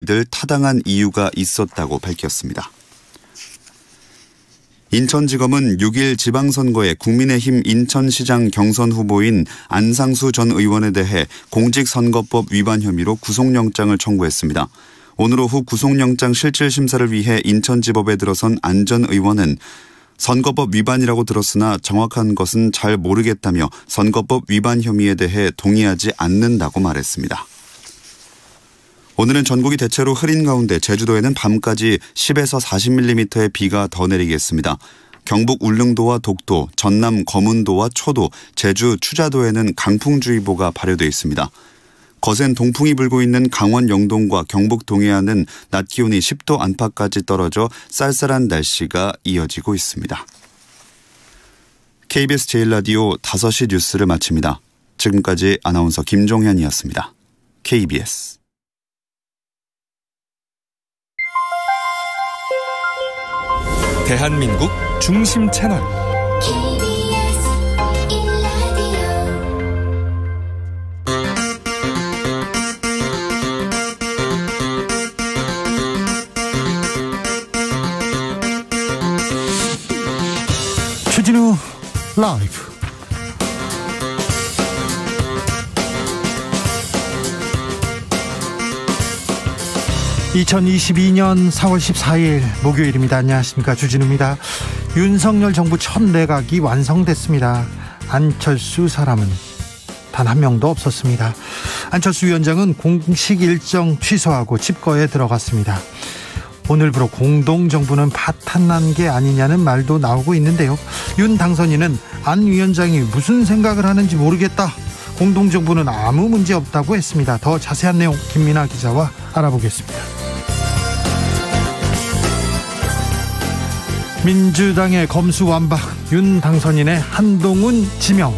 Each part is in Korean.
될 타당한 이유가 있었다고 밝혔습니다. 인천지검은 6일 지방선거에 국민의힘 인천시장 경선 후보인 안상수 전 의원에 대해 공직선거법 위반 혐의로 구속영장을 청구했습니다. 오늘 오후 구속영장 실질심사를 위해 인천지법에 들어선 안 전 의원은 선거법 위반이라고 들었으나 정확한 것은 잘 모르겠다며 선거법 위반 혐의에 대해 동의하지 않는다고 말했습니다. 오늘은 전국이 대체로 흐린 가운데 제주도에는 밤까지 10에서 40mm의 비가 더 내리겠습니다. 경북 울릉도와 독도, 전남 거문도와 초도, 제주 추자도에는 강풍주의보가 발효돼 있습니다. 거센 동풍이 불고 있는 강원 영동과 경북 동해안은 낮 기온이 10도 안팎까지 떨어져 쌀쌀한 날씨가 이어지고 있습니다. KBS 제1라디오 5시 뉴스를 마칩니다. 지금까지 아나운서 김종현이었습니다. KBS 대한민국 중심 채널 KBS 1라디오 주진우 라이브. (2022년 4월 14일) 목요일입니다. 안녕하십니까, 주진우입니다. 윤석열 정부 첫 내각이 완성됐습니다. 안철수 사람은 단 한 명도 없었습니다. 안철수 위원장은 공식 일정 취소하고 집거에 들어갔습니다. 오늘부로 공동정부는 파탄난 게 아니냐는 말도 나오고 있는데요. 윤 당선인은 안 위원장이 무슨 생각을 하는지 모르겠다, 공동정부는 아무 문제 없다고 했습니다. 더 자세한 내용 김민아 기자와 알아보겠습니다. 민주당의 검수완박, 윤 당선인의 한동훈 지명.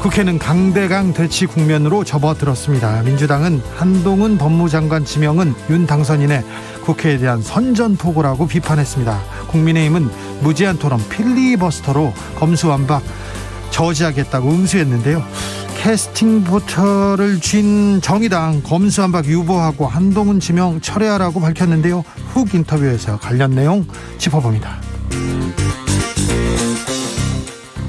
국회는 강대강 대치 국면으로 접어들었습니다. 민주당은 한동훈 법무장관 지명은 윤 당선인의 국회에 대한 선전포고라고 비판했습니다. 국민의힘은 무제한 토론 필리버스터로 검수완박 저지하겠다고 응수했는데요. 캐스팅 보터를 쥔 정의당 검수완박 유보하고 한동훈 지명 철회하라고 밝혔는데요. 훅 인터뷰에서 관련 내용 짚어봅니다.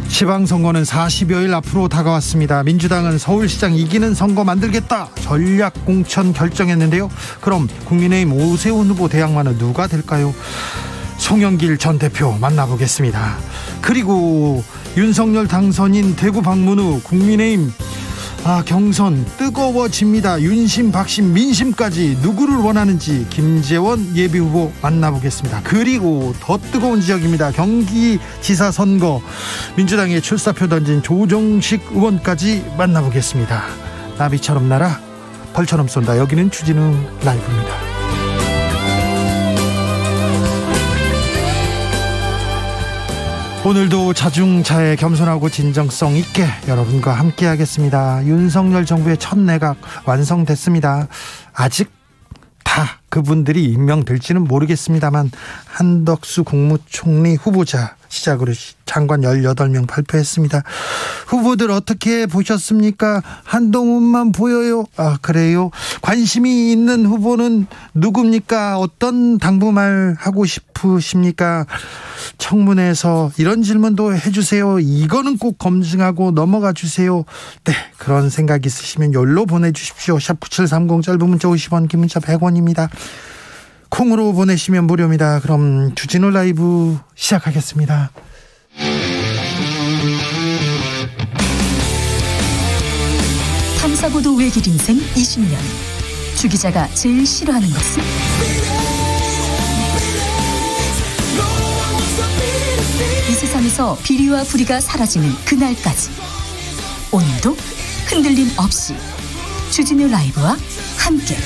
지방선거는 40여일 앞으로 다가왔습니다. 민주당은 서울시장 이기는 선거 만들겠다 전략 공천 결정했는데요. 그럼 국민의힘 오세훈 후보 대항마는 누가 될까요? 송영길 전 대표 만나보겠습니다. 그리고 윤석열 당선인 대구 방문 후 국민의힘 경선 뜨거워집니다. 윤심, 박심, 민심까지 누구를 원하는지 김재원 예비후보 만나보겠습니다. 그리고 더 뜨거운 지역입니다. 경기지사 선거, 민주당에 출사표 던진 조정식 의원까지 만나보겠습니다. 나비처럼 날아 벌처럼 쏜다. 여기는 주진우 라이브입니다. 오늘도 자중자애, 겸손하고 진정성 있게 여러분과 함께 하겠습니다. 윤석열 정부의 첫 내각 완성됐습니다. 아직 다 그분들이 임명될지는 모르겠습니다만 한덕수 국무총리 후보자 시작으로 장관 18명 발표했습니다. 후보들 어떻게 보셨습니까? 한동훈만 보여요? 그래요? 관심이 있는 후보는 누굽니까? 어떤 당부말 하고 싶으십니까? 청문회에서 이런 질문도 해주세요. 이거는 꼭 검증하고 넘어가 주세요. 네, 그런 생각 있으시면 열로 보내주십시오. 샵9730, 짧은 문자 50원, 긴 문자 100원입니다. 콩으로 보내시면 무료입니다. 그럼 주진우 라이브 시작하겠습니다. 탐사보도 외길 인생 20년. 주 기자가 제일 싫어하는 것은? 이 세상에서 비리와 부리가 사라지는 그날까지, 오늘도 흔들림 없이 주진우 라이브와 함께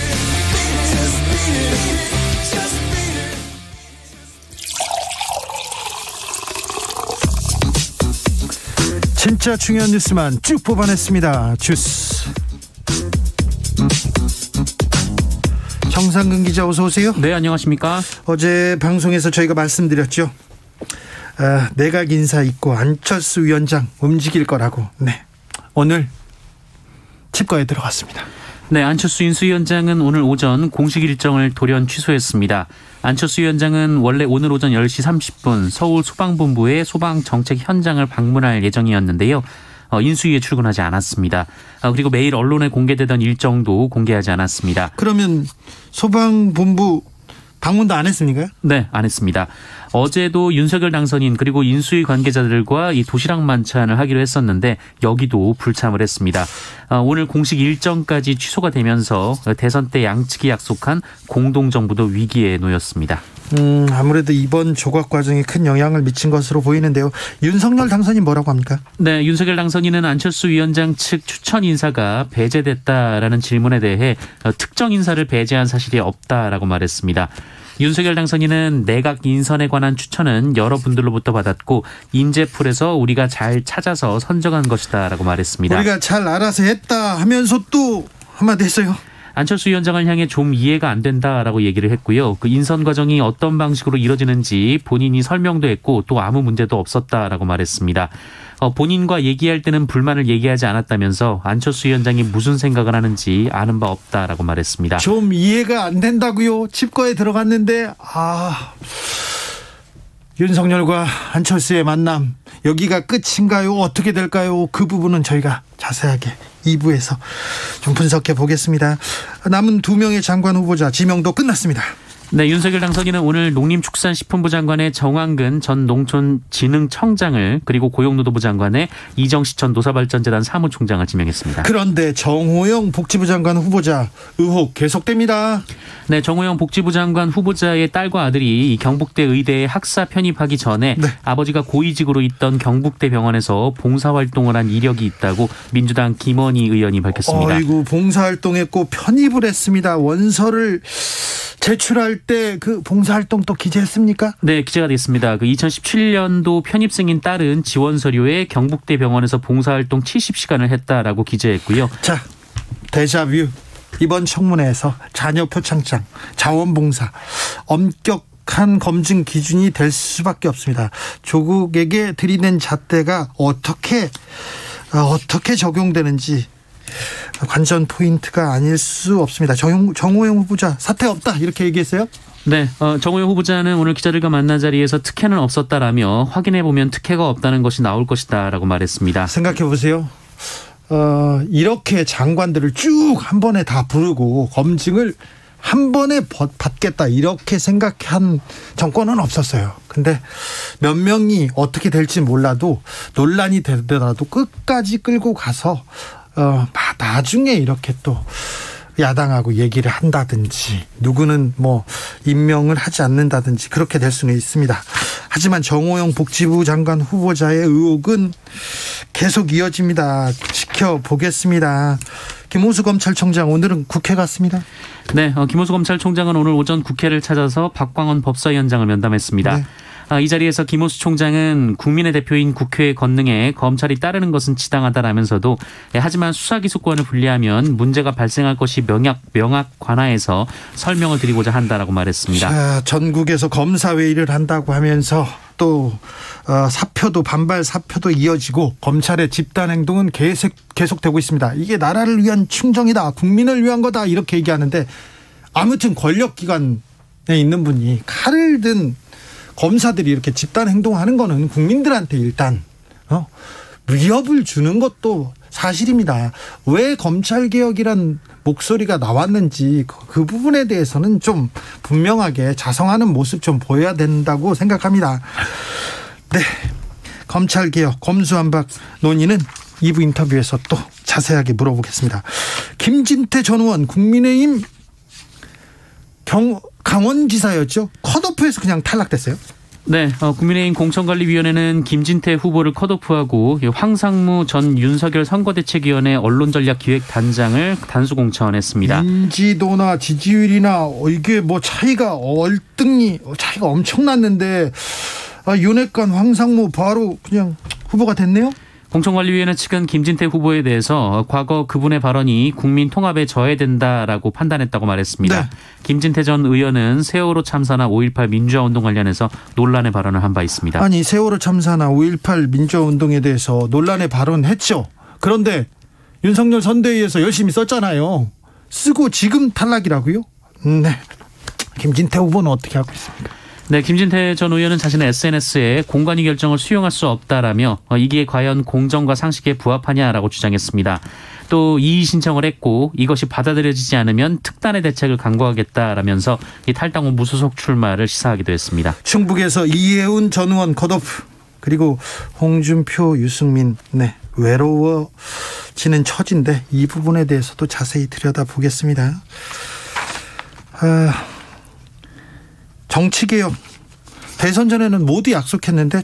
진짜 중요한 뉴스만 쭉 뽑아냈습니다. 주스 정상근 기자, 어서 오세요. 네, 안녕하십니까. 어제 방송에서 저희가 말씀드렸죠. 내각 인사 있고 안철수 위원장 움직일 거라고. 네, 오늘 집거에 들어갔습니다. 네, 안철수 인수위원장은 오늘 오전 공식 일정을 돌연 취소했습니다. 안철수 위원장은 원래 오늘 오전 10시 30분 서울 소방본부의 소방정책 현장을 방문할 예정이었는데요. 인수위에 출근하지 않았습니다. 그리고 매일 언론에 공개되던 일정도 공개하지 않았습니다. 그러면 소방본부 방문도 안 했습니까? 네, 안 했습니다. 어제도 윤석열 당선인 그리고 인수위 관계자들과 이 도시락 만찬을 하기로 했었는데 여기도 불참을 했습니다. 오늘 공식 일정까지 취소가 되면서 대선 때 양측이 약속한 공동정부도 위기에 놓였습니다. 아무래도 이번 조각 과정이 큰 영향을 미친 것으로 보이는데요. 윤석열 당선인 뭐라고 합니까? 네, 윤석열 당선인은 안철수 위원장 측 추천 인사가 배제됐다라는 질문에 대해 특정 인사를 배제한 사실이 없다라고 말했습니다. 윤석열 당선인은 내각 인선에 관한 추천은 여러분들로부터 받았고 인재풀에서 우리가 잘 찾아서 선정한 것이다라고 말했습니다. 우리가 잘 알아서 했다 하면서 또 한마디 했어요. 안철수 위원장을 향해 좀 이해가 안 된다라고 얘기를 했고요. 그 인선 과정이 어떤 방식으로 이뤄지는지 본인이 설명도 했고 또 아무 문제도 없었다라고 말했습니다. 본인과 얘기할 때는 불만을 얘기하지 않았다면서 안철수 위원장이 무슨 생각을 하는지 아는 바 없다라고 말했습니다. 좀 이해가 안 된다고요. 칩거에 들어갔는데 윤석열과 안철수의 만남 여기가 끝인가요? 어떻게 될까요? 그 부분은 저희가 자세하게 2부에서 좀 분석해 보겠습니다. 남은 2명의 장관 후보자 지명도 끝났습니다. 네, 윤석열 당선인은 오늘 농림축산식품부 장관의 정황근 전 농촌진흥청장을 그리고 고용노동부 장관의 이정식 전 노사발전재단 사무총장을 지명했습니다. 그런데 정호영 복지부 장관 후보자 의혹 계속됩니다. 네, 정호영 복지부 장관 후보자의 딸과 아들이 이 경북대 의대에 학사 편입하기 전에 아버지가 고위직으로 있던 경북대 병원에서 봉사활동을 한 이력이 있다고 민주당 김원희 의원이 밝혔습니다. 아이고, 봉사활동했고 편입을 했습니다. 원서를 제출할 때 그 봉사활동 또 기재했습니까? 네, 기재가 됐습니다. 그 2017년도 편입생인 딸은 지원 서류에 경북대 병원에서 봉사활동 70시간을 했다라고 기재했고요. 자, 데자뷰. 이번 청문회에서 자녀 표창장, 자원봉사, 엄격한 검증 기준이 될 수밖에 없습니다. 조국에게 들이댄 잣대가 어떻게 적용되는지 관전 포인트가 아닐 수 없습니다. 정호영 후보자 사퇴 없다 이렇게 얘기했어요? 네, 정호영 후보자는 오늘 기자들과 만난 자리에서 특혜는 없었다라며 확인해보면 특혜가 없다는 것이 나올 것이다라고 말했습니다. 생각해보세요. 이렇게 장관들을 쭉 한 번에 다 부르고 검증을 한 번에 받겠다 이렇게 생각한 정권은 없었어요. 근데 몇 명이 어떻게 될지 몰라도 논란이 되더라도 끝까지 끌고 가서 나중에 이렇게 또 야당하고 얘기를 한다든지 누구는 뭐 임명을 하지 않는다든지 그렇게 될 수는 있습니다. 하지만 정호영 복지부 장관 후보자의 의혹은 계속 이어집니다. 지켜보겠습니다. 김호수 검찰총장 오늘은 국회 갔습니다. 네, 김호수 검찰총장은 오늘 오전 국회를 찾아서 박광원 법사위원장을 면담했습니다. 네. 이 자리에서 김호수 총장은 국민의 대표인 국회의 권능에 검찰이 따르는 것은 지당하다라면서도 하지만 수사기소권을 분리하면 문제가 발생할 것이 명확관화해서 설명을 드리고자 한다라고 말했습니다. 자, 전국에서 검사회의를 한다고 하면서 또 사표도 반발 사표도 이어지고 검찰의 집단행동은 계속되고 있습니다. 이게 나라를 위한 충정이다, 국민을 위한 거다 이렇게 얘기하는데 아무튼 권력기관에 있는 분이 칼을 든 검사들이 이렇게 집단 행동하는 거는 국민들한테 일단 위협을 주는 것도 사실입니다. 왜 검찰개혁이란 목소리가 나왔는지 그 부분에 대해서는 좀 분명하게 자성하는 모습 좀 보여야 된다고 생각합니다. 네, 검찰개혁 검수완박 논의는 2부 인터뷰에서 또 자세하게 물어보겠습니다. 김진태 전 의원 국민의힘 강원지사였죠. 컷오프에서 그냥 탈락됐어요. 네, 국민의힘 공천관리위원회는 김진태 후보를 컷오프하고 황상무 전 윤석열 선거대책위원회 언론전략기획단장을 단수 공천했습니다. 인지도나 지지율이나 이게 뭐 차이가 차이가 엄청났는데 윤핵관 황상무 바로 그냥 후보가 됐네요. 공천관리위원회 측은 김진태 후보에 대해서 과거 그분의 발언이 국민 통합에 저해된다라고 판단했다고 말했습니다. 네. 김진태 전 의원은 세월호 참사나 5.18 민주화운동 관련해서 논란의 발언을 한 바 있습니다. 아니, 세월호 참사나 5.18 민주화운동에 대해서 논란의 발언했죠. 그런데 윤석열 선대위에서 열심히 썼잖아요. 쓰고 지금 탈락이라고요? 네. 김진태 후보는 어떻게 하고 있습니까? 네, 김진태 전 의원은 자신의 SNS에 공관위 결정을 수용할 수 없다라며 이게 과연 공정과 상식에 부합하냐라고 주장했습니다. 또 이의 신청을 했고 이것이 받아들여지지 않으면 특단의 대책을 강구하겠다라면서 이 탈당 후 무소속 출마를 시사하기도 했습니다. 충북에서 이혜훈 전 의원 컷오프, 그리고 홍준표, 유승민, 네, 외로워지는 처지인데 이 부분에 대해서도 자세히 들여다보겠습니다. 정치개혁, 대선 전에는 모두 약속했는데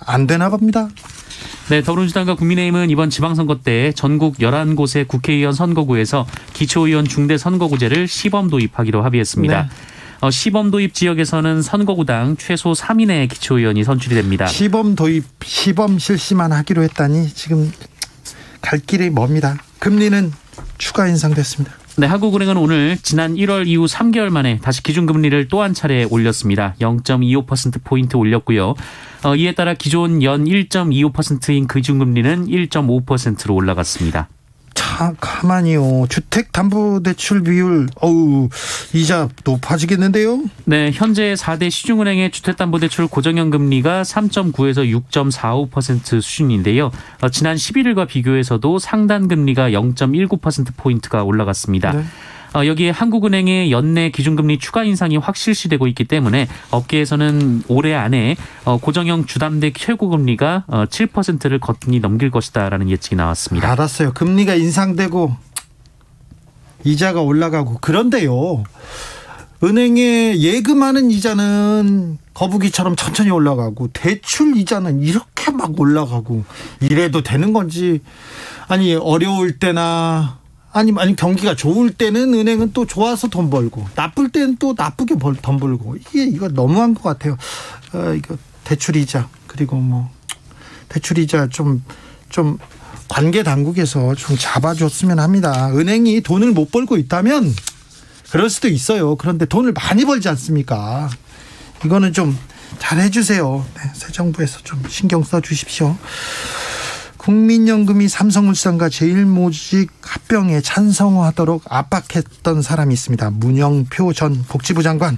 안 되나 봅니다. 네, 더불어민주당과 국민의힘은 이번 지방선거 때 전국 11곳의 국회의원 선거구에서 기초의원 중대선거구제를 시범 도입하기로 합의했습니다. 네. 시범 도입 지역에서는 선거구당 최소 3인의 기초의원이 선출이 됩니다. 시범 도입, 시범 실시만 하기로 했다니 지금 갈 길이 멉니다. 금리는 추가 인상됐습니다. 네, 한국은행은 오늘 지난 1월 이후 3개월 만에 다시 기준금리를 또 한 차례 올렸습니다. 0.25%포인트 올렸고요. 이에 따라 기존 연 1.25%인 기준금리는 1.5%로 올라갔습니다. 참 가만히요. 주택담보대출 비율 이자 높아지겠는데요? 네, 현재 4대 시중은행의 주택담보대출 고정형 금리가 3.9에서 6.45% 수준인데요. 지난 11일과 비교해서도 상단 금리가 0.19%포인트가 올라갔습니다. 네. 여기에 한국은행의 연내 기준금리 추가 인상이 확실시되고 있기 때문에 업계에서는 올해 안에 고정형 주담대 최고금리가 7%를 거뜬히 넘길 것이다라는 예측이 나왔습니다. 알았어요. 금리가 인상되고 이자가 올라가고, 그런데요, 은행에 예금하는 이자는 거북이처럼 천천히 올라가고 대출 이자는 이렇게 막 올라가고, 이래도 되는 건지. 아니 어려울 때나 아니 경기가 좋을 때는 은행은 또 좋아서 돈 벌고, 나쁠 때는 또 나쁘게 돈 벌고, 이거 너무한 것 같아요. 이거 대출이자, 그리고 뭐 대출이자 좀 관계 당국에서 좀 잡아줬으면 합니다. 은행이 돈을 못 벌고 있다면 그럴 수도 있어요. 그런데 돈을 많이 벌지 않습니까? 이거는 좀 잘 해주세요. 네, 새 정부에서 좀 신경 써주십시오. 국민연금이 삼성물산과 제일모직 합병에 찬성하도록 압박했던 사람이 있습니다. 문영표 전 복지부 장관,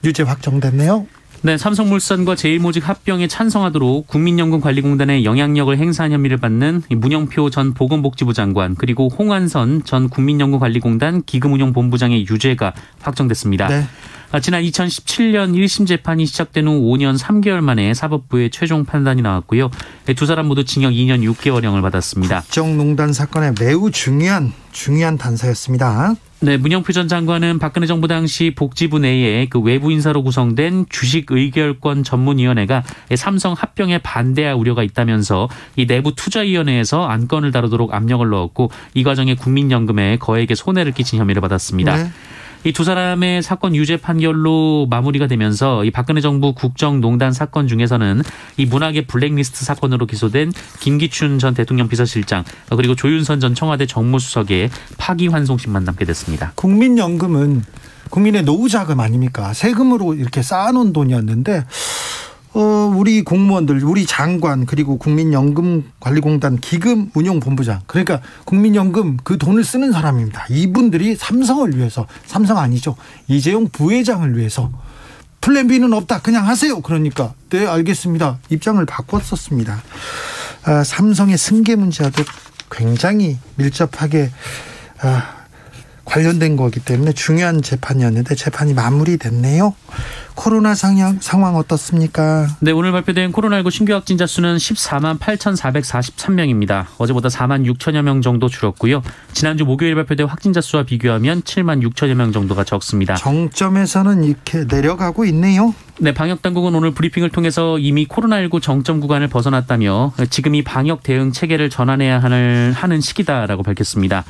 유죄 확정됐네요. 네, 삼성물산과 제일모직 합병에 찬성하도록 국민연금관리공단의 영향력을 행사한 혐의를 받는 문영표 전 보건복지부 장관, 그리고 홍한선 전 국민연금관리공단 기금운용본부장의 유죄가 확정됐습니다. 네. 지난 2017년 1심 재판이 시작된 후 5년 3개월 만에 사법부의 최종 판단이 나왔고요. 두 사람 모두 징역 2년 6개월형을 받았습니다. 국정농단 사건에 매우 중요한 단서였습니다. 네, 문영표 전 장관은 박근혜 정부 당시 복지부 내에 그 외부 인사로 구성된 주식 의결권 전문위원회가 삼성 합병에 반대할 우려가 있다면서 이 내부 투자위원회에서 안건을 다루도록 압력을 넣었고, 이 과정에 국민연금에 거액의 손해를 끼친 혐의를 받았습니다. 네. 이 두 사람의 사건 유죄 판결로 마무리가 되면서 이 박근혜 정부 국정농단 사건 중에서는 이 문학의 블랙리스트 사건으로 기소된 김기춘 전 대통령 비서실장, 그리고 조윤선 전 청와대 정무수석의 파기환송심만 남게 됐습니다. 국민연금은 국민의 노후자금 아닙니까? 세금으로 이렇게 쌓아놓은 돈이었는데 우리 공무원들, 우리 장관, 그리고 국민연금관리공단 기금운용본부장, 그러니까 국민연금 그 돈을 쓰는 사람입니다. 이분들이 삼성을 위해서, 삼성 아니죠, 이재용 부회장을 위해서 플랜 B는 없다, 그냥 하세요. 그러니까 네 알겠습니다, 입장을 바꿨었습니다. 삼성의 승계 문제와도 굉장히 밀접하게 관련된 거기 때문에 중요한 재판이었는데 재판이 마무리됐네요. 코로나 상황 어떻습니까? 네, 오늘 발표된 코로나19 신규 확진자 수는 14만 8,443명입니다. 어제보다 4만 6천여 명 정도 줄었고요. 지난주 목요일 발표된 확진자 수와 비교하면 7만 6천여 명 정도가 적습니다. 정점에서는 이렇게 내려가고 있네요. 네, 방역당국은 오늘 브리핑을 통해서 이미 코로나19 정점 구간을 벗어났다며 지금이 방역 대응 체계를 전환해야 하는 시기다라고 밝혔습니다.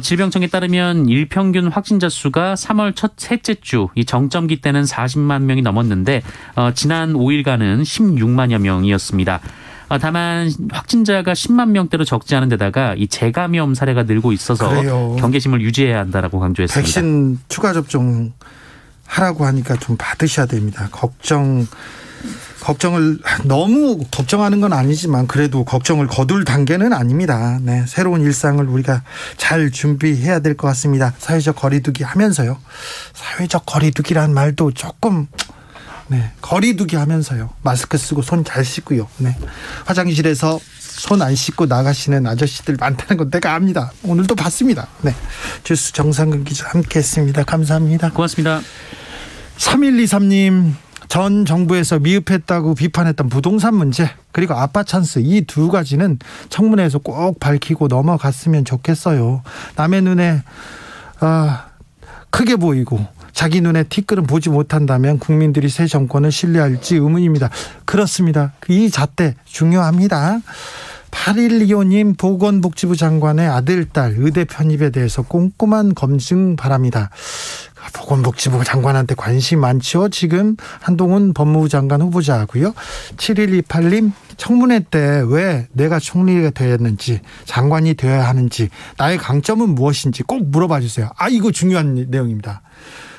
질병청에 따르면 일평균 확진자 수가 3월 셋째 주 이 정점기 때는 40만 명이 넘었는데 지난 5일간은 16만여 명이었습니다. 다만 확진자가 10만 명대로 적지 않은 데다가 이 재감염 사례가 늘고 있어서 그래요. 경계심을 유지해야 한다라고 강조했습니다. 백신 추가 접종 하라고 하니까 좀 받으셔야 됩니다. 너무 걱정하는 건 아니지만 그래도 걱정을 거둘 단계는 아닙니다. 네, 새로운 일상을 우리가 잘 준비해야 될 것 같습니다. 사회적 거리두기 하면서요. 사회적 거리두기란 말도 조금 거리두기 하면서요. 마스크 쓰고 손 잘 씻고요. 네, 화장실에서 손 안 씻고 나가시는 아저씨들 많다는 건 내가 압니다. 오늘도 봤습니다. 네, 주스 정상근 기자 함께했습니다. 감사합니다. 고맙습니다. 3123님, 전 정부에서 미흡했다고 비판했던 부동산 문제 그리고 아빠 찬스 이 두 가지는 청문회에서 꼭 밝히고 넘어갔으면 좋겠어요. 남의 눈에 크게 보이고 자기 눈에 티끌은 보지 못한다면 국민들이 새 정권을 신뢰할지 의문입니다. 그렇습니다. 이 잣대 중요합니다. 8125님, 보건복지부 장관의 아들, 딸 의대 편입에 대해서 꼼꼼한 검증 바랍니다. 보건복지부 장관한테 관심 많죠. 지금 한동훈 법무부 장관 후보자고요. 7128님, 청문회 때 왜 내가 총리가 되었는지, 장관이 되어야 하는지, 나의 강점은 무엇인지 꼭 물어봐 주세요. 이거 중요한 내용입니다.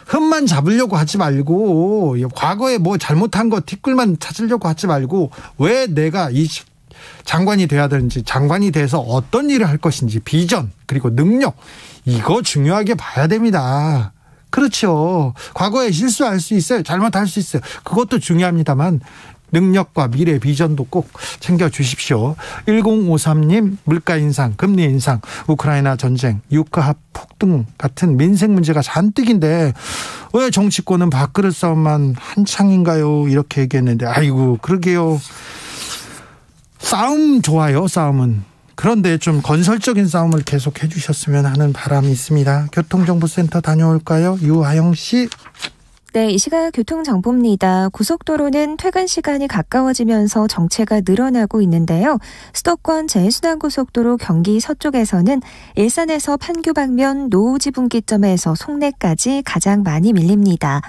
흠만 잡으려고 하지 말고, 과거에 뭐 잘못한 거 티끌만 찾으려고 하지 말고, 왜 내가 이 장관이 돼야 되는지, 장관이 돼서 어떤 일을 할 것인지, 비전 그리고 능력, 이거 중요하게 봐야 됩니다. 그렇죠. 과거에 실수할 수 있어요. 잘못할 수 있어요. 그것도 중요합니다만 능력과 미래 비전도 꼭 챙겨주십시오. 1053님, 물가 인상, 금리 인상, 우크라이나 전쟁, 유가 폭등 같은 민생 문제가 잔뜩인데 왜 정치권은 밥그릇 싸움만 한창인가요? 이렇게 얘기했는데 아이고 그러게요. 싸움 좋아요. 싸움은. 그런데 좀 건설적인 싸움을 계속 해주셨으면 하는 바람이 있습니다. 교통정보센터 다녀올까요? 유하영 씨. 네, 이 시각 교통정보입니다. 고속도로는 퇴근 시간이 가까워지면서 정체가 늘어나고 있는데요. 수도권 제순환고속도로 경기 서쪽에서는 일산에서 판교 방면 노오지 분기점에서 송내까지 가장 많이 밀립니다.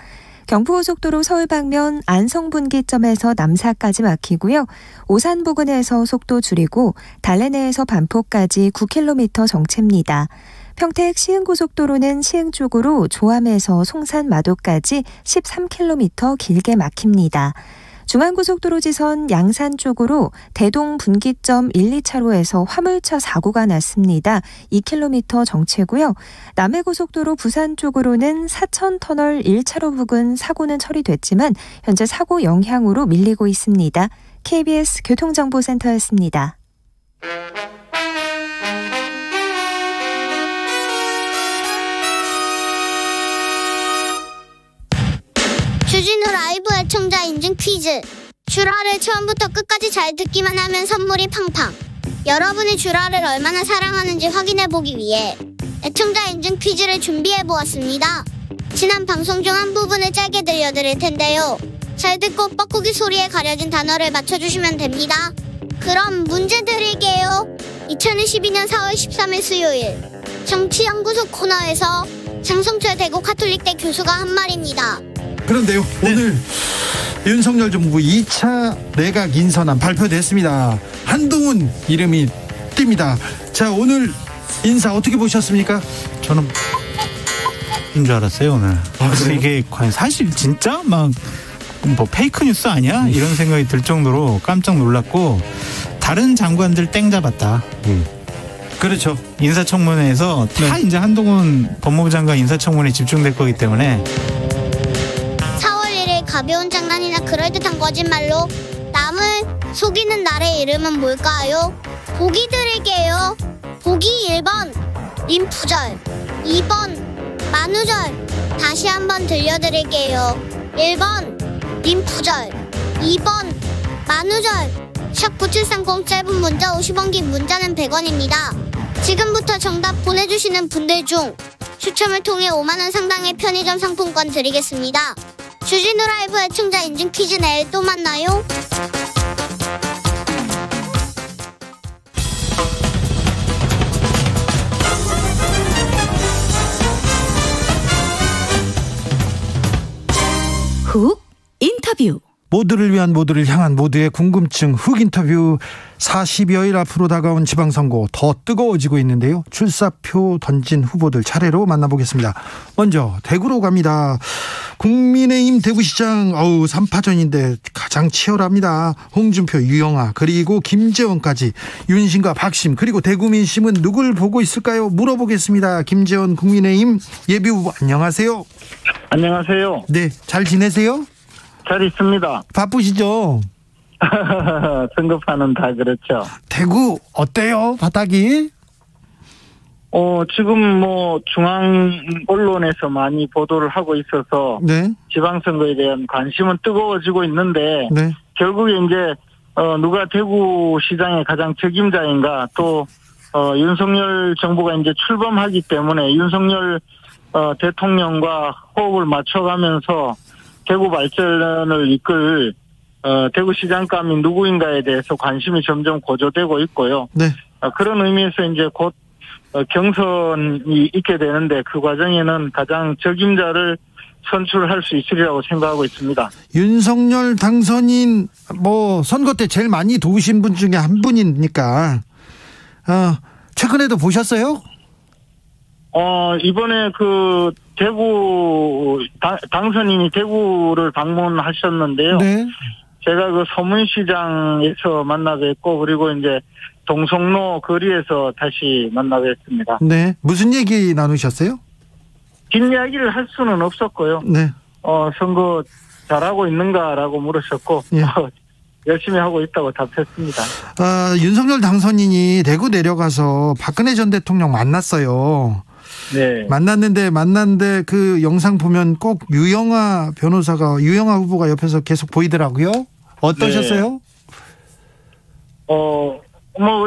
경부고속도로 서울 방면 안성 분기점에서 남사까지 막히고요. 오산 부근에서 속도 줄이고 달래내에서 반포까지 9km 정체입니다. 평택 시흥고속도로는 시흥 쪽으로 조암에서 송산 마도까지 13km 길게 막힙니다. 중앙고속도로 지선 양산 쪽으로 대동 분기점 1, 2차로에서 화물차 사고가 났습니다. 2km 정체고요. 남해고속도로 부산 쪽으로는 사천터널 1차로 부근 사고는 처리됐지만 현재 사고 영향으로 밀리고 있습니다. KBS 교통정보센터였습니다. 주진우 라이브 애청자 인증 퀴즈. 쥬라를 처음부터 끝까지 잘 듣기만 하면 선물이 팡팡. 여러분이 쥬라를 얼마나 사랑하는지 확인해보기 위해 애청자 인증 퀴즈를 준비해보았습니다. 지난 방송 중 한 부분을 짧게 들려드릴 텐데요. 잘 듣고 뻐꾸기 소리에 가려진 단어를 맞춰주시면 됩니다. 그럼 문제 드릴게요. 2022년 4월 13일 수요일 정치연구소 코너에서 장성철 대구 카톨릭대 교수가 한 말입니다. 그런데요, 오늘 윤석열 정부 2차 내각 인선안 발표됐습니다. 한동훈 이름이 띕니다. 자, 오늘 인사 어떻게 보셨습니까? 저는 인 줄 알았어요 오늘. 그래서 이게 과연 사실 진짜 막 뭐 페이크 뉴스 아니야? 이런 생각이 들 정도로 깜짝 놀랐고 다른 장관들 땡 잡았다. 그렇죠. 인사청문회에서 다 이제 한동훈 법무부 장관 인사청문회에 집중될 거기 때문에. 가벼운 장난이나 그럴듯한 거짓말로 남을 속이는 날의 이름은 뭘까요? 보기 드릴게요. 보기 1번 림푸절, 2번 만우절. 다시 한번 들려드릴게요. 1번 림푸절, 2번 만우절. 샵 9730 짧은 문자 50원, 긴 문자는 100원입니다. 지금부터 정답 보내주시는 분들 중 추첨을 통해 5만원 상당의 편의점 상품권 드리겠습니다. 주진우 라이브 애청자 인증 퀴즈 내일 또 만나요. 훅 인터뷰. 모두를 위한 모두를 향한 모두의 궁금증 흑 인터뷰. 40여일 앞으로 다가온 지방선거 더 뜨거워지고 있는데요. 출사표 던진 후보들 차례로 만나보겠습니다. 먼저 대구로 갑니다. 국민의힘 대구시장 3파전인데 가장 치열합니다. 홍준표, 유영아 그리고 김재원까지 윤심과 박심 그리고 대구 민심은 누굴 보고 있을까요? 물어보겠습니다. 김재원 국민의힘 예비후보 안녕하세요. 안녕하세요. 네, 잘 지내세요? 잘 있습니다. 바쁘시죠? 선거판은 다 그렇죠. 대구 어때요? 바닥이? 지금 뭐 중앙 언론에서 많이 보도를 하고 있어서 네. 지방선거에 대한 관심은 뜨거워지고 있는데 네. 결국에 이제 누가 대구시장의 가장 책임자인가 또 윤석열 정부가 이제 출범하기 때문에 윤석열 대통령과 호흡을 맞춰가면서 대구 발전을 이끌 대구시장감이 누구인가에 대해서 관심이 점점 고조되고 있고요. 네. 그런 의미에서 이제 곧 경선이 있게 되는데 그 과정에는 가장 적임자를 선출할 수 있으리라고 생각하고 있습니다. 윤석열 당선인 선거 때 제일 많이 도우신 분 중에 한 분이니까 최근에도 보셨어요? 이번에 그 대구 당선인이 대구를 방문하셨는데요. 네. 제가 그 서문시장에서 만나 뵙고 그리고 이제 동성로 거리에서 다시 만나 뵙습니다. 네. 무슨 얘기 나누셨어요? 긴 이야기를 할 수는 없었고요. 네. 선거 잘하고 있는가라고 물으셨고 예. 열심히 하고 있다고 답했습니다. 윤석열 당선인이 대구 내려가서 박근혜 전 대통령 만났어요. 네. 만났는데 그 영상 보면 꼭 유영아 후보가 옆에서 계속 보이더라고요. 어떠셨어요? 네.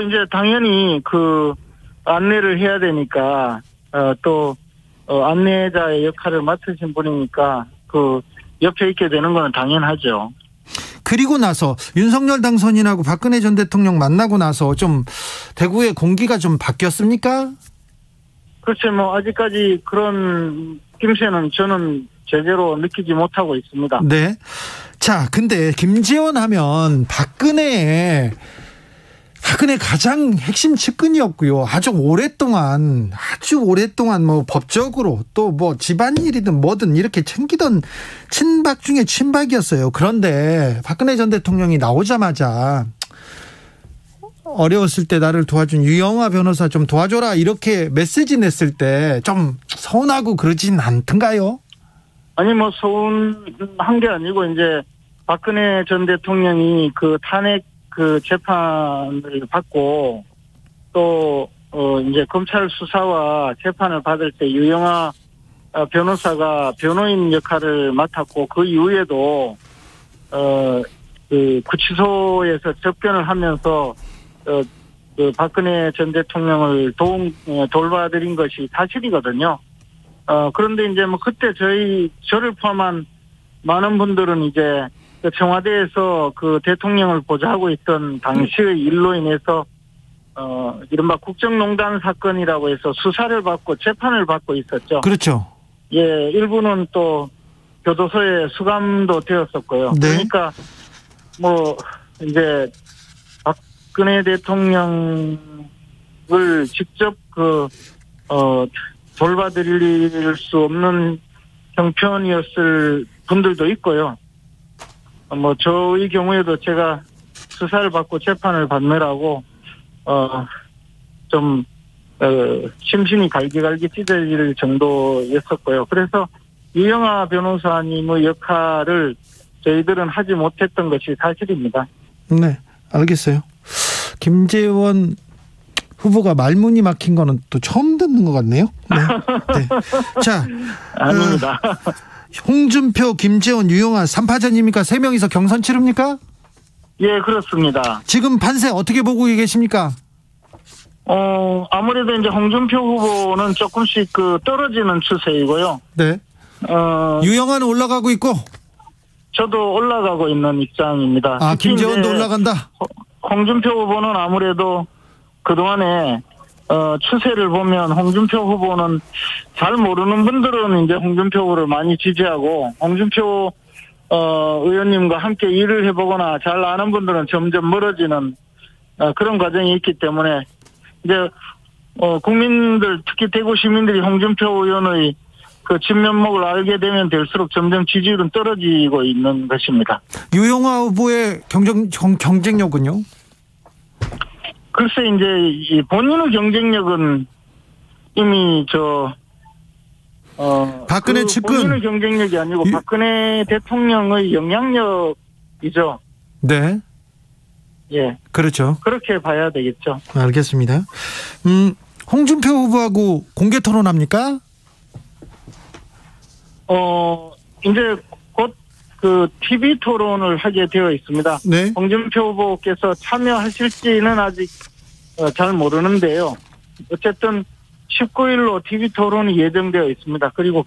이제 당연히 그 안내를 해야 되니까 또 안내자의 역할을 맡으신 분이니까 그 옆에 있게 되는 건 당연하죠. 그리고 나서 윤석열 당선인하고 박근혜 전 대통령 만나고 나서 좀 대구의 공기가 좀 바뀌었습니까? 그렇죠. 아직까지 그런 김새는 저는 제대로 느끼지 못하고 있습니다. 네. 자, 근데 김재원 하면 박근혜 가장 핵심 측근이었고요. 아주 오랫동안 법적으로 또 집안일이든 뭐든 이렇게 챙기던 친박 중에 친박이었어요. 그런데 박근혜 전 대통령이 나오자마자 어려웠을 때 나를 도와준 유영아 변호사 좀 도와줘라 이렇게 메시지 냈을 때 좀 서운하고 그러진 않던가요? 아니 서운한 게 아니고 이제 박근혜 전 대통령이 그 탄핵 그 재판을 받고 또 이제 검찰 수사와 재판을 받을 때 유영아 변호사가 변호인 역할을 맡았고 그 이후에도 그 구치소에서 접견을 하면서 그 박근혜 전 대통령을 돌봐드린 것이 사실이거든요. 그런데 이제 그때 저를 포함한 많은 분들은 이제 청와대에서 그 대통령을 보좌하고 있던 당시의 일로 인해서 이른바 국정농단 사건이라고 해서 수사를 받고 재판을 받고 있었죠. 그렇죠. 예, 일부는 또 교도소에 수감도 되었었고요. 네. 그러니까 이제 박근혜 대통령을 직접 돌봐드릴 수 없는 형편이었을 분들도 있고요. 저의 경우에도 제가 수사를 받고 재판을 받느라고 좀 심신이 갈기갈기 찢어질 정도였었고요. 그래서 유영아 변호사님의 역할을 저희들은 하지 못했던 것이 사실입니다. 네, 알겠어요. 김재원 후보가 말문이 막힌 거는 또 처음 듣는 것 같네요. 네. 네. 자, 아닙니다. 홍준표, 김재원, 유영아 3파전입니까? 3명이서 경선 치릅니까? 예, 그렇습니다. 지금 판세 어떻게 보고 계십니까? 아무래도 이제 홍준표 후보는 조금씩 떨어지는 추세이고요. 네. 유영아는 올라가고 있고. 저도 올라가고 있는 입장입니다. 김재원도 올라간다. 홍준표 후보는 아무래도 그동안에 추세를 보면 홍준표 후보는 잘 모르는 분들은 이제 홍준표 후보를 많이 지지하고 홍준표 의원님과 함께 일을 해보거나 잘 아는 분들은 점점 멀어지는 그런 과정이 있기 때문에 이제 국민들 특히 대구 시민들이 홍준표 의원의 그 진면목을 알게 되면 될수록 점점 지지율은 떨어지고 있는 것입니다. 유영아 후보의 경쟁력은요? 글쎄 이제 본인의 경쟁력은 이미 박근혜 측근 본인의 경쟁력이 아니고 박근혜 대통령의 영향력이죠. 네. 예. 그렇죠. 그렇게 봐야 되겠죠. 알겠습니다. 홍준표 후보하고 공개 토론합니까? 이제 곧 그 TV 토론을 하게 되어 있습니다. 네. 홍준표 후보께서 참여하실지는 아직 잘 모르는데요. 어쨌든 19일로 TV 토론이 예정되어 있습니다. 그리고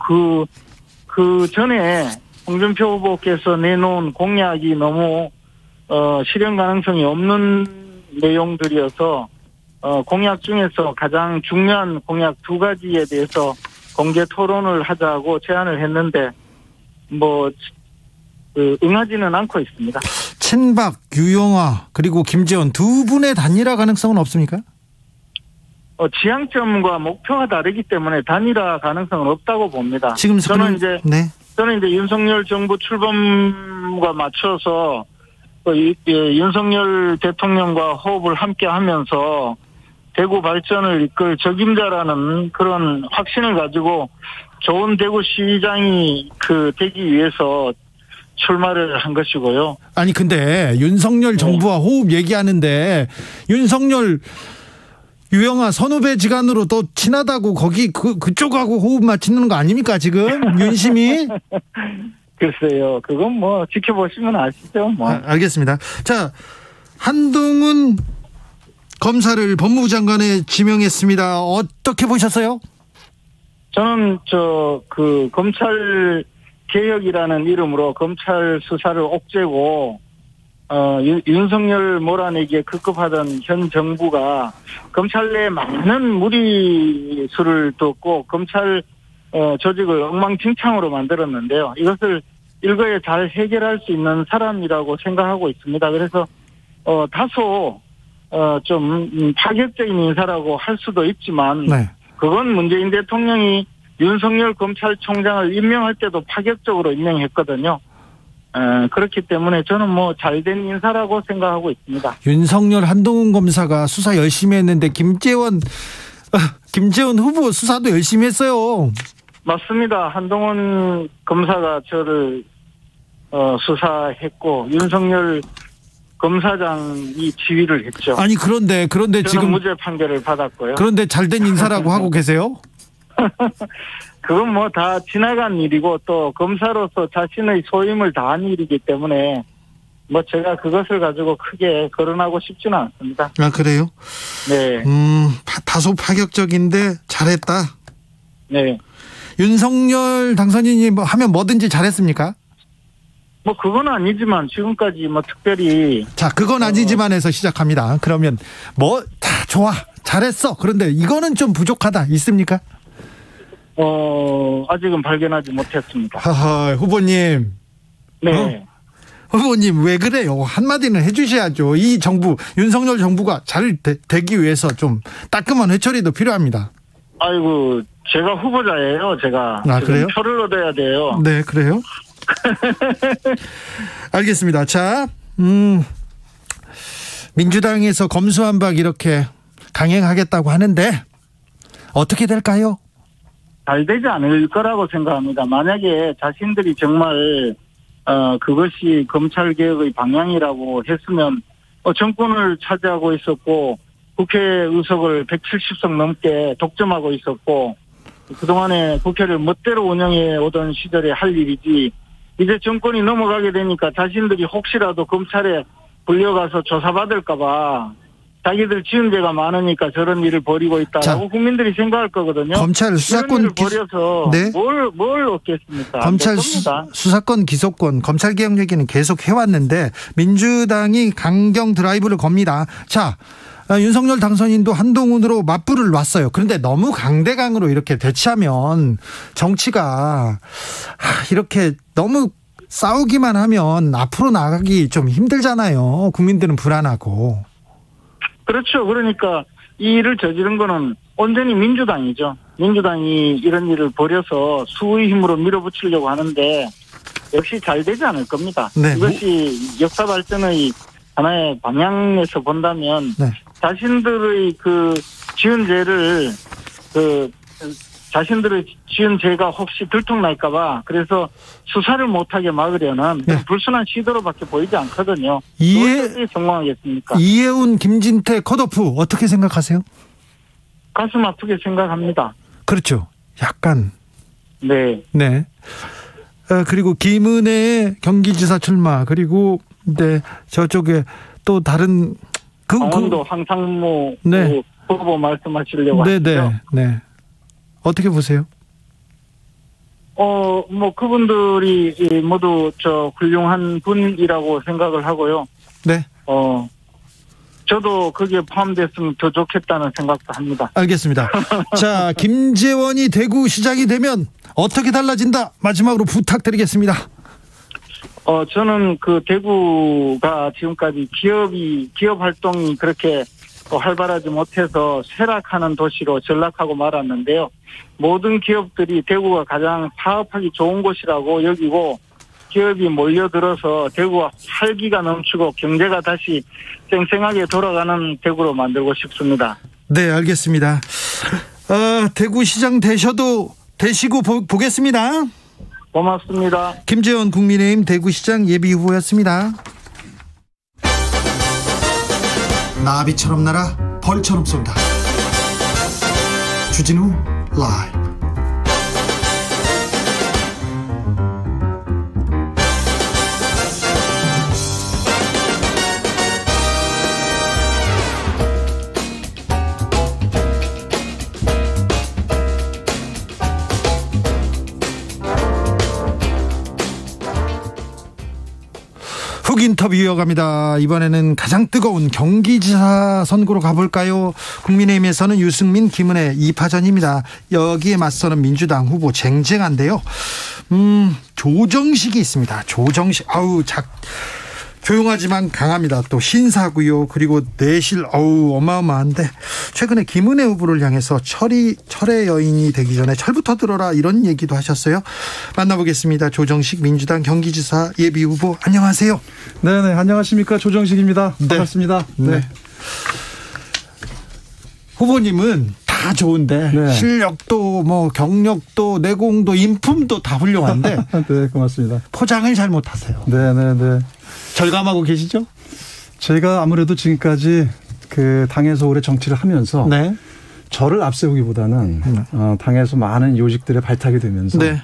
그 전에 홍준표 후보께서 내놓은 공약이 너무 실현 가능성이 없는 내용들이어서 공약 중에서 가장 중요한 공약 2가지에 대해서 공개 토론을 하자고 제안을 했는데 응하지는 않고 있습니다. 친박, 유영아 그리고 김재원 두 분의 단일화 가능성은 없습니까? 지향점과 목표가 다르기 때문에 단일화 가능성은 없다고 봅니다. 지금 저는 이제 윤석열 정부 출범과 맞춰서 윤석열 대통령과 호흡을 함께 하면서 대구 발전을 이끌 적임자라는 그런 확신을 가지고 좋은 대구시장이 되기 위해서 출마를 한 것이고요. 아니 근데 윤석열 정부와 호흡 얘기하는데 윤석열 유영아 선후배지간으로 또 친하다고 거기 그쪽하고 호흡 맞추는 거 아닙니까 지금 윤심이? 글쎄요. 그건 지켜보시면 아시죠. 알겠습니다. 자, 한동훈 검사를 법무부 장관에 지명했습니다. 어떻게 보셨어요? 저는 검찰 개혁이라는 이름으로 검찰 수사를 옥죄고 윤석열 몰아내기에 급급하던 현 정부가 검찰 내에 많은 무리수를 뒀고 검찰 조직을 엉망진창으로 만들었는데요. 이것을 일거에 잘 해결할 수 있는 사람이라고 생각하고 있습니다. 그래서 다소 좀 파격적인 인사라고 할 수도 있지만 그건 문재인 대통령이 윤석열 검찰총장을 임명할 때도 파격적으로 임명했거든요. 그렇기 때문에 저는 잘된 인사라고 생각하고 있습니다. 윤석열 한동훈 검사가 수사 열심히 했는데 김재원 후보 수사도 열심히 했어요. 맞습니다. 한동훈 검사가 저를 수사했고 윤석열 검사장이 지휘를 했죠. 아니 그런데 지금 무죄 판결을 받았고요. 그런데 잘된 인사라고 하고 계세요? 그건 다 지나간 일이고 또 검사로서 자신의 소임을 다한 일이기 때문에 제가 그것을 가지고 크게 거론하고 싶지는 않습니다. 아 그래요? 네. 다소 파격적인데 잘했다. 네. 윤석열 당선인이 하면 뭐든지 잘했습니까? 그건 아니지만 지금까지 특별히 자 그건 아니지만에서 시작합니다. 그러면 다 좋아 잘했어. 그런데 이거는 좀 부족하다 있습니까? 아직은 발견하지 못했습니다. 하하 후보님. 네. 후보님 왜 그래요? 한마디는 해주셔야죠. 이 정부 윤석열 정부가 잘 되기 위해서 좀 따끔한 회초리도 필요합니다. 아이고 제가 후보자예요. 제가 그래요? 표를 얻어야 돼요. 네 그래요? 알겠습니다. 자, 민주당에서 검수완박 이렇게 강행하겠다고 하는데 어떻게 될까요? 잘 되지 않을 거라고 생각합니다. 만약에 자신들이 정말 그것이 검찰개혁의 방향이라고 했으면 정권을 차지하고 있었고 국회 의석을 170석 넘게 독점하고 있었고 그동안에 국회를 멋대로 운영해 오던 시절에 할 일이지 이제 정권이 넘어가게 되니까 자신들이 혹시라도 검찰에 불려가서 조사받을까 봐 자기들 지은 죄가 많으니까 저런 일을 벌이고 있다라고 국민들이 생각할 거거든요. 검찰 수사권 버려서 네? 뭘 얻겠습니까? 검찰 수사권 기소권 검찰 개혁 얘기는 계속 해왔는데 민주당이 강경 드라이브를 겁니다. 자, 윤석열 당선인도 한동훈으로 맞불을 놨어요. 그런데 너무 강대강으로 이렇게 대치하면 정치가 이렇게 너무 싸우기만 하면 앞으로 나가기 좀 힘들잖아요. 국민들은 불안하고. 그렇죠. 그러니까 이 일을 저지른 거는 온전히 민주당이죠. 민주당이 이런 일을 벌여서 수의 힘으로 밀어붙이려고 하는데 역시 잘 되지 않을 겁니다. 네. 이것이 역사 발전의 하나의 방향에서 본다면 네. 자신들의 그 지은 죄를 자신들의 지은 죄가 혹시 들통날까봐 그래서 수사를 못하게 막으려는 네. 불순한 시도로밖에 보이지 않거든요. 어떻게 성공하겠습니까? 이해운, 김진태 컷오프 어떻게 생각하세요? 가슴 아프게 생각합니다. 그렇죠. 약간. 네. 네. 그리고 김은혜 경기지사 출마, 그리고 네, 저쪽에 또 다른 강원도 황상무 네. 후보 말씀하시려고 하시죠? 네. 어떻게 보세요? 뭐 그분들이 모두 훌륭한 분이라고 생각을 하고요. 네. 저도 거기에 포함됐으면 더 좋겠다는 생각도 합니다. 알겠습니다. 자, 김재원이 대구시장이 되면 어떻게 달라진다? 마지막으로 부탁드리겠습니다. 저는 그 대구가 지금까지 기업 활동이 그렇게 활발하지 못해서 쇠락하는 도시로 전락하고 말았는데요. 모든 기업들이 대구가 가장 사업하기 좋은 곳이라고 여기고 기업이 몰려들어서 대구가 활기가 넘치고 경제가 다시 쌩쌩하게 돌아가는 대구로 만들고 싶습니다. 네, 알겠습니다. 대구시장 되시고 보겠습니다. 고맙습니다. 김재원 국민의힘 대구시장 예비후보였습니다. 나비처럼 날아 벌처럼 쏜다. 주진우 라이브. 훅 인터뷰 이어갑니다. 이번에는 가장 뜨거운 경기지사 선거로 가볼까요? 국민의힘에서는 유승민, 김은혜 2파전입니다. 여기에 맞서는 민주당 후보 쟁쟁한데요. 조정식이 있습니다. 조정식, 조용하지만 강합니다. 또 신사고요. 그리고 내실 어마어마한데 최근에 김은혜 후보를 향해서 철의 여인이 되기 전에 철부터 들어라 이런 얘기도 하셨어요. 만나보겠습니다. 조정식 민주당 경기지사 예비후보 안녕하세요. 네네, 안녕하십니까, 조정식입니다. 반갑습니다. 네. 후보님은 다 좋은데 네. 실력도 뭐 경력도 내공도 인품도 다 훌륭한데 네, 고맙습니다. 포장을 잘못하세요. 네네네. 절감하고 계시죠? 제가 아무래도 지금까지 그 당에서 오래 정치를 하면서 네. 저를 앞세우기보다는 당에서 많은 요직들에 발탁이 되면서 네.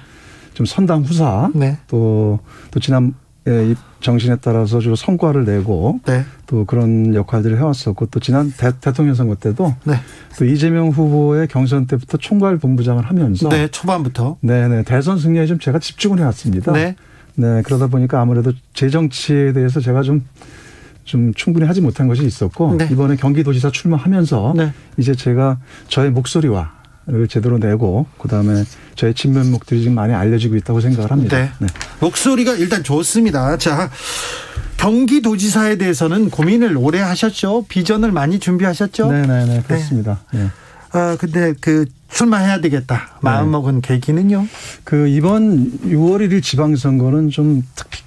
좀 선당 후사 네. 또 지난 이 정신에 따라서 좀 성과를 내고 네. 또 그런 역할들을 해왔었고 또 지난 대통령 선거 때도 네. 또 이재명 후보의 경선 때부터 총괄 본부장을 하면서 네, 초반부터 네네 대선 승리에 좀 제가 집중을 해왔습니다. 네. 네, 그러다 보니까 아무래도 제 정치에 대해서 제가 좀 충분히 하지 못한 것이 있었고 네. 이번에 경기도지사 출마하면서 네. 이제 제가 저의 목소리와 를 제대로 내고 그다음에 저의 진면목들이 지금 많이 알려지고 있다고 생각을 합니다. 네. 네. 목소리가 일단 좋습니다. 자, 경기도지사에 대해서는 고민을 오래 하셨죠? 비전을 많이 준비하셨죠? 네네네, 그렇습니다. 네. 근데 출마해야 되겠다. 마음먹은 계기는요? 이번 6월 1일 지방선거는 좀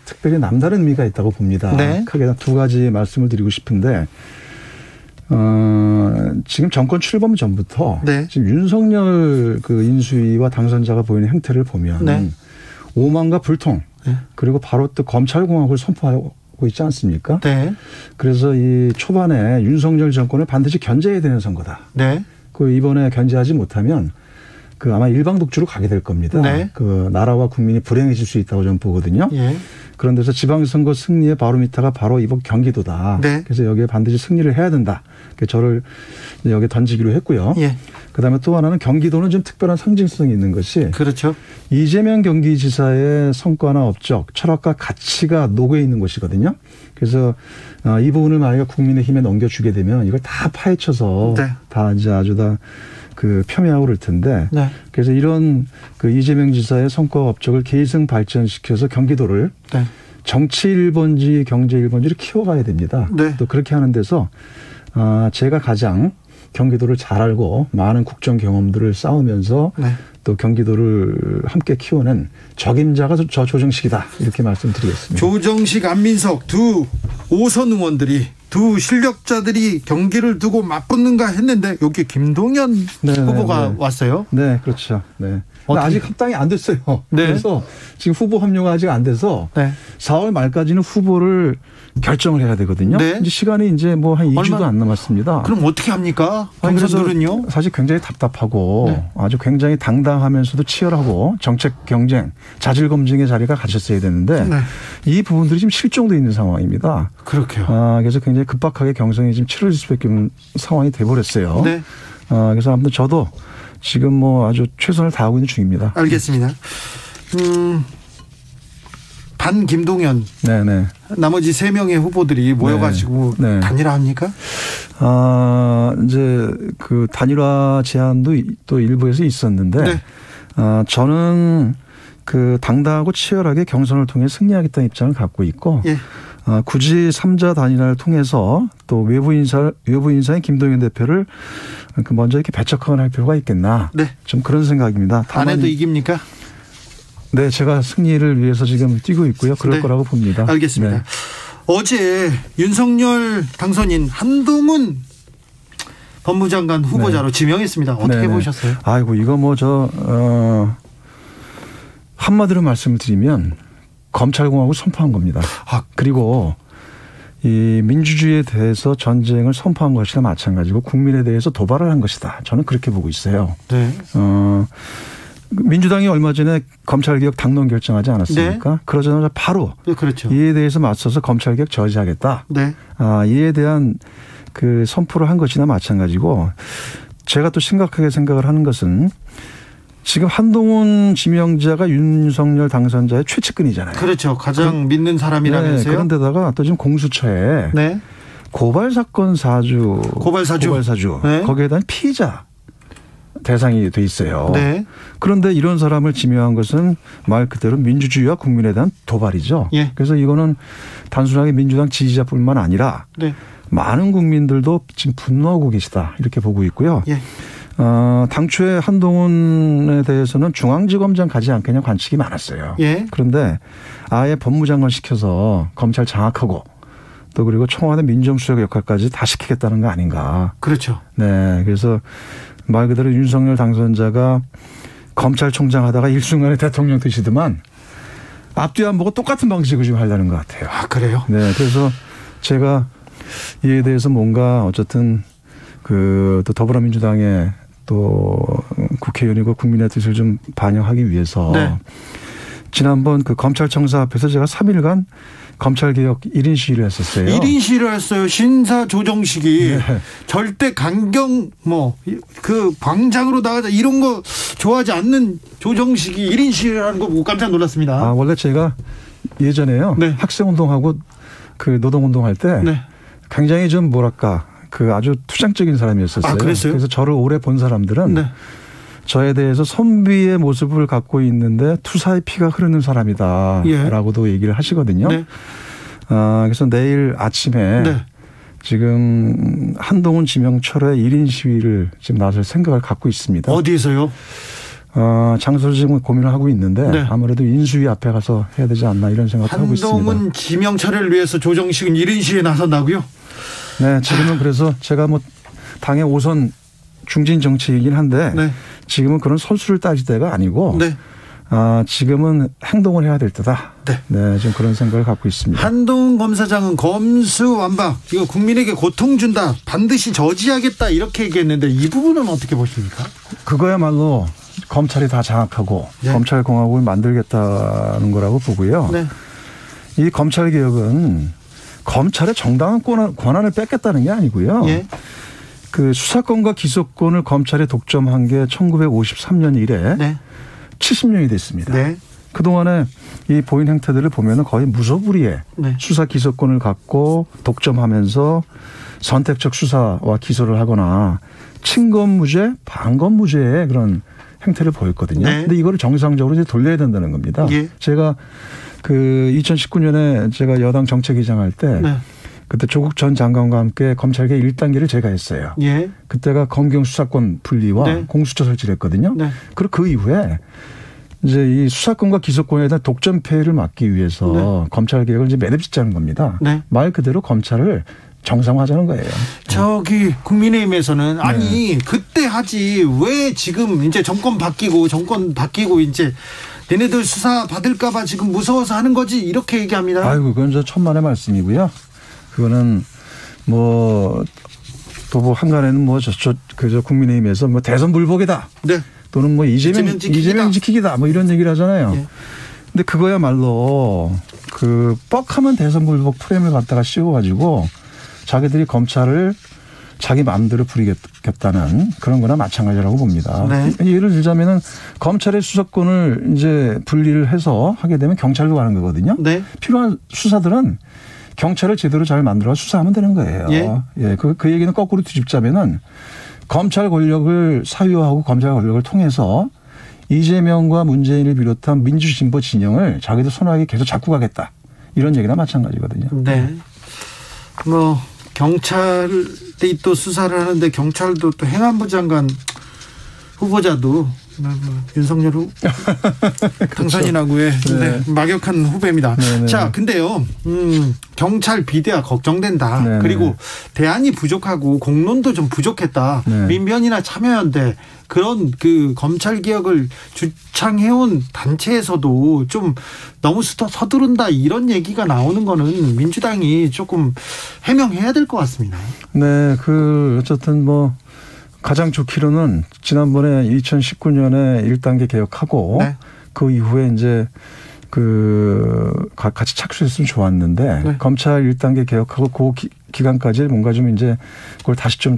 특별히 남다른 의미가 있다고 봅니다. 네. 크게 두 가지 말씀을 드리고 싶은데, 지금 정권 출범 전부터 네. 지금 윤석열 인수위와 당선자가 보이는 행태를 보면 네. 오만과 불통 그리고 바로 또 검찰공화국을 선포하고 있지 않습니까? 네. 그래서 이 초반에 윤석열 정권을 반드시 견제해야 되는 선거다. 네. 이번에 견제하지 못하면 아마 일방독주로 가게 될 겁니다. 네. 나라와 국민이 불행해질 수 있다고 저는 보거든요. 예. 그런 데서 지방선거 승리의 바로미터가 바로 이번 경기도다. 네. 그래서 여기에 반드시 승리를 해야 된다. 저를 여기에 던지기로 했고요. 예. 그다음에 또 하나는 경기도는 좀 특별한 상징성이 있는 것이 그렇죠. 이재명 경기지사의 성과나 업적, 철학과 가치가 녹여 있는 곳이거든요. 그래서 이 부분을 만약에 국민의힘에 넘겨주게 되면 이걸 다 파헤쳐서 네. 다 이제 아주 다 그 폄훼하고 그럴 텐데 네. 그래서 이런 그 이재명 지사의 성과 업적을 계승 발전시켜서 경기도를 네. 정치 1번지 경제 1번지로 키워가야 됩니다. 네. 또 그렇게 하는 데서 제가 가장 경기도를 잘 알고 많은 국정 경험들을 쌓으면서 네. 또 경기도를 함께 키우는 적임자가 저 조정식이다 이렇게 말씀드리겠습니다. 조정식, 안민석 두 5선 의원들이 두 실력자들이 경기를 두고 맞붙는가 했는데 여기 김동연 후보가 왔어요. 네, 그렇죠. 네. 아직 합당이 안 됐어요. 네. 그래서 지금 후보 합류가 아직 안 돼서 4월 말까지는 후보를 결정을 해야 되거든요. 네. 이제 시간이 이제 뭐 한 2주도 안 남았습니다. 그럼 어떻게 합니까? 그래서 경선들은요? 사실 굉장히 답답하고 아주 굉장히 당당하면서도 치열하고 정책 경쟁, 자질 검증의 자리가 갖췄어야 되는데 이 부분들이 지금 실종돼 있는 상황입니다. 그렇게요. 그래서 굉장히 급박하게 경선이 지금 치러질 수밖에 없는 상황이 돼버렸어요. 네. 그래서 아무튼 저도 지금 뭐 아주 최선을 다하고 있는 중입니다. 알겠습니다. 반 김동연. 네네. 나머지 3명의 후보들이 모여가지고 단일화합니까? 이제 그 단일화 제안도 또 일부에서 있었는데, 저는 그 당당하고 치열하게 경선을 통해 승리하겠다는 입장을 갖고 있고, 굳이 3자 단일화를 통해서 또 외부 인사인 김동연 대표를 먼저 이렇게 배척하거나 할 필요가 있겠나? 좀 그런 생각입니다. 안 해도 이깁니까? 네, 제가 승리를 위해서 지금 뛰고 있고요. 그럴 거라고 봅니다. 알겠습니다. 네. 어제 윤석열 당선인 한동훈 법무장관 후보자로 지명했습니다. 어떻게 보셨어요? 아이고, 이거 뭐 한마디로 말씀을 드리면 검찰공화국을 선포한 겁니다. 그리고 이 민주주의에 대해서 전쟁을 선포한 것이나 마찬가지고 국민에 대해서 도발을 한 것이다. 저는 그렇게 보고 있어요. 네. 민주당이 얼마 전에 검찰개혁 당론 결정하지 않았습니까? 네. 그러자마자 바로 그렇죠. 이에 대해서 맞서서 검찰개혁 저지하겠다. 네. 이에 대한 그 선포를 한 것이나 마찬가지고 제가 또 심각하게 생각을 하는 것은 지금 한동훈 지명자가 윤석열 당선자의 최측근이잖아요. 그렇죠. 가장 믿는 사람이라면서요. 네, 그런데다가 또 지금 공수처에 고발사건 사주. 네. 거기에 대한 피의자 대상이 돼 있어요. 네. 그런데 이런 사람을 지명한 것은 말 그대로 민주주의와 국민에 대한 도발이죠. 그래서 이거는 단순하게 민주당 지지자뿐만 아니라 많은 국민들도 지금 분노하고 계시다 이렇게 보고 있고요. 당초에 한동훈에 대해서는 중앙지검장 가지 않겠냐 관측이 많았어요. 그런데 아예 법무장관 시켜서 검찰 장악하고 또 그리고 청와대 민정수석 역할까지 다 시키겠다는 거 아닌가. 그렇죠. 네. 그래서 말 그대로 윤석열 당선자가 검찰총장 하다가 일순간에 대통령 되시더만 앞뒤 안 보고 똑같은 방식으로 지금 하려는 것 같아요. 그래요? 네. 그래서 제가 이에 대해서 뭔가 어쨌든 또 더불어민주당의 또 국회의원이고 국민의 뜻을 좀 반영하기 위해서 지난번 그 검찰청사 앞에서 제가 3일간 검찰개혁 1인 시위를 했었어요. 1인 시위를 했어요. 신사 조정식이 절대 강경 그 광장으로 나가자 이런 거 좋아하지 않는 조정식이 1인 시위를 하는 거 보고 깜짝 놀랐습니다. 원래 제가 예전에요. 학생운동하고 그 노동운동할 때 굉장히 좀 뭐랄까 그 아주 투쟁적인 사람이었었어요. 그랬어요? 그래서 저를 오래 본 사람들은 저에 대해서 선비의 모습을 갖고 있는데 투사의 피가 흐르는 사람이다라고도 얘기를 하시거든요. 그래서 내일 아침에 지금 한동훈 지명 철회 1인 시위를 지금 나설 생각을 갖고 있습니다. 어디에서요? 장소를 지금 고민을 하고 있는데 아무래도 인수위 앞에 가서 해야 되지 않나 이런 생각을 하고 있습니다. 한동훈 지명 철회를 위해서 조정식은 1인 시위에 나선다고요? 네, 지금은 그래서 제가 뭐 당의 5선 중진 정치이긴 한데 지금은 그런 선수를 따질 때가 아니고 지금은 행동을 해야 될 때다. 네, 좀 그런 생각을 갖고 있습니다. 한동훈 검사장은 검수완박 이거 국민에게 고통 준다. 반드시 저지하겠다 이렇게 얘기했는데 이 부분은 어떻게 보십니까? 그거야말로 검찰이 다 장악하고 검찰공화국을 만들겠다는 거라고 보고요. 이 검찰개혁은 검찰의 정당한 권한을 뺏겠다는 게 아니고요. 그 수사권과 기소권을 검찰에 독점한 게 1953년 이래 70년이 됐습니다. 그동안에 이 보인 행태들을 보면 거의 무소불위의 수사 기소권을 갖고 독점하면서 선택적 수사와 기소를 하거나 친검무죄, 반검무죄의 그런 행태를 보였거든요. 네. 근데 이거를 정상적으로 이제 돌려야 된다는 겁니다. 예. 제가 그 2019년에 제가 여당 정책위장 할 때 네. 그때 조국 전 장관과 함께 검찰개 1단계를 제가 했어요. 예. 그때가 검경 수사권 분리와 네. 공수처 설치를 했거든요. 네. 그리고 그 이후에 이제 이 수사권과 기소권에 대한 독점 폐해를 막기 위해서 네. 검찰 개혁을 이제 매듭짓자는 겁니다. 네. 말 그대로 검찰을 정상화하자는 거예요. 저기 국민의힘에서는 아니 그때 하지 왜 지금 이제 정권 바뀌고 이제 얘네들 수사 받을까봐 지금 무서워서 하는 거지 이렇게 얘기합니다. 아이고 그건 저 천만의 말씀이고요. 그거는 뭐 또 뭐 한간에는 뭐 그저 국민의힘에서 뭐 대선 불복이다. 네. 또는 뭐 이재명 지키기다. 뭐 이런 얘기를 하잖아요. 예. 근데 그거야말로 그 뻑하면 대선 불복 프레임을 갖다가 씌워가지고 자기들이 검찰을 자기 마음대로 부리겠다는 그런 거나 마찬가지라고 봅니다. 네. 예를 들자면은 검찰의 수사권을 이제 분리를 해서 하게 되면 경찰로 가는 거거든요. 네. 필요한 수사들은 경찰을 제대로 잘 만들어 수사하면 되는 거예요. 예. 그 얘기는 거꾸로 뒤집자면은 검찰 권력을 사유화하고 검찰 권력을 통해서 이재명과 문재인을 비롯한 민주진보 진영을 자기들 손아귀에 계속 잡고 가겠다. 이런 얘기나 마찬가지거든요. 네. 뭐 경찰이 또 수사를 하는데 경찰도 또 행안부 장관 후보자도 윤석열 당선인하고의 네. 막역한 후배입니다. 네네. 자, 근데요, 경찰 비대화 걱정된다. 네네. 그리고 대안이 부족하고 공론도 좀 부족했다. 네. 민변이나 참여연대 그런 그 검찰 개혁을 주창해온 단체에서도 좀 너무 서두른다 이런 얘기가 나오는 거는 민주당이 조금 해명해야 될 것 같습니다. 네, 어쨌든 뭐. 가장 좋기로는 지난번에 2019년에 1단계 개혁하고 네. 그 이후에 이제 같이 착수했으면 좋았는데 네. 검찰 1단계 개혁하고 그 기간까지 뭔가 좀 이제 그걸 다시 좀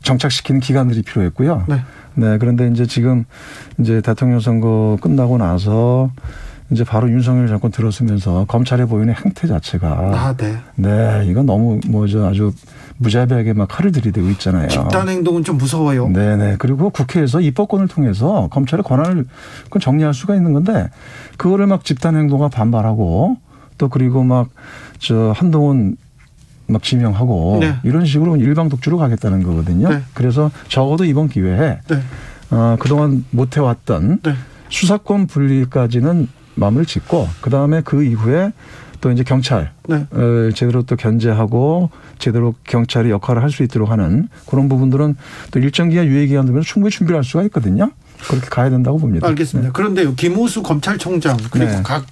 정착시키는 기간들이 필요했고요. 네. 네. 그런데 이제 지금 이제 대통령 선거 끝나고 나서 이제 바로 윤석열 정권 들어서면서 검찰에 보이는 행태 자체가 네, 이건 너무 아주 무자비하게 막 칼을 들이대고 있잖아요. 집단 행동은 좀 무서워요. 네네. 그리고 국회에서 입법권을 통해서 검찰의 권한을 정리할 수가 있는 건데 그거를 막 집단 행동과 반발하고 또 그리고 한동훈 지명하고 네. 이런 식으로 일방 독주로 가겠다는 거거든요. 네. 그래서 적어도 이번 기회에 네. 그동안 못 해왔던 네. 수사권 분리까지는 마음을 짓고 그다음에 그 이후에 또 이제 경찰 네. 제대로 또 견제하고 제대로 경찰이 역할을 할 수 있도록 하는 그런 부분들은 또 일정 기간 유예 기간 되면 충분히 준비를 할 수가 있거든요. 그렇게 가야 된다고 봅니다. 알겠습니다. 네. 그런데요, 김호수 검찰총장 그리고 네. 각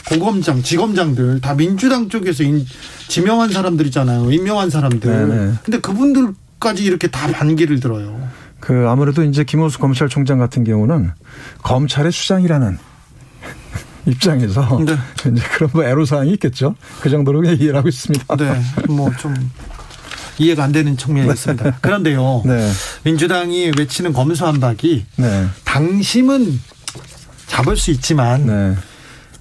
고검장, 지검장들 다 민주당 쪽에서 지명한 사람들이잖아요. 임명한 사람들. 네네. 근데 그분들까지 이렇게 다 반기를 들어요. 아무래도 이제 김호수 검찰총장 같은 경우는 검찰의 수장이라는 입장에서 네. 이제 그런 애로사항이 있겠죠. 그 정도로 이해를 하고 있습니다. 네, 좀 이해가 안 되는 측면이 있습니다. 그런데요, 네. 민주당이 외치는 검수완박이 네. 당심은 잡을 수 있지만 네.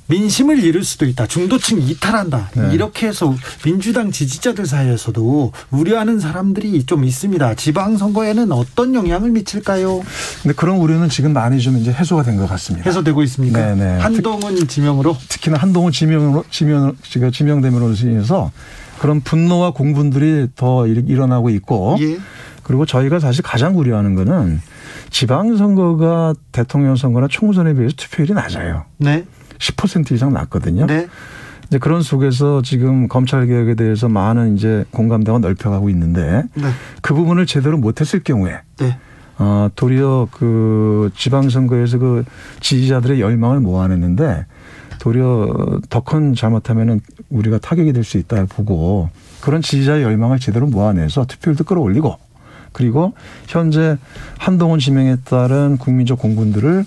민심을 잃을 수도 있다. 중도층 이탈한다. 네. 이렇게 해서 민주당 지지자들 사이에서도 우려하는 사람들이 좀 있습니다. 지방선거에는 어떤 영향을 미칠까요? 근데 그런 우려는 지금 많이 좀 이제 해소가 된 것 같습니다. 해소되고 있습니까? 네네. 한동훈 지명으로? 특히나 한동훈 지명됨으로 인해서 그런 분노와 공분들이 더 일어나고 있고 예. 그리고 저희가 사실 가장 우려하는 거는 지방선거가 대통령 선거나 총선에 비해서 투표율이 낮아요. 네. 10% 이상 낮거든요. 네. 이제 그런 속에서 지금 검찰 개혁에 대해서 많은 이제 공감대가 넓혀가고 있는데 네. 그 부분을 제대로 못했을 경우에 네. 도리어 지방선거에서 지지자들의 열망을 모아냈는데 도리어 더 큰 잘못하면은 우리가 타격이 될 수 있다 보고 그런 지지자의 열망을 제대로 모아내서 투표율도 끌어올리고 그리고 현재 한동훈 지명에 따른 국민적 공분들을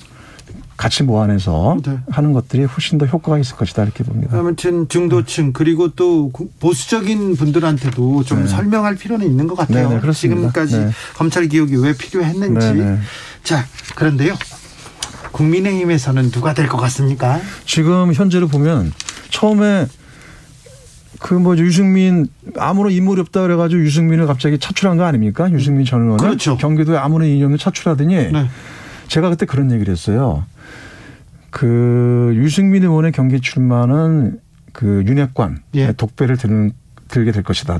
같이 모아내서 네. 하는 것들이 훨씬 더 효과가 있을 것이다 이렇게 봅니다. 아무튼 중도층 그리고 또 보수적인 분들한테도 좀 네. 설명할 필요는 있는 것 같아요. 네네, 지금까지 네. 검찰 개혁이 왜 필요했는지. 네네. 자, 그런데요. 국민의힘에서는 누가 될 것 같습니까? 지금 현재를 보면 처음에 유승민 아무런 인물이 없다 그래가지고 유승민을 갑자기 차출한 거 아닙니까? 유승민 전 의원은. 그렇죠. 경기도에 아무런 인연을 차출하더니 네. 제가 그때 그런 얘기를 했어요. 유승민 의원의 경기 출마는 윤핵관 예. 독배를 들게 될 것이다.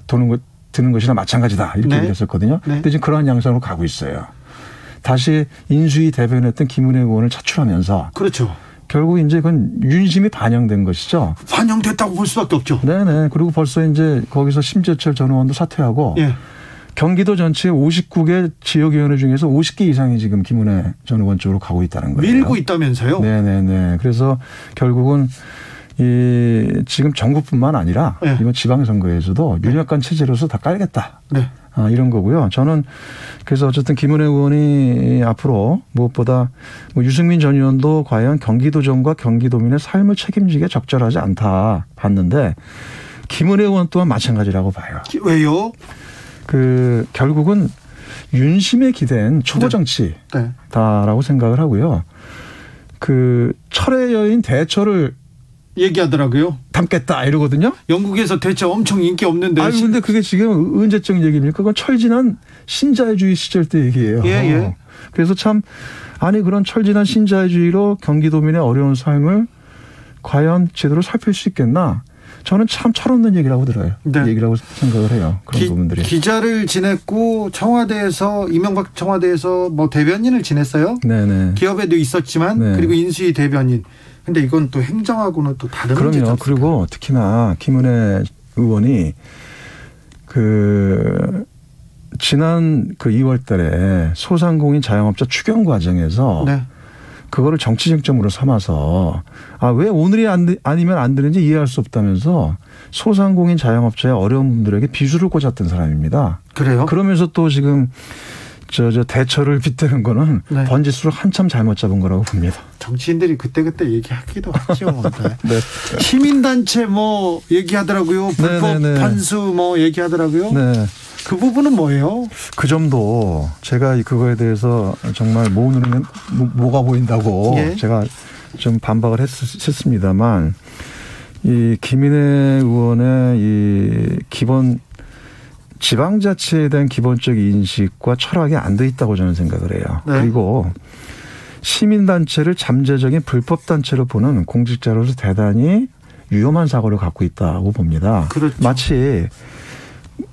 드는 것이나 마찬가지다. 이렇게 네. 얘기했었거든요. 네. 근데 지금 그러한 양상으로 가고 있어요. 다시 인수위 대변했던 김은혜 의원을 차출하면서. 그렇죠. 결국 이제 그건 윤심이 반영된 것이죠. 반영됐다고 볼 수밖에 없죠. 네네. 그리고 벌써 이제 거기서 심재철 전 의원도 사퇴하고. 예. 경기도 전체 59개 지역위원회 중에서 50개 이상이 지금 김은혜 전 의원 쪽으로 가고 있다는 거예요. 밀고 있다면서요? 네네네. 그래서 결국은 지금 정부뿐만 아니라 네. 이번 지방선거에서도 윤핵관 체제로서 다 깔겠다. 네. 이런 거고요. 저는 그래서 어쨌든 김은혜 의원이 앞으로 무엇보다 유승민 전 의원도 과연 경기도정과 경기도민의 삶을 책임지기에 적절하지 않다 봤는데 김은혜 의원 또한 마찬가지라고 봐요. 왜요? 결국은 윤심에 기댄 초보 정치다라고 생각을 하고요. 철의 여인 대처를 얘기하더라고요. 담겠다 이러거든요. 영국에서 대처 엄청 인기 없는데. 아니 근데 그게 지금 언제적 얘기입니까? 그건 철진한 신자유주의 시절 때 얘기예요. 예. 그래서 참 그런 철진한 신자유주의로 경기도민의 어려운 삶을 과연 제대로 살필 수 있겠나? 저는 참 철없는 얘기라고 들어요. 네. 얘기라고 생각을 해요. 그런 부분들이. 기자를 지냈고 청와대에서 이명박 청와대에서 대변인을 지냈어요. 네네. 기업에도 있었지만 네. 그리고 인수위 대변인. 근데 이건 또 행정하고는 또 다른 문제죠. 그럼요. 그리고 특히나 김은혜 의원이 지난 2월 달에 소상공인 자영업자 추경 과정에서 네. 그거를 정치 쟁점으로 삼아서 왜 오늘이 아니면 안 되는지 이해할 수 없다면서 소상공인 자영업자의 어려운 분들에게 비수를 꽂았던 사람입니다. 그래요? 그러면서 또 지금 대처를 빗대는 거는 네. 번지수를 한참 잘못 잡은 거라고 봅니다. 정치인들이 그때그때 얘기하기도 하죠. 네. 시민단체 얘기하더라고요. 불법 판수 얘기하더라고요. 네. 그 부분은 뭐예요? 그 점도 제가 그거에 대해서 정말 모으는 뭐가 보인다고 예? 제가 좀 반박을 했습니다만 이 김인혜 의원의 이 기본 지방자치에 대한 기본적 인식과 철학이 안 돼 있다고 저는 생각을 해요. 네. 그리고 시민단체를 잠재적인 불법단체로 보는 공직자로서 대단히 위험한 사고를 갖고 있다고 봅니다. 그렇죠. 마치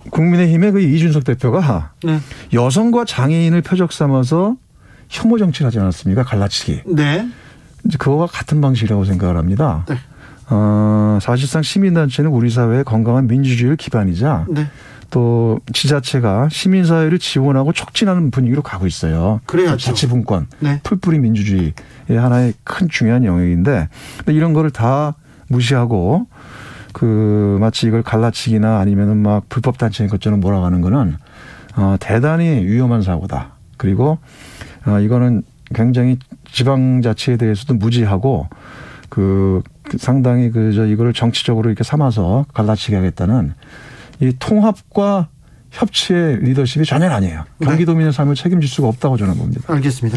국민의힘의 이준석 대표가 네. 여성과 장애인을 표적 삼아서 혐오 정치를 하지 않았습니까? 갈라치기. 네. 이제 그거와 같은 방식이라고 생각을 합니다. 네. 사실상 시민단체는 우리 사회의 건강한 민주주의를 기반이자 네. 또 지자체가 시민사회를 지원하고 촉진하는 분위기로 가고 있어요. 그래야죠. 자치분권, 네. 풀뿌리 민주주의의 하나의 큰 중요한 영역인데 이런 거를 다 무시하고 마치 이걸 갈라치기나 아니면은 막 불법단체인 것처럼 몰아가는 거는 대단히 위험한 사고다. 그리고 이거는 굉장히 지방자치에 대해서도 무지하고 상당히 이거를 정치적으로 이렇게 삼아서 갈라치기 하겠다는 이 통합과 협치의 리더십이 전혀 아니에요. 네. 경기도민의 삶을 책임질 수가 없다고 저는 봅니다. 알겠습니다.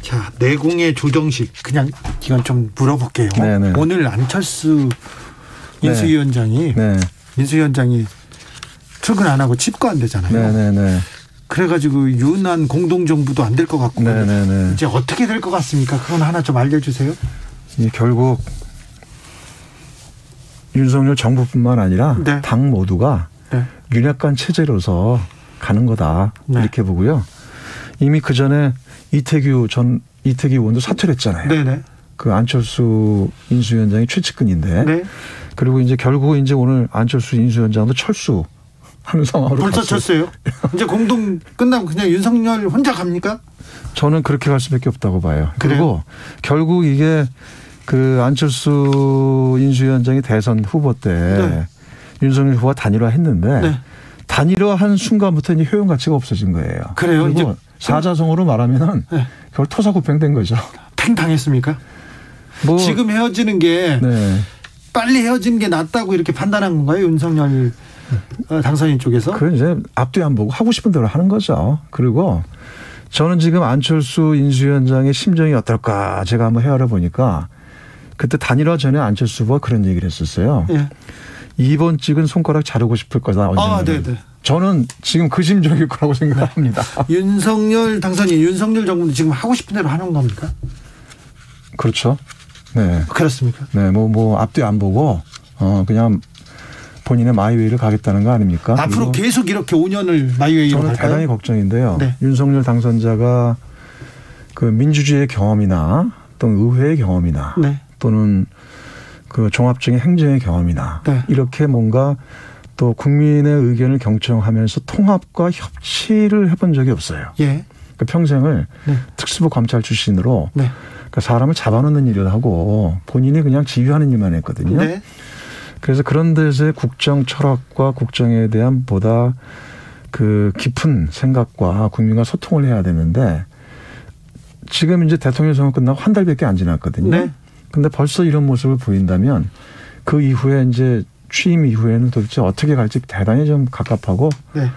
자, 내공의 조정식 그냥 이건 좀 물어볼게요. 네네. 오늘 안철수 인수위원장이 네. 인수위원장이 출근 안 하고 집권되잖아요. 네네네. 그래가지고 유난 공동정부도 안 될 것 같고 네네네. 이제 어떻게 될 것 같습니까? 그건 하나 좀 알려주세요. 결국 윤석열 정부뿐만 아니라 네. 당 모두가 네. 윤핵관 체제로서 가는 거다 네. 이렇게 보고요. 이미 그 전에 이태규 의원도 사퇴를 했잖아요. 네네. 안철수 인수위원장이 최측근인데. 네. 그리고 이제 결국 이제 오늘 안철수 인수위원장도 철수하는 상황으로 벌써 갔어요. 쳤어요? 이제 공동 끝나면 그냥 윤석열 혼자 갑니까? 저는 그렇게 갈 수밖에 없다고 봐요. 그래요? 그리고 결국 이게 안철수 인수위원장이 대선 후보 때 네. 윤석열 후보가 단일화했는데 네. 단일화한 순간부터 이제 효용 가치가 없어진 거예요. 그래요? 그리고 이제 사자성어로 말하면은 네. 그걸 토사구팽된 거죠. 팽당했습니까? 지금 헤어지는 게 네. 빨리 헤어지는 게 낫다고 이렇게 판단한 건가요? 윤석열 당선인 쪽에서? 그건 이제 앞뒤 안 보고 하고 싶은 대로 하는 거죠. 그리고 저는 지금 안철수 인수위원장의 심정이 어떨까 제가 한번 헤아려 보니까 그때 단일화 전에 안철수 후보가 그런 얘기를 했었어요. 예. 2번 찍은 손가락 자르고 싶을 거다. 네네. 저는 지금 그 심정일 거라고 생각합니다. 윤석열 당선인, 윤석열 정부는 지금 하고 싶은 대로 하는 겁니까? 그렇죠. 네. 그렇습니까? 네, 뭐 앞뒤 안 보고 그냥 본인의 마이웨이를 가겠다는 거 아닙니까? 앞으로 계속 이렇게 5년을 마이웨이로 저는 갈까요? 대단히 걱정인데요. 네. 윤석열 당선자가 그 민주주의의 경험이나 또는 의회의 경험이나 네. 또는 그 종합적인 행정의 경험이나 네. 이렇게 뭔가 또 국민의 의견을 경청하면서 통합과 협치를 해본 적이 없어요. 예. 그 평생을 네. 특수부 검찰 출신으로 네. 그 사람을 잡아놓는 일을 하고 본인이 그냥 지휘하는 일만 했거든요. 네. 그래서 그런 데서의 국정 철학과 국정에 대한 보다 그 깊은 생각과 국민과 소통을 해야 되는데 지금 이제 대통령 선거 끝나고 한 달밖에 안 지났거든요. 네. 근데 벌써 이런 모습을 보인다면 그 이후에 이제 취임 이후에는 도대체 어떻게 갈지 대단히 좀 갑갑하고 네.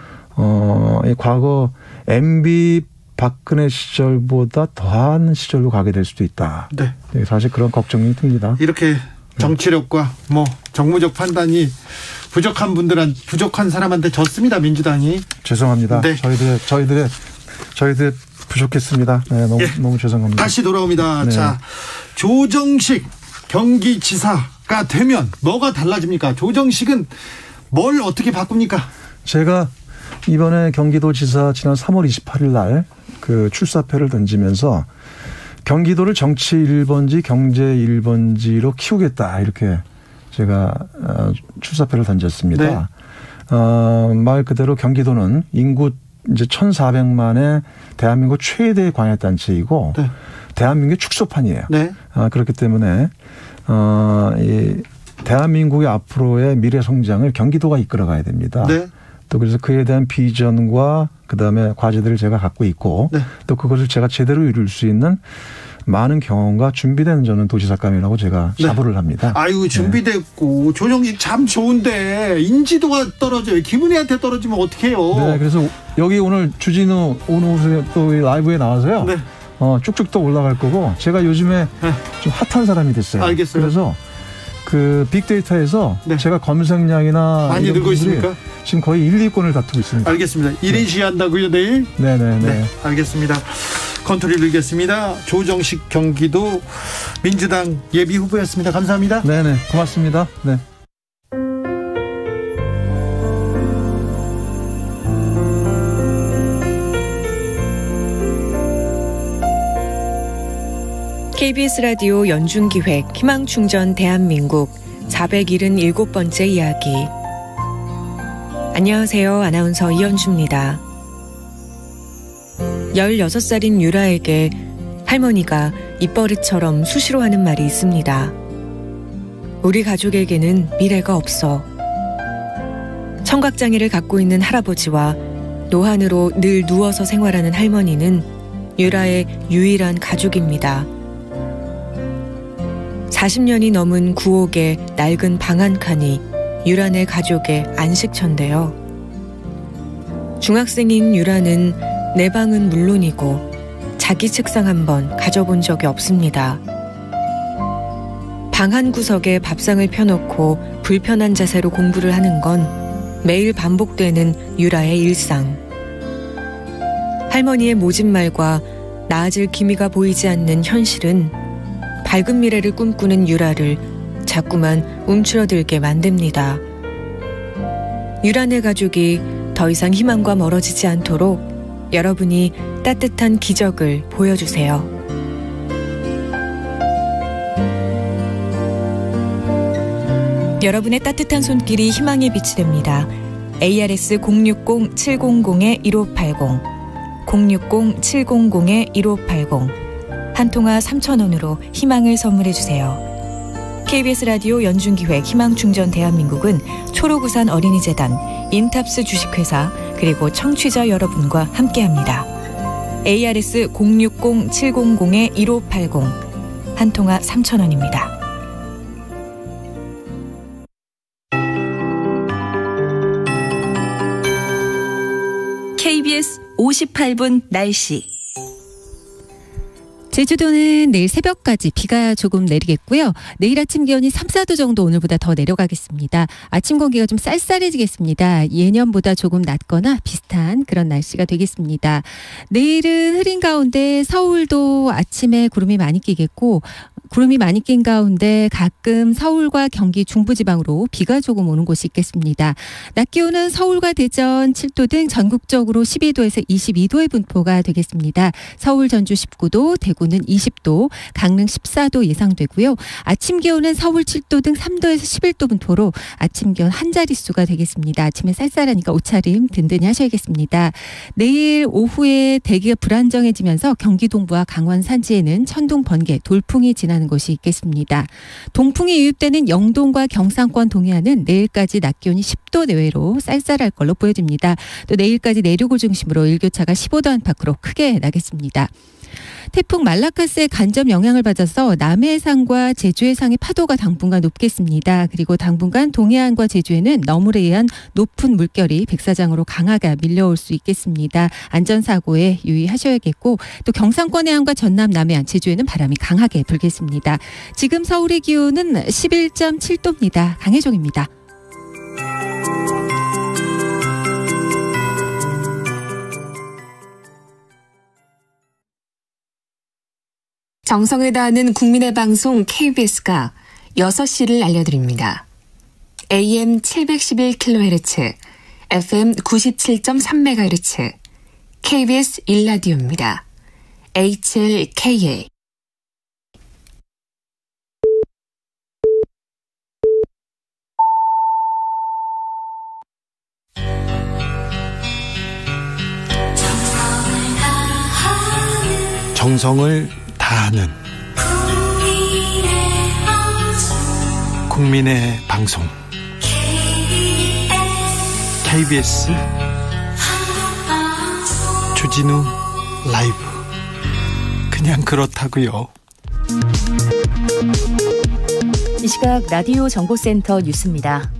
이 과거 MB 박근혜 시절보다 더한 시절로 가게 될 수도 있다. 네. 사실 그런 걱정이 듭니다. 이렇게 정치력과 뭐 정무적 판단이 부족한 사람한테 졌습니다. 민주당이. 죄송합니다. 네. 저희들의 부족했습니다. 네, 너무 죄송합니다. 다시 돌아옵니다. 네. 자, 조정식 경기지사가 되면 뭐가 달라집니까? 조정식은 뭘 어떻게 바꿉니까? 제가 이번에 경기도지사 지난 3월 28일 날 그 출사표를 던지면서 경기도를 정치 1번지 경제 1번지로 키우겠다 이렇게 제가 출사표를 던졌습니다. 네. 말 그대로 경기도는 인구 이제 1,400만의 대한민국 최대 광역단체이고 네. 대한민국의 축소판이에요. 네. 그렇기 때문에 이 대한민국의 앞으로의 미래 성장을 경기도가 이끌어가야 됩니다. 네. 또 그래서 그에 대한 비전과 그다음에 과제들을 제가 갖고 있고 네. 또 그것을 제가 제대로 이룰 수 있는 많은 경험과 준비된 저는 도지사감이라고 제가 자부를 합니다. 아유 준비됐고 네. 조정식 참 좋은데 인지도가 떨어져요. 김은혜한테 떨어지면 어떡해요. 네, 그래서 여기 오늘 주진우 오늘 또 라이브에 나와서요. 네. 쭉쭉 또 올라갈 거고 제가 요즘에 네. 좀 핫한 사람이 됐어요. 알겠어요. 그래서 그 빅데이터에서 네. 제가 검색량이나 많이 늘고 있습니까? 지금 거의 1, 2위권을 다투고 있습니다. 알겠습니다. 1인 시한다고요 내일? 네네네. 네, 알겠습니다. 컨트롤 늘겠습니다. 조정식 경기도 민주당 예비 후보였습니다. 감사합니다. 네네 고맙습니다. 네. KBS 라디오 연중기획 희망충전 대한민국 477번째 이야기. 안녕하세요. 아나운서 이현주입니다. 16살인 유라에게 할머니가 입버릇처럼 수시로 하는 말이 있습니다. 우리 가족에게는 미래가 없어. 청각장애를 갖고 있는 할아버지와 노안으로 늘 누워서 생활하는 할머니는 유라의 유일한 가족입니다. 40년이 넘은 구옥의 낡은 방 한 칸이 유라네 가족의 안식처인데요. 중학생인 유라는 내 방은 물론이고 자기 책상 한 번 가져본 적이 없습니다. 방 한 구석에 밥상을 펴놓고 불편한 자세로 공부를 하는 건 매일 반복되는 유라의 일상. 할머니의 모진 말과 나아질 기미가 보이지 않는 현실은 밝은 미래를 꿈꾸는 유라를 자꾸만 움츠러들게 만듭니다. 유라네 가족이 더 이상 희망과 멀어지지 않도록 여러분이 따뜻한 기적을 보여주세요. 여러분의 따뜻한 손길이 희망의 빛이 됩니다. ARS 060-700-1580 060-700-1580 한 통화 3,000원으로 희망을 선물해 주세요. KBS 라디오 연중기획 희망충전 대한민국은 초록우산 어린이재단, 인탑스 주식회사 그리고 청취자 여러분과 함께합니다. ARS 060-700-1580 한 통화 3,000원입니다. KBS 58분 날씨. 제주도는 내일 새벽까지 비가 조금 내리겠고요. 내일 아침 기온이 3, 4도 정도 오늘보다 더 내려가겠습니다. 아침 공기가 좀 쌀쌀해지겠습니다. 예년보다 조금 낮거나 비슷한 그런 날씨가 되겠습니다. 내일은 흐린 가운데 서울도 아침에 구름이 많이 끼겠고 구름이 많이 낀 가운데 가끔 서울과 경기 중부지방으로 비가 조금 오는 곳이 있겠습니다. 낮 기온은 서울과 대전 7도 등 전국적으로 12도에서 22도의 분포가 되겠습니다. 서울, 전주 19도, 대구는 20도, 강릉 14도 예상되고요. 아침 기온은 서울 7도 등 3도에서 11도 분포로 아침 기온 한 자릿수가 되겠습니다. 아침에 쌀쌀하니까 옷차림 든든히 하셔야겠습니다. 내일 오후에 대기가 불안정해지면서 경기 동부와 강원 산지에는 천둥, 번개, 돌풍이 지나는 곳이 있겠습니다. 동풍이 유입되는 영동과 경상권 동해안은 내일까지 낮 기온이 10도 내외로 쌀쌀할 걸로 보여집니다. 또 내일까지 내륙을 중심으로 일교차가 15도 안팎으로 크게 나겠습니다. 태풍 말라카스의 간접 영향을 받아서 남해상과 제주해상의 파도가 당분간 높겠습니다. 그리고 당분간 동해안과 제주에는 너물에 의한 높은 물결이 백사장으로 강하게 밀려올 수 있겠습니다. 안전사고에 유의하셔야겠고 또 경상권 해안과 전남 남해안, 제주에는 바람이 강하게 불겠습니다. 지금 서울의 기온은 11.7도입니다. 강혜종입니다. 정성을 다하는 국민의 방송 KBS가 6시를 알려드립니다. AM 711kHz, FM 97.3MHz, KBS 1라디오입니다. HLKA. 정성을 다하는 국민의 방송 KBS 주진우 라이브. 그냥 그렇다고요. 이 시각 라디오 정보센터 뉴스입니다.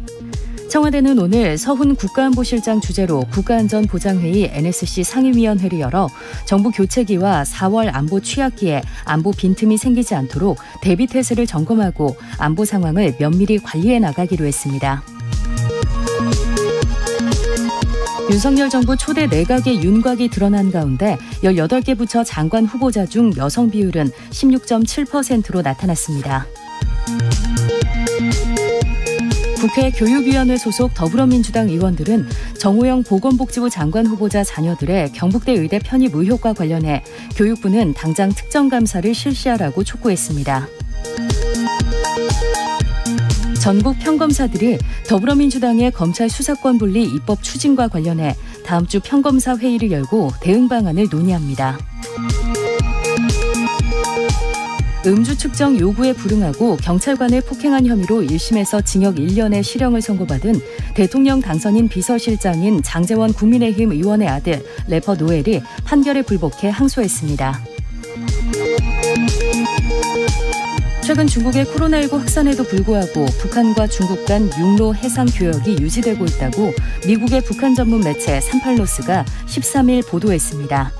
청와대는 오늘 서훈 국가안보실장 주재로 국가안전보장회의 NSC 상임위원회를 열어 정부 교체기와 4월 안보 취약기에 안보 빈틈이 생기지 않도록 대비태세를 점검하고 안보 상황을 면밀히 관리해 나가기로 했습니다. 윤석열 정부 초대 내각의 윤곽이 드러난 가운데 18개 부처 장관 후보자 중 여성 비율은 16.7%로 나타났습니다. 국회 교육위원회 소속 더불어민주당 의원들은 정호영 보건복지부 장관 후보자 자녀들의 경북대 의대 편입 의혹과 관련해 교육부는 당장 특정감사를 실시하라고 촉구했습니다. 전국 평검사들이 더불어민주당의 검찰 수사권 분리 입법 추진과 관련해 다음 주 평검사 회의를 열고 대응 방안을 논의합니다. 음주 측정 요구에 불응하고 경찰관을 폭행한 혐의로 1심에서 징역 1년의 실형을 선고받은 대통령 당선인 비서실장인 장제원 국민의힘 의원의 아들 래퍼 노엘이 판결에 불복해 항소했습니다. 최근 중국의 코로나19 확산에도 불구하고 북한과 중국 간 육로 해상 교역이 유지되고 있다고 미국의 북한 전문 매체 산팔로스가 13일 보도했습니다.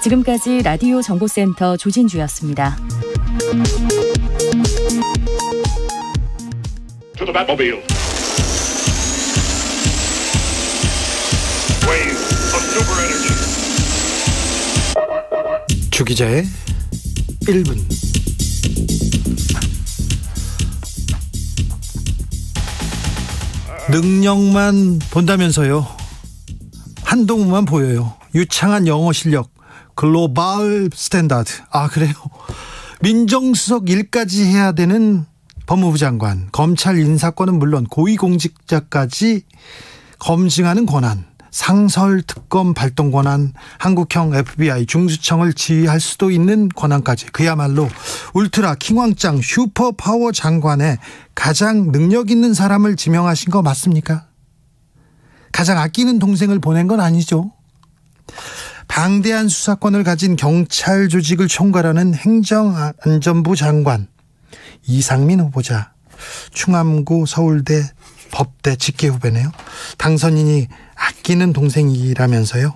지금까지 라디오 정보센터 조진주였습니다. To the Batmobile. Wave of super energy. 주 기자의 1분. 능력만 본다면서요. 한동훈만 보여요. 유창한 영어 실력, 글로벌 스탠다드. 아, 그래요? 민정수석 일까지 해야 되는 법무부 장관, 검찰 인사권은 물론 고위공직자까지 검증하는 권한, 상설특검 발동 권한, 한국형 FBI 중수청을 지휘할 수도 있는 권한까지, 그야말로 울트라 킹왕짱 슈퍼파워 장관에 가장 능력 있는 사람을 지명하신 거 맞습니까? 가장 아끼는 동생을 보낸 건 아니죠. 방대한 수사권을 가진 경찰 조직을 총괄하는 행정안전부 장관 이상민 후보자, 충암고 서울대 법대 직계 후배네요. 당선인이 아끼는 동생이라면서요.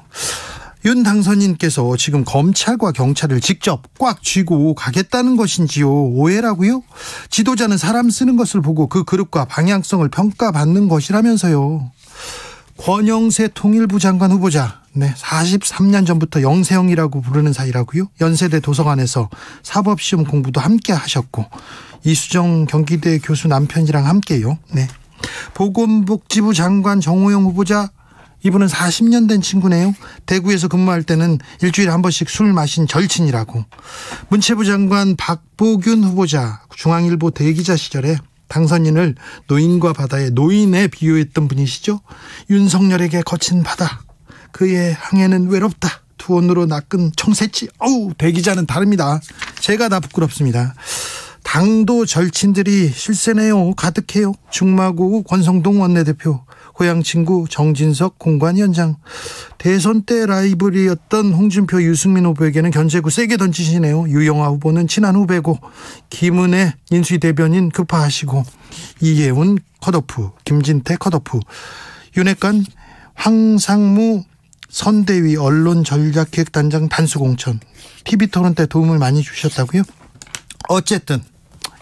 윤 당선인께서 지금 검찰과 경찰을 직접 꽉 쥐고 가겠다는 것인지요? 오해라고요? 지도자는 사람 쓰는 것을 보고 그 그릇과 방향성을 평가받는 것이라면서요. 권영세 통일부 장관 후보자, 43년 전부터 영세형이라고 부르는 사이라고요. 연세대 도서관에서 사법시험 공부도 함께 하셨고, 이수정 경기대 교수 남편이랑 함께요. 보건복지부 장관 정호영 후보자, 이분은 40년 된 친구네요. 대구에서 근무할 때는 일주일에 한 번씩 술 마신 절친이라고. 문체부 장관 박보균 후보자, 중앙일보 대기자 시절에 당선인을 노인과 바다의 노인에 비유했던 분이시죠. 윤석열에게 거친 바다, 그의 항해는 외롭다, 투혼으로 낚은 청새치. 대기자는 다릅니다. 제가 다 부끄럽습니다. 당도 절친들이 실세네요. 가득해요. 중마고 권성동 원내대표, 고향 친구 정진석 공관위원장, 대선 때 라이벌이었던 홍준표 유승민 후보에게는 견제구 세게 던지시네요. 유영아 후보는 친한 후배고, 김은혜 인수위 대변인 급파하시고, 이예훈 컷오프, 김진태 컷오프, 윤핵관 황상무 선대위 언론전략기획단장 단수공천, TV토론 때 도움을 많이 주셨다고요? 어쨌든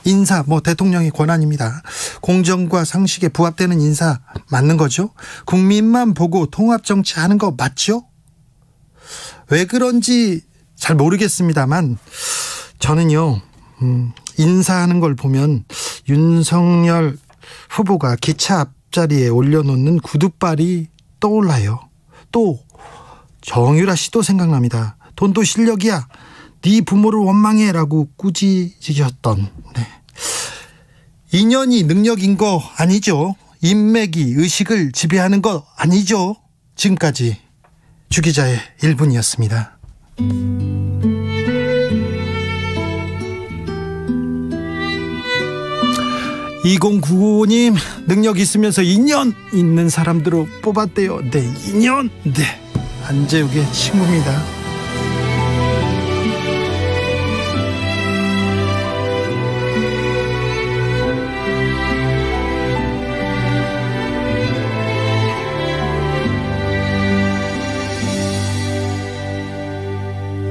인사, 대통령의 권한입니다. 공정과 상식에 부합되는 인사 맞는 거죠. 국민만 보고 통합정치하는 거 맞죠? 왜 그런지 잘 모르겠습니다만 저는요, 인사하는 걸 보면 윤석열 후보가 기차 앞자리에 올려놓는 구두발이 떠올라요. 또 정유라 씨도 생각납니다. 돈도 실력이야, 네 부모를 원망해라고 꾸짖으셨던. 인연이 능력인 거 아니죠. 인맥이 의식을 지배하는 거 아니죠. 지금까지 주기자의 1분이었습니다. 2095님, 능력 있으면서 인연 있는 사람들로 뽑았대요. 인연. 안재욱의 친구입니다.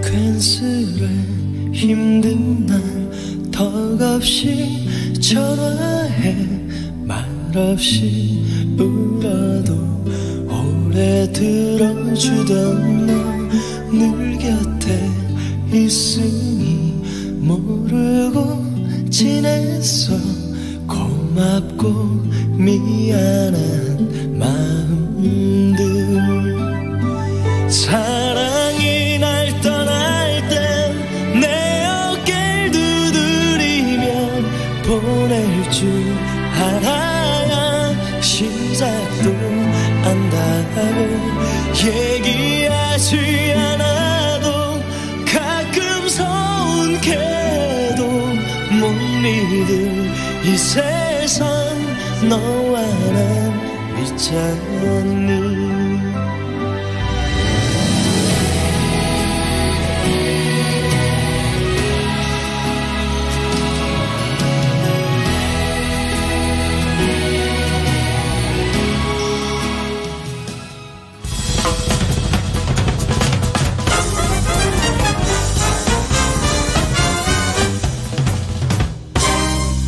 괜스레 힘든 날 턱없이 전화해 말없이 울어도 오래 들어주던 너 늘 곁에 있으니 모르고 지냈어. 고맙고 미안한 마음들, 사랑이 날 떠날 땐 내 어깨를 두드리면 보낼 줄 알아야 시작도 안다고. 얘기하지 않아도 가끔 서운해도 못 믿을 이 세상 너와 난 있잖니.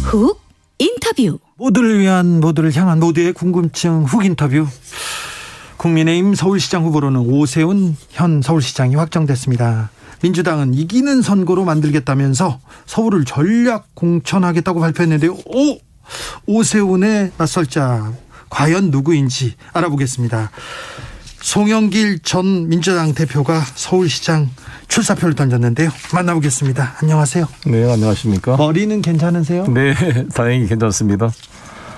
훅 인터뷰. 모두를 위한, 모두를 향한 모두의 궁금증 훅 인터뷰. 국민의힘 서울시장 후보로는 오세훈 현 서울시장이 확정됐습니다. 민주당은 이기는 선거로 만들겠다면서 서울을 전략 공천하겠다고 발표했는데요. 오세훈의 낯설자 과연 누구인지 알아보겠습니다. 송영길 전 민주당 대표가 서울시장 출사표를 던졌는데요. 만나보겠습니다. 안녕하세요. 네, 안녕하십니까. 머리는 괜찮으세요? 네, 다행히 괜찮습니다.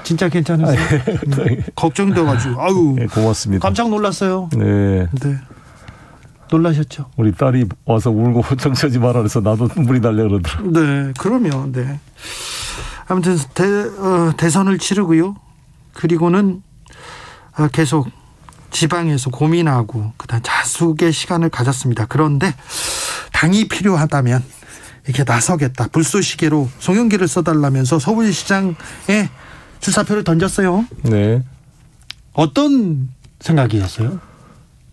진짜 괜찮으세요? 걱정돼가지고. 아유, 네, 고맙습니다. 깜짝 놀랐어요. 네. 놀라셨죠? 우리 딸이 와서 울고 정처지 마라 그래서 나도 눈물이 날려 그러더라고요. 네, 그러면 아무튼 대선을 치르고요. 그리고는 계속 지방에서 고민하고 그다음 자숙의 시간을 가졌습니다. 그런데 당이 필요하다면 이렇게 나서겠다, 불쏘시개로 송영길을 써달라면서 서울시장에 출사표를 던졌어요. 네. 어떤 생각이었어요?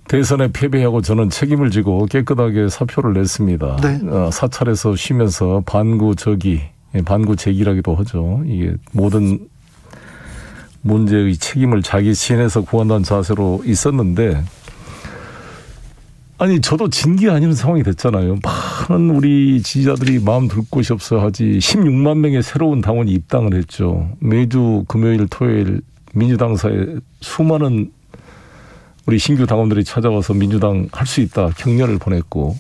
대선에 패배하고 저는 책임을 지고 깨끗하게 사표를 냈습니다. 네. 사찰에서 쉬면서 반구제기라기도 하죠. 이게 모든 문제의 책임을 자기 시인해서 구한다는 자세로 있었는데, 아니 저도 징계 아니는 상황이 됐잖아요. 많은 우리 지지자들이 마음 둘 곳이 없어 하지 16만 명의 새로운 당원이 입당을 했죠. 매주 금요일 토요일 민주당사에 수많은 우리 신규 당원들이 찾아와서 민주당 할 수 있다 격려를 보냈고,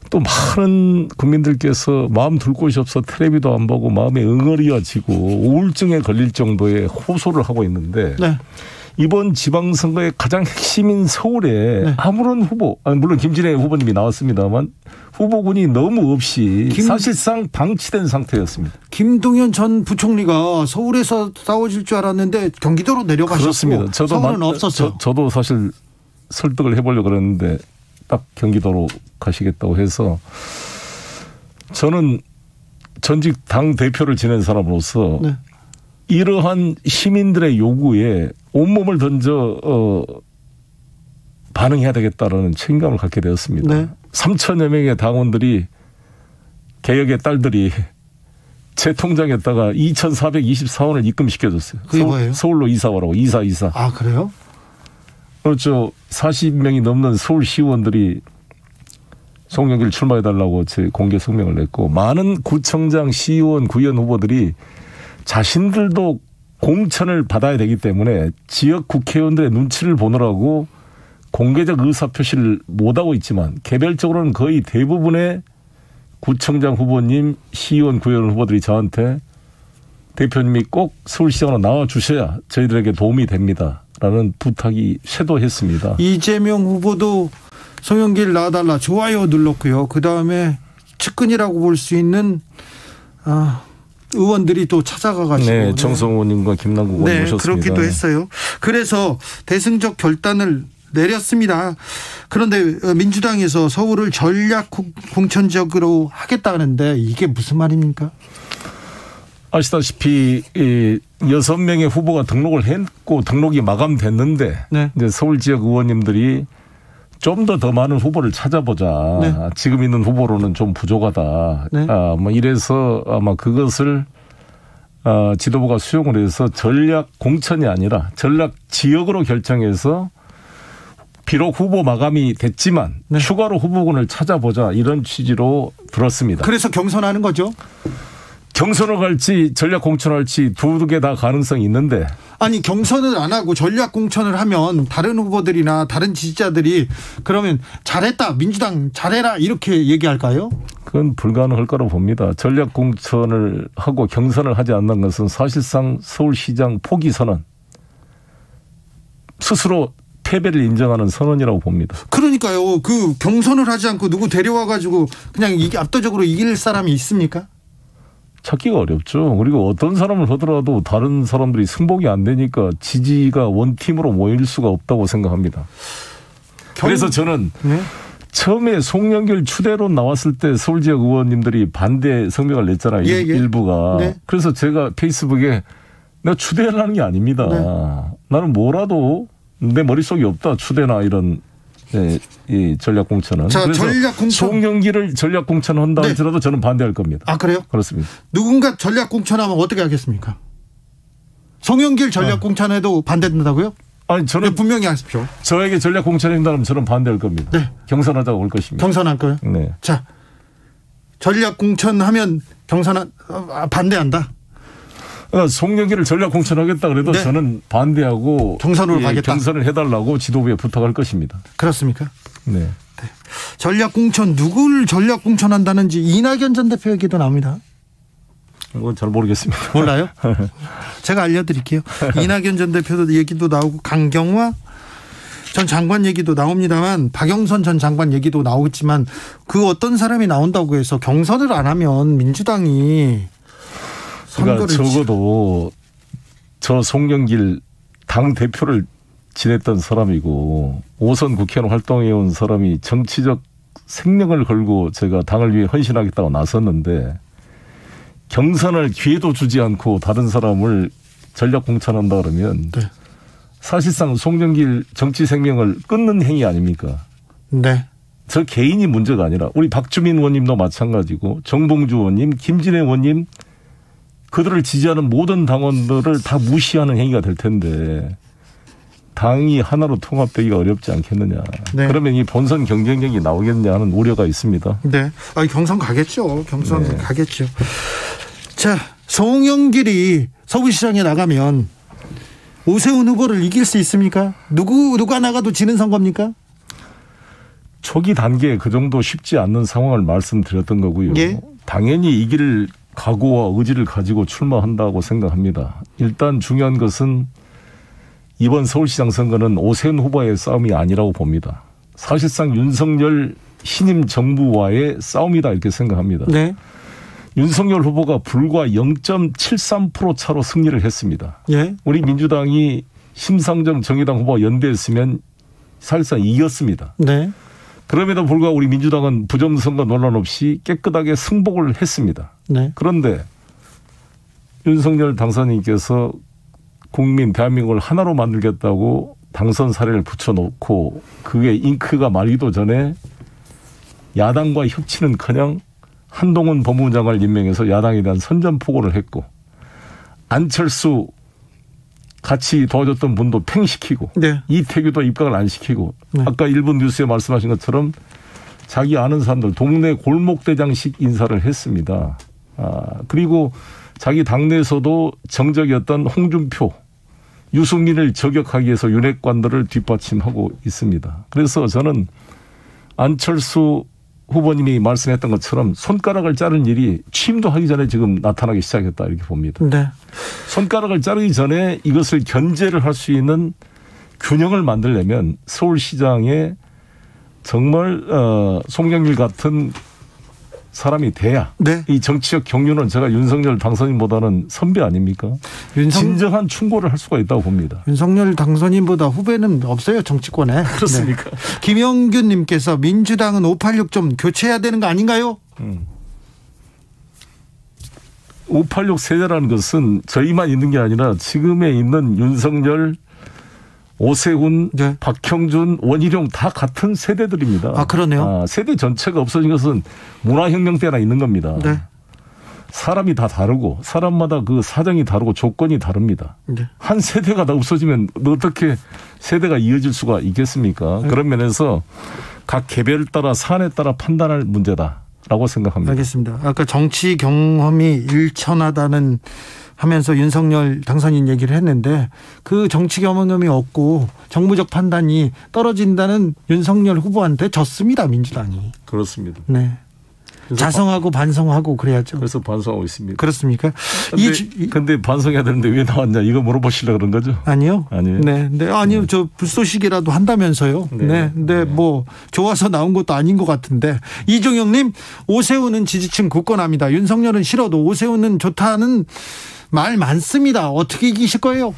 또 많은 국민들께서 마음 둘 곳이 없어 텔레비도 안 보고 마음에 응어리어지고 우울증에 걸릴 정도의 호소를 하고 있는데, 네. 이번 지방선거의 가장 핵심인 서울에 네. 아무런 후보, 물론 김진애 후보님이 나왔습니다만 후보군이 너무 없이 사실상 방치된 상태였습니다. 김동연 전 부총리가 서울에서 싸워질 줄 알았는데 경기도로 내려가셨고 그렇습니다. 서울은 없었어요. 저도 사실 설득을 해보려고 그랬는데 딱 경기도로 가시겠다고 해서, 저는 전직 당 대표를 지낸 사람으로서 네. 이러한 시민들의 요구에 온몸을 던져 반응해야 되겠다라는 책임감을 갖게 되었습니다. 네. 3천여 명의 당원들이, 개혁의 딸들이 제 통장에다가 2,424원을 입금시켜줬어요. 그게 뭐예요? 서울로 이사 와라고. 이사. 아, 그래요? 그렇죠. 40명이 넘는 서울시의원들이 송영길 출마해달라고 제 공개 성명을 냈고, 많은 구청장, 시의원, 구의원 후보들이 자신들도 공천을 받아야 되기 때문에 지역 국회의원들의 눈치를 보느라고 공개적 의사표시를 못하고 있지만, 개별적으로는 거의 대부분의 구청장 후보님, 시의원, 구의원 후보들이 저한테 대표님이 꼭 서울시장으로 나와주셔야 저희들에게 도움이 됩니다 라는 부탁이 쇄도했습니다. 이재명 후보도 송영길 나와달라 좋아요 눌렀고요. 그다음에 측근이라고 볼 수 있는 의원들이 또 찾아가가지고. 네, 정성 의원님과 김남국 의원 네, 모셨습니다. 그렇기도 했어요. 그래서 대승적 결단을 내렸습니다. 그런데 민주당에서 서울을 전략 공천지역으로 하겠다는데 이게 무슨 말입니까? 아시다시피 6명의 후보가 등록을 했고 등록이 마감됐는데 네. 이제 서울 지역 의원님들이 좀 더 많은 후보를 찾아보자. 네. 지금 있는 후보로는 좀 부족하다. 네. 뭐 이래서 아마 그것을 지도부가 수용을 해서 전략 공천이 아니라 전략 지역으로 결정해서 비록 후보 마감이 됐지만 네. 추가로 후보군을 찾아보자, 이런 취지로 들었습니다. 그래서 경선하는 거죠? 경선을 갈지 전략 공천을 할지 두 개 다 가능성이 있는데, 아니 경선을 안 하고 전략 공천을 하면 다른 후보들이나 다른 지지자들이 그러면 잘했다, 민주당 잘해라 이렇게 얘기할까요? 그건 불가능할 거라고 봅니다. 전략 공천을 하고 경선을 하지 않는 것은 사실상 서울시장 포기 선언, 스스로 패배를 인정하는 선언이라고 봅니다. 그러니까요. 그 경선을 하지 않고 누구 데려와 가지고 그냥 이게 압도적으로 이길 사람이 있습니까? 찾기가 어렵죠. 그리고 어떤 사람을 하더라도 다른 사람들이 승복이 안 되니까 지지가 원팀으로 모일 수가 없다고 생각합니다. 그래서 저는 네? 처음에 송영길 추대로 나왔을 때 서울지역 의원님들이 반대 성명을 냈잖아요. 예, 예. 일부가. 네. 그래서 제가 페이스북에 내가 추대를 하는 게 아닙니다. 네. 나는 뭐라도 내 머릿속에 없다, 추대나 이런 이 전략 공천은. 자, 그래서 전략 공천. 송영길을 전략 공천한다 네. 하더라도 저는 반대할 겁니다. 아, 그래요? 그렇습니다. 누군가 전략 공천하면 어떻게 하겠습니까? 송영길 전략 공천해도 반대된다고요? 아니, 저는 분명히 하십시오. 저에게 전략 공천한다면 저는 반대할 겁니다. 네. 경선하자고 올 것입니다. 경선할 거예요? 네. 자, 전략 공천하면 반대한다. 송영길을 전략 공천하겠다 그래도 네. 저는 반대하고 경선으로 가겠다. 경선을 해달라고 지도부에 부탁할 것입니다. 그렇습니까? 네. 네. 전략 공천, 누구를 전략 공천한다는지 이낙연 전 대표 얘기도 나옵니다. 그건 잘 모르겠습니다. 몰라요? 제가 알려드릴게요. 이낙연 전 대표도 얘기도 나오고 강경화 전 장관 얘기도 나옵니다만, 박영선 전 장관 얘기도 나오겠지만, 그 어떤 사람이 나온다고 해서 경선을 안 하면 민주당이 그러니까 적어도 저 송영길 당 대표를 지냈던 사람이고 5선 국회의원 활동해온 사람이 정치적 생명을 걸고 제가 당을 위해 헌신하겠다고 나섰는데, 경선을 기회도 주지 않고 다른 사람을 전략 공천한다 그러면 네. 사실상 송영길 정치 생명을 끊는 행위 아닙니까? 네. 저 개인이 문제가 아니라 우리 박주민 의원님도 마찬가지고 정봉주 의원님, 김진애 의원님 그들을 지지하는 모든 당원들을 다 무시하는 행위가 될 텐데 당이 하나로 통합되기가 어렵지 않겠느냐. 네. 그러면 이 본선 경쟁력이 나오겠냐 하는 우려가 있습니다. 네. 경선 가겠죠. 경선 가겠죠. 자, 송영길이 서울시장에 나가면 오세훈 후보를 이길 수 있습니까? 누가 나가도 지는 선거입니까? 초기 단계에 그 정도 쉽지 않는 상황을 말씀드렸던 거고요. 예? 당연히 이길 각오와 의지를 가지고 출마한다고 생각합니다. 일단 중요한 것은 이번 서울시장 선거는 오세훈 후보의 싸움이 아니라고 봅니다. 사실상 윤석열 신임 정부와의 싸움이다 이렇게 생각합니다. 네. 윤석열 후보가 불과 0.73% 차로 승리를 했습니다. 예. 우리 민주당이 심상정 정의당 후보와 연대했으면 사실상 이겼습니다. 네. 그럼에도 불구하고 우리 민주당은 부정선거 논란 없이 깨끗하게 승복을 했습니다. 네. 그런데 윤석열 당선인께서 국민 대한민국을 하나로 만들겠다고 당선 사례를 붙여놓고 그게 잉크가 마르기도 전에 야당과 협치는커녕 한동훈 법무부 장관을 임명해서 야당에 대한 선전포고를 했고 안철수 같이 도와줬던 분도 팽시키고 네. 이태규도 입각을 안 시키고 네. 아까 일본 뉴스에 말씀하신 것처럼 자기 아는 사람들 동네 골목대장식 인사를 했습니다. 그리고 자기 당내에서도 정적이었던 홍준표, 유승민을 저격하기 위해서 윤핵관들을 뒷받침하고 있습니다. 그래서 저는 안철수 후보님이 말씀했던 것처럼 손가락을 자른 일이 취임도 하기 전에 지금 나타나기 시작했다 이렇게 봅니다. 네. 손가락을 자르기 전에 이것을 견제를 할 수 있는 균형을 만들려면 서울시장에 정말 송영길 같은 사람이 돼야 네. 이 정치적 경륜은 제가 윤석열 당선인보다는 선배 아닙니까? 진정한 충고를 할 수가 있다고 봅니다. 윤석열 당선인보다 후배는 없어요 정치권에. 그렇습니까? 네. 김영균님께서 민주당은 586 좀 교체해야 되는 거 아닌가요? 586 세대라는 것은 저희만 있는 게 아니라 지금에 있는 윤석열, 오세훈, 네. 박형준, 원희룡 다 같은 세대들입니다. 그러네요. 세대 전체가 없어진 것은 문화혁명 때나 있는 겁니다. 네. 사람이 다 다르고 사람마다 그 사정이 다르고 조건이 다릅니다. 네. 한 세대가 다 없어지면 어떻게 세대가 이어질 수가 있겠습니까? 네. 그런 면에서 각 개별 따라 사안에 따라 판단할 문제다라고 생각합니다. 알겠습니다. 아까 정치 경험이 일천하다는 하면서 윤석열 당선인 얘기를 했는데 그 정치 경험이 없고 정무적 판단이 떨어진다는 윤석열 후보한테 졌습니다. 민주당이. 그렇습니다. 네. 자성하고 반성하고 그래야죠. 그래서 반성하고 있습니다. 그렇습니까? 근데 반성해야 되는데 왜 나왔냐 이거 물어보시려고 그런 거죠? 아니요. 아니에요. 네. 아니요. 저 불쏘시개라도 한다면서요. 네. 근데 뭐 좋아서 나온 것도 아닌 것 같은데. 이종영님, 오세훈은 지지층 굳건합니다. 윤석열은 싫어도 오세훈은 좋다는 말 많습니다. 어떻게 이기실 거예요?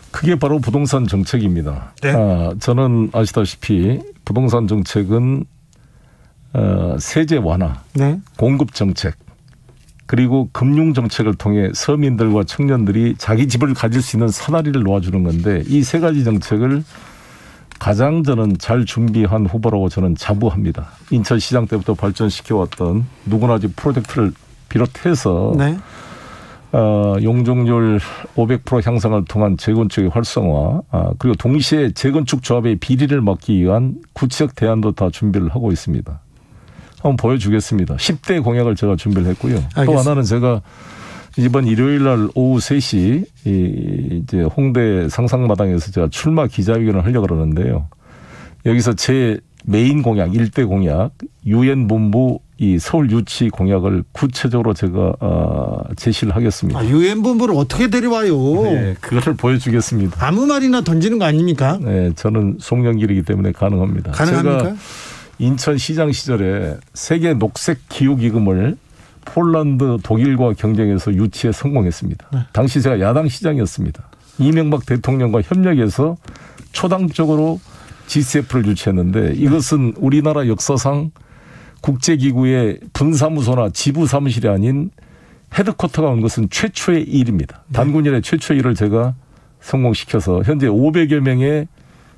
그게 바로 부동산 정책입니다. 네. 저는 아시다시피 부동산 정책은 세제 완화, 네. 공급 정책, 그리고 금융 정책을 통해 서민들과 청년들이 자기 집을 가질 수 있는 사다리를 놓아주는 건데 이 세 가지 정책을 가장 저는 잘 준비한 후보라고 저는 자부합니다. 인천시장 때부터 발전시켜왔던 누구나 집 프로젝트를 비롯해서 네. 용적률 500% 향상을 통한 재건축의 활성화, 그리고 동시에 재건축 조합의 비리를 막기 위한 구체적 대안도 다 준비를 하고 있습니다. 한번 보여주겠습니다. 10대 공약을 제가 준비를 했고요. 알겠습니다. 또 하나는 제가 이번 일요일 날 오후 3시 이제 홍대 상상마당에서 제가 출마 기자회견을 하려고 그러는데요. 여기서 제 메인 공약, 1대 공약, 유엔 본부 이 서울 유치 공약을 구체적으로 제가 제시를 하겠습니다. 유엔 본부를 어떻게 데려와요? 네, 그것을 보여주겠습니다. 아무 말이나 던지는 거 아닙니까? 네, 저는 송영길이기 때문에 가능합니다. 가능합니까? 제가 인천시장 시절에 세계 녹색 기후기금을 폴란드, 독일과 경쟁해서 유치에 성공했습니다. 네. 당시 제가 야당 시장이었습니다. 이명박 대통령과 협력해서 초당적으로 GCF를 유치했는데 이것은 우리나라 역사상 국제기구의 분사무소나 지부사무실이 아닌 헤드쿼터가 온 것은 최초의 일입니다. 단군일의 최초의 일을 제가 성공시켜서 현재 500여 명의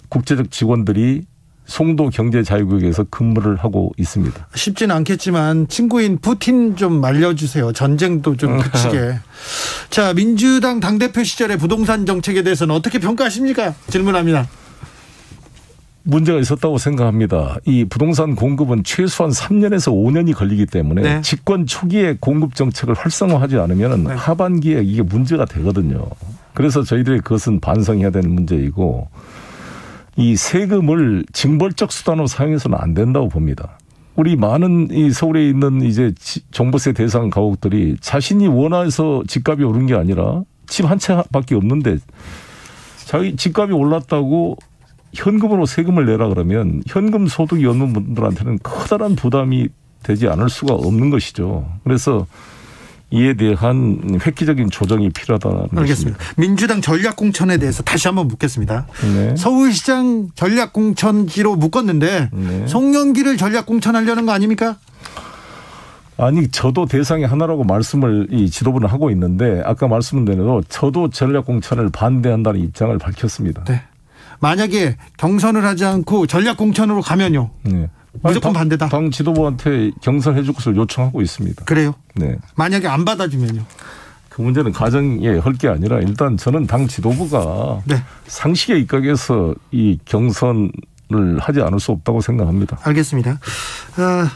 국제적 직원들이 송도 경제자유구역에서 근무를 하고 있습니다. 쉽지는 않겠지만 친구인 푸틴 좀 말려주세요. 전쟁도 좀 그치게. 자, 민주당 당대표 시절의 부동산 정책에 대해서는 어떻게 평가하십니까? 질문합니다. 문제가 있었다고 생각합니다. 이 부동산 공급은 최소한 3년에서 5년이 걸리기 때문에 네. 집권 초기에 공급 정책을 활성화하지 않으면 하반기에 이게 문제가 되거든요. 그래서 저희들이 그것은 반성해야 되는 문제이고 이 세금을 징벌적 수단으로 사용해서는 안 된다고 봅니다. 우리 많은 이 서울에 있는 이제 종부세 대상 가옥들이 자신이 원해서 집값이 오른 게 아니라 집 한 채밖에 없는데 자기 집값이 올랐다고 현금으로 세금을 내라 그러면 현금 소득이 없는 분들한테는 커다란 부담이 되지 않을 수가 없는 것이죠. 그래서 이에 대한 획기적인 조정이 필요하다는 알겠습니다. 것입니다. 민주당 전략공천에 대해서 다시 한번 묻겠습니다. 네. 서울시장 전략공천지로 묶었는데 네. 송영길을 전략공천하려는 거 아닙니까? 아니 저도 대상의 하나라고 말씀을 이 지도부는 하고 있는데 아까 말씀드린 대로 저도 전략공천을 반대한다는 입장을 밝혔습니다. 네. 만약에 경선을 하지 않고 전략공천으로 가면요. 네. 무조건 반대다. 당 지도부한테 경선해 줄 것을 요청하고 있습니다. 그래요? 네. 만약에 안 받아주면요? 그 문제는 가정에 할 게 아니라 일단 저는 당 지도부가 네. 상식에 입각해서 이 경선을 하지 않을 수 없다고 생각합니다. 알겠습니다.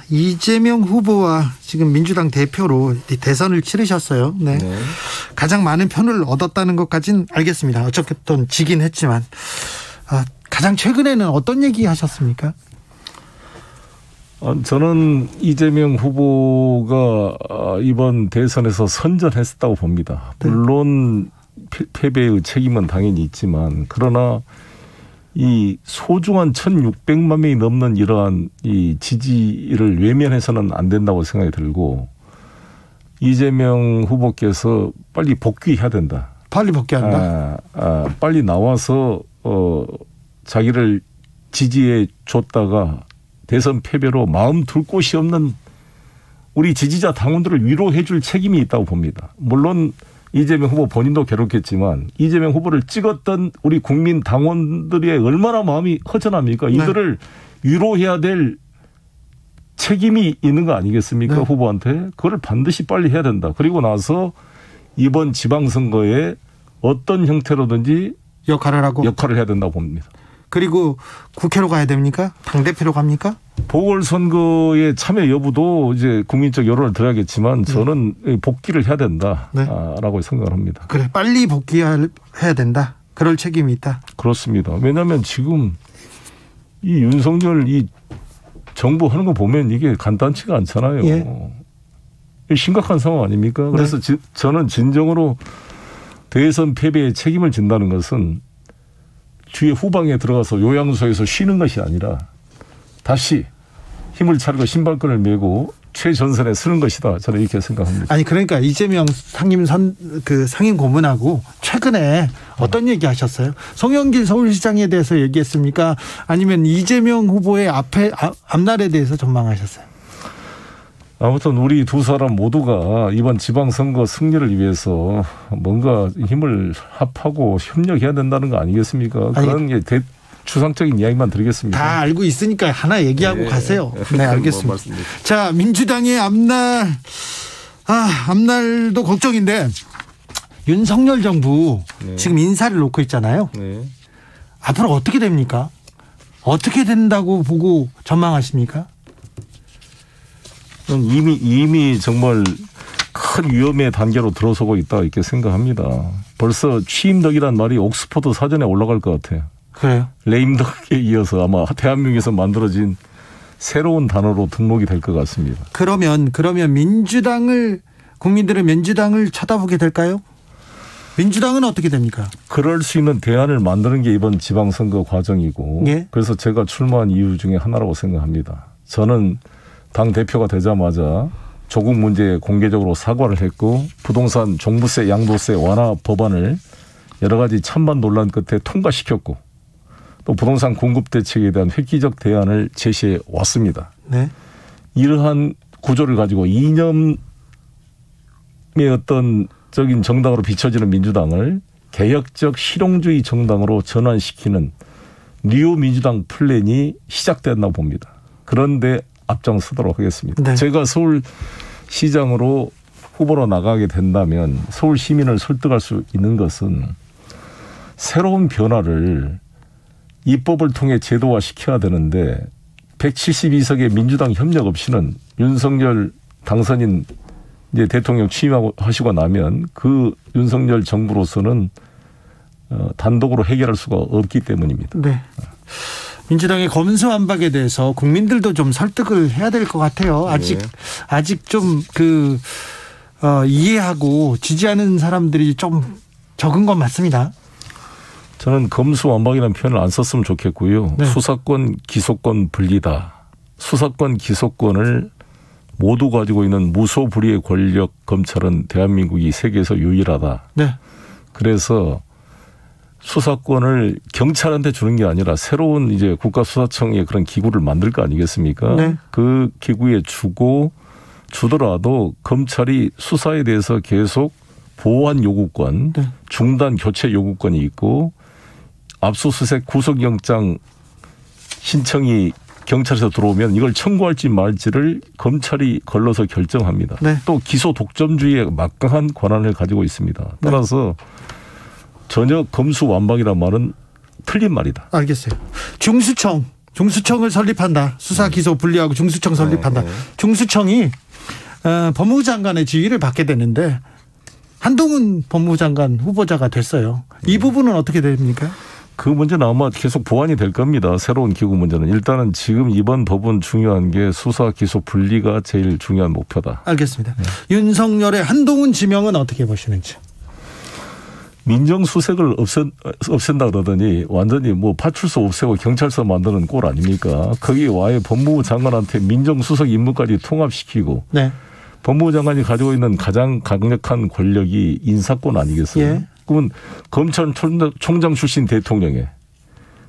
이재명 후보와 지금 민주당 대표로 대선을 치르셨어요. 네. 네. 가장 많은 표를 얻었다는 것까지는 알겠습니다. 어쨌든 지긴 했지만 가장 최근에는 어떤 얘기 하셨습니까? 저는 이재명 후보가 이번 대선에서 선전했다고 봅니다. 물론 패배의 책임은 당연히 있지만 그러나 이 소중한 1,600만 명이 넘는 이러한 이 지지를 외면해서는 안 된다고 생각이 들고 이재명 후보께서 빨리 복귀해야 된다. 빨리 복귀한다. 빨리 나와서 자기를 지지해 줬다가 대선 패배로 마음 둘 곳이 없는 우리 지지자 당원들을 위로해 줄 책임이 있다고 봅니다. 물론 이재명 후보 본인도 괴롭겠지만 이재명 후보를 찍었던 우리 국민 당원들의 얼마나 마음이 허전합니까? 이들을 위로해야 될 책임이 있는 거 아니겠습니까? 네. 후보한테. 그걸 반드시 빨리 해야 된다. 그리고 나서 이번 지방선거에 어떤 형태로든지 역할을 해야 된다고 봅니다. 그리고 국회로 가야 됩니까? 당대표로 갑니까? 보궐선거의 참여 여부도 이제 국민적 여론을 들어야겠지만 저는 복귀를 해야 된다라고 생각을 합니다. 그래, 빨리 복귀해야 된다. 그럴 책임이 있다. 그렇습니다. 왜냐하면 지금 이 윤석열 이 정부 하는 거 보면 이게 간단치가 않잖아요. 예. 심각한 상황 아닙니까? 그래서 저는 진정으로 대선 패배의 책임을 진다는 것은 뒤에 후방에 들어가서 요양소에서 쉬는 것이 아니라 다시 힘을 차리고 신발끈을 메고 최전선에 서는 것이다. 저는 이렇게 생각합니다. 아니 그러니까 이재명 상임 고문하고 최근에 어떤 얘기 하셨어요? 송영길 서울시장에 대해서 얘기했습니까? 아니면 이재명 후보의 앞날에 대해서 전망하셨어요? 아무튼 우리 두 사람 모두가 이번 지방선거 승리를 위해서 뭔가 힘을 합하고 협력해야 된다는 거 아니겠습니까? 그런 게 추상적인 이야기만 드리겠습니다. 다 알고 있으니까 하나 얘기하고 가세요. 네, 알겠습니다. 자, 민주당의 앞날도 걱정인데 윤석열 정부 지금 인사를 놓고 있잖아요. 앞으로 어떻게 됩니까? 어떻게 된다고 보고 전망하십니까? 이미 정말 큰 위험의 단계로 들어서고 있다 이렇게 생각합니다. 벌써 취임덕이란 말이 옥스퍼드 사전에 올라갈 것 같아요. 그래요? 레임덕에 이어서 아마 대한민국에서 만들어진 새로운 단어로 등록이 될 것 같습니다. 그러면 국민들은 민주당을 쳐다보게 될까요? 민주당은 어떻게 됩니까? 그럴 수 있는 대안을 만드는 게 이번 지방선거 과정이고 그래서 제가 출마한 이유 중에 하나라고 생각합니다. 저는 당대표가 되자마자 조국 문제에 공개적으로 사과를 했고 부동산 종부세 양도세 완화 법안을 여러 가지 찬반 논란 끝에 통과시켰고 또 부동산 공급 대책에 대한 획기적 대안을 제시해 왔습니다. 네. 이러한 구조를 가지고 이념의 어떤 적인 정당으로 비춰지는 민주당을 개혁적 실용주의 정당으로 전환시키는 뉴 민주당 플랜이 시작됐나 봅니다. 그런데 앞장서도록 하겠습니다. 네. 제가 서울시장으로 후보로 나가게 된다면 서울 시민을 설득할 수 있는 것은 새로운 변화를 입법을 통해 제도화시켜야 되는데 172석의 민주당 협력 없이는 윤석열 당선인 이제 대통령 취임하시고 나면 그 윤석열 정부로서는 단독으로 해결할 수가 없기 때문입니다. 네. 민주당의 검수완박에 대해서 국민들도 좀 설득을 해야 될 것 같아요. 아직 좀 이해하고 지지하는 사람들이 좀 적은 건 맞습니다. 저는 검수완박이라는 표현을 안 썼으면 좋겠고요. 네. 수사권, 기소권 분리다. 수사권, 기소권을 모두 가지고 있는 무소불위의 권력 검찰은 대한민국이 세계에서 유일하다. 네. 그래서 수사권을 경찰한테 주는 게 아니라 새로운 이제 국가수사청의 그런 기구를 만들 거 아니겠습니까? 네. 그 기구에 주더라도 검찰이 수사에 대해서 계속 보완 요구권, 네. 중단 교체 요구권이 있고 압수수색 구속영장 신청이 경찰에서 들어오면 이걸 청구할지 말지를 검찰이 걸러서 결정합니다. 네. 또 기소 독점주의에 막강한 권한을 가지고 있습니다. 따라서 전혀 검수완박이란 말은 틀린 말이다. 알겠어요. 중수청을 설립한다. 수사 기소 분리하고 중수청 설립한다. 중수청이 법무부 장관의 지휘를 받게 되는데 한동훈 법무부 장관 후보자가 됐어요. 이 부분은 어떻게 됩니까? 그 문제는 아마 계속 보완이 될 겁니다. 새로운 기구 문제는. 일단은 지금 이번 법은 중요한 게 수사 기소 분리가 제일 중요한 목표다. 알겠습니다. 윤석열의 한동훈 지명은 어떻게 보시는지. 민정수색을 없앤다 그러더니 완전히 뭐 파출소 없애고 경찰서 만드는 꼴 아닙니까? 거기 와의 법무부 장관한테 민정수석 임무까지 통합시키고 네. 법무부 장관이 가지고 있는 가장 강력한 권력이 인사권 아니겠어요? 예. 그러면 검찰총장 출신 대통령에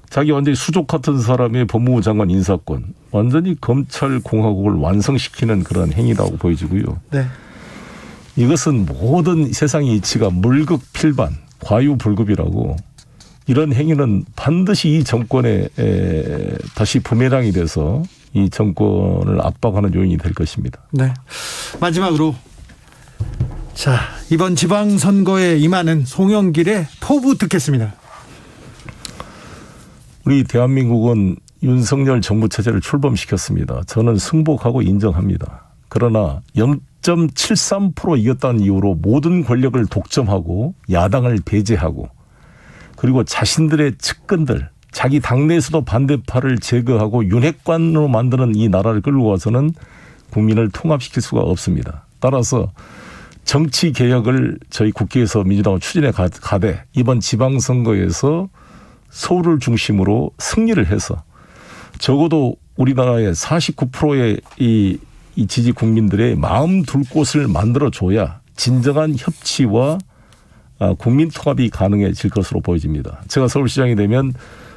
자기 완전히 수족 같은 사람의 법무부 장관 인사권, 완전히 검찰공화국을 완성시키는 그런 행위라고 보여지고요. 네. 이것은 모든 세상의 이치가 물극필반, 과유불급이라고, 이런 행위는 반드시 이 정권에 다시 부메랑이 돼서 이 정권을 압박하는 요인이 될 것입니다. 네. 마지막으로 자, 이번 지방선거에 임하는 송영길의 포부 듣겠습니다. 우리 대한민국은 윤석열 정부 체제를 출범시켰습니다. 저는 승복하고 인정합니다. 그러나 0.73% 이겼다는 이유로 모든 권력을 독점하고 야당을 배제하고 그리고 자신들의 측근들, 자기 당내에서도 반대파를 제거하고 윤핵관으로 만드는 이 나라를 끌고 와서는 국민을 통합시킬 수가 없습니다. 따라서 정치 개혁을 저희 국회에서 민주당은 추진해 가되 이번 지방선거에서 서울을 중심으로 승리를 해서 적어도 우리나라의 49%의 이 지지 국민들의 마음 둘 곳을 만들어줘야 진정한 협치와 국민 통합이 가능해질 것으로 보여집니다. 제가 서울시장이 되면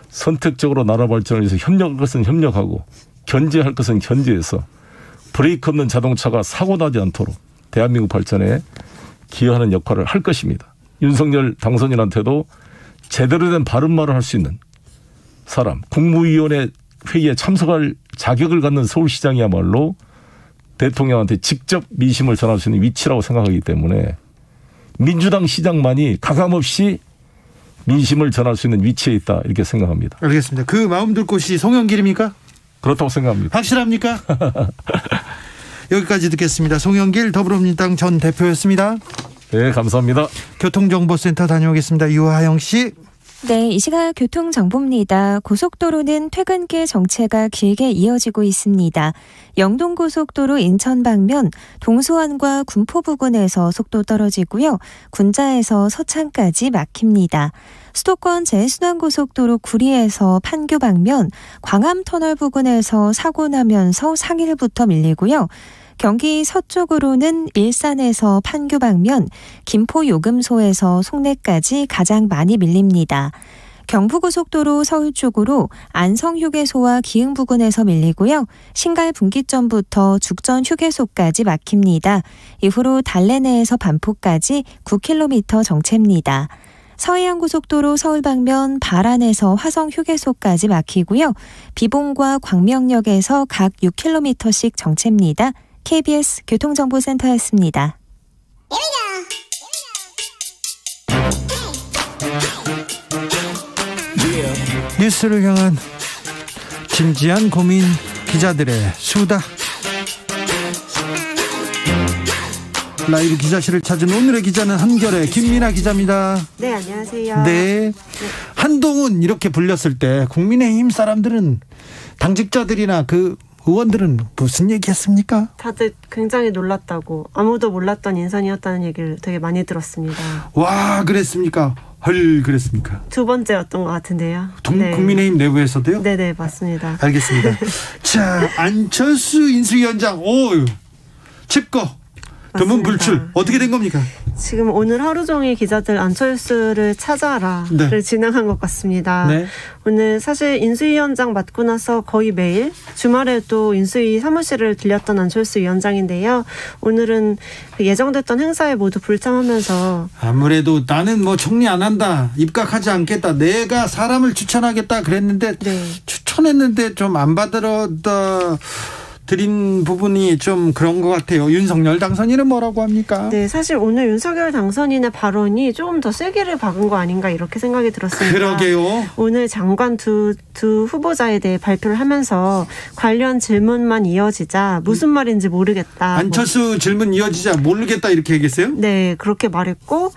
선택적으로 나라 발전을 위해서 협력할 것은 협력하고 견제할 것은 견제해서 브레이크 없는 자동차가 사고 나지 않도록 대한민국 발전에 기여하는 역할을 할 것입니다. 윤석열 당선인한테도 제대로 된 바른 말을 할 수 있는 사람, 국무위원회 회의에 참석할 자격을 갖는 서울시장이야말로 대통령한테 직접 민심을 전할 수 있는 위치라고 생각하기 때문에 민주당 시장만이 가감없이 민심을 전할 수 있는 위치에 있다 이렇게 생각합니다. 알겠습니다. 그 마음 둘 곳이 송영길입니까? 그렇다고 생각합니다. 확실합니까? 여기까지 듣겠습니다. 송영길 더불어민주당 전 대표였습니다. 네, 감사합니다. 교통정보센터 다녀오겠습니다. 유하영 씨. 네, 이 시각 교통정보입니다. 고속도로는 퇴근길 정체가 길게 이어지고 있습니다. 영동고속도로 인천 방면 동수안과 군포 부근에서 속도 떨어지고요. 군자에서 서창까지 막힙니다. 수도권 제순환고속도로 구리에서 판교 방면 광암터널 부근에서 사고 나면서 상일부터 밀리고요. 경기 서쪽으로는 일산에서 판교 방면, 김포 요금소에서 송내까지 가장 많이 밀립니다. 경부고속도로 서울 쪽으로 안성휴게소와 기흥 부근에서 밀리고요. 신갈 분기점부터 죽전 휴게소까지 막힙니다. 이후로 달래내에서 반포까지 9km 정체입니다. 서해안고속도로 서울 방면 발안에서 화성 휴게소까지 막히고요. 비봉과 광명역에서 각 6km씩 정체입니다. KBS 교통정보센터였습니다. 뉴스를 향한 진지한 고민, 기자들의 수다. 라이브 기자실을 찾은 오늘의 기자는 한결의 김민아 기자입니다. 네, 안녕하세요. 네. 한동훈 이렇게 불렸을 때 국민의힘 사람들은, 당직자들이나 그 의원들은 무슨 얘기했습니까? 다들 굉장히 놀랐다고, 아무도 몰랐던 인선이었다는 얘기를 되게 많이 들었습니다. 와, 그랬습니까? 헐, 그랬습니까? 두 번째였던 것 같은데요. 네. 국민의힘 내부에서도요? 네네, 맞습니다. 알겠습니다. 자, 안철수 인수위원장, 칩거 드문 불출 어떻게 된 겁니까? 지금 오늘 하루 종일 기자들 안철수를 찾아라를 네. 진행한 것 같습니다. 네. 오늘 사실 인수위원장 맡고 나서 거의 매일 주말에도 인수위 사무실을 들렸던 안철수 위원장인데요. 오늘은 예정됐던 행사에 모두 불참하면서, 아무래도 나는 뭐 총리 안 한다, 입각하지 않겠다, 내가 사람을 추천하겠다 그랬는데 추천했는데 좀 안 받으러다 드린 부분이 좀 그런 것 같아요. 윤석열 당선인은 뭐라고 합니까? 네, 사실 오늘 윤석열 당선인의 발언이 조금 더 세기를 박은 거 아닌가 이렇게 생각이 들었습니다. 그러게요. 오늘 장관 두 후보자에 대해 발표를 하면서 관련 질문만 이어지자 무슨 말인지 모르겠다. 안철수 질문 이어지자 모르겠다 이렇게 얘기했어요? 네, 그렇게 말했고,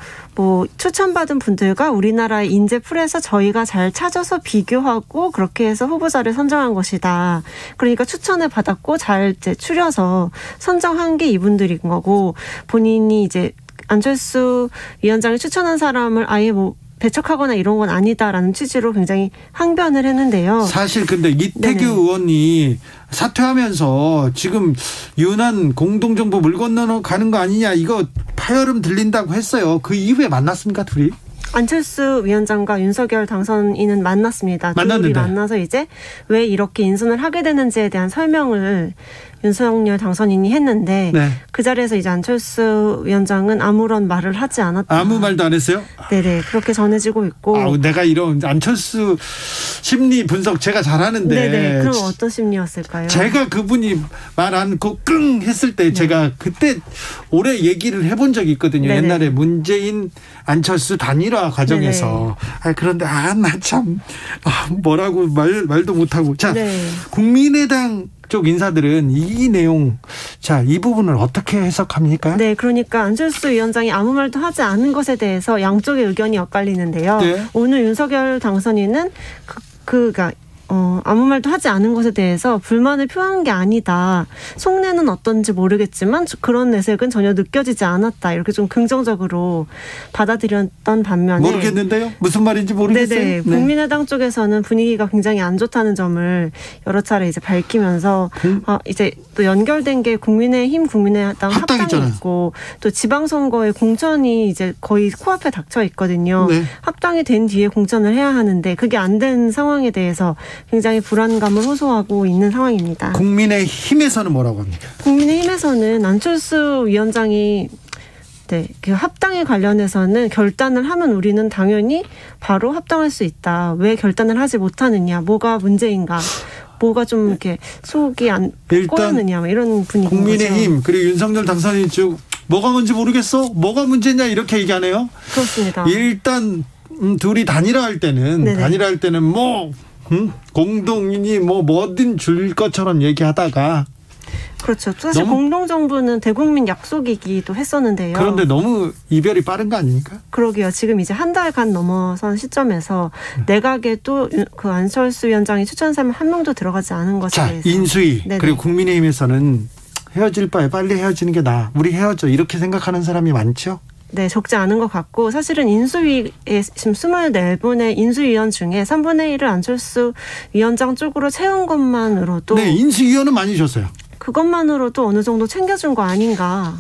추천받은 분들과 우리나라의 인재풀에서 저희가 잘 찾아서 비교하고 그렇게 해서 후보자를 선정한 것이다. 그러니까 추천을 받았고 잘 추려서 선정한 게 이분들인 거고, 본인이 이제 안철수 위원장이 추천한 사람을 아예 배척하거나 이런 건 아니다라는 취지로 굉장히 항변을 했는데요. 사실 근데 이태규 네네. 의원이 사퇴하면서 지금 유난 공동정보 물 건너 가는 거 아니냐, 이거 파열음 들린다고 했어요. 그 이후에 만났습니까, 둘이? 안철수 위원장과 윤석열 당선인은 만났습니다. 둘이 만나서 이제 왜 이렇게 인선을 하게 되는지에 대한 설명을 윤석열 당선인이 했는데, 그 자리에서 이제 안철수 위원장은 아무런 말을 하지 않았다. 아무 말도 안 했어요? 네네, 그렇게 전해지고 있고. 내가 이런 안철수 심리 분석 제가 잘하는데. 네네, 그럼 어떤 심리였을까요? 제가 그분이 말 안 그 끙 했을 때 제가 그때 오래 얘기를 해본 적이 있거든요. 네네. 옛날에 문재인 안철수 단일화 과정에서. 그런데 나 참 뭐라고 말도 못하고. 자, 국민의당 쪽 인사들은 이 내용, 이 부분을 어떻게 해석합니까? 네, 그러니까 안철수 위원장이 아무 말도 하지 않은 것에 대해서 양쪽의 의견이 엇갈리는데요. 네. 오늘 윤석열 당선인은 그러니까 아무 말도 하지 않은 것에 대해서 불만을 표한 게 아니다. 속내는 어떤지 모르겠지만 그런 내색은 전혀 느껴지지 않았다. 이렇게 좀 긍정적으로 받아들였던 반면에, 모르겠는데요? 무슨 말인지 모르겠어요. 네네. 국민의당 쪽에서는 분위기가 굉장히 안 좋다는 점을 여러 차례 이제 밝히면서 이제 또 연결된 게 국민의힘, 국민의당 합당이 있고, 또 지방선거의 공천이 이제 거의 코앞에 닥쳐 있거든요. 네. 합당이 된 뒤에 공천을 해야 하는데 그게 안 된 상황에 대해서 굉장히 불안감을 호소하고 있는 상황입니다. 국민의힘에서는 뭐라고 합니까? 국민의힘에서는 안철수 위원장이 그 합당에 관련해서는 결단을 하면 우리는 당연히 바로 합당할 수 있다. 왜 결단을 하지 못하느냐? 뭐가 문제인가? 뭐가 좀 이렇게 속이 안 꼬였느냐? 이런 분위기. 국민의힘 그리고 윤석열 당선인 쪽 뭐가 뭔지 모르겠어? 뭐가 문제냐? 이렇게 얘기하네요. 그렇습니다. 일단 둘이 단일화할 때는 공동인이 뭐든 줄 것처럼 얘기하다가. 그렇죠. 사실 공동정부는 대국민 약속이기도 했었는데요. 그런데 너무 이별이 빠른 거 아닙니까? 그러게요. 지금 이제 한 달간 넘어선 시점에서 내각에 또 그 안철수 위원장이 추천한 사람 한 명도 들어가지 않은 것에 대해서. 인수위 네네. 그리고 국민의힘에서는 헤어질 바에 빨리 헤어지는 게 나아. 우리 헤어져. 이렇게 생각하는 사람이 많죠? 네, 적지 않은 것 같고, 사실은 인수위에 지금 24분의 인수위원 중에 3분의 1을 안철수 위원장 쪽으로 채운 것만으로도. 네, 인수위원은 많이 줬어요. 그것만으로도 어느 정도 챙겨준 거 아닌가.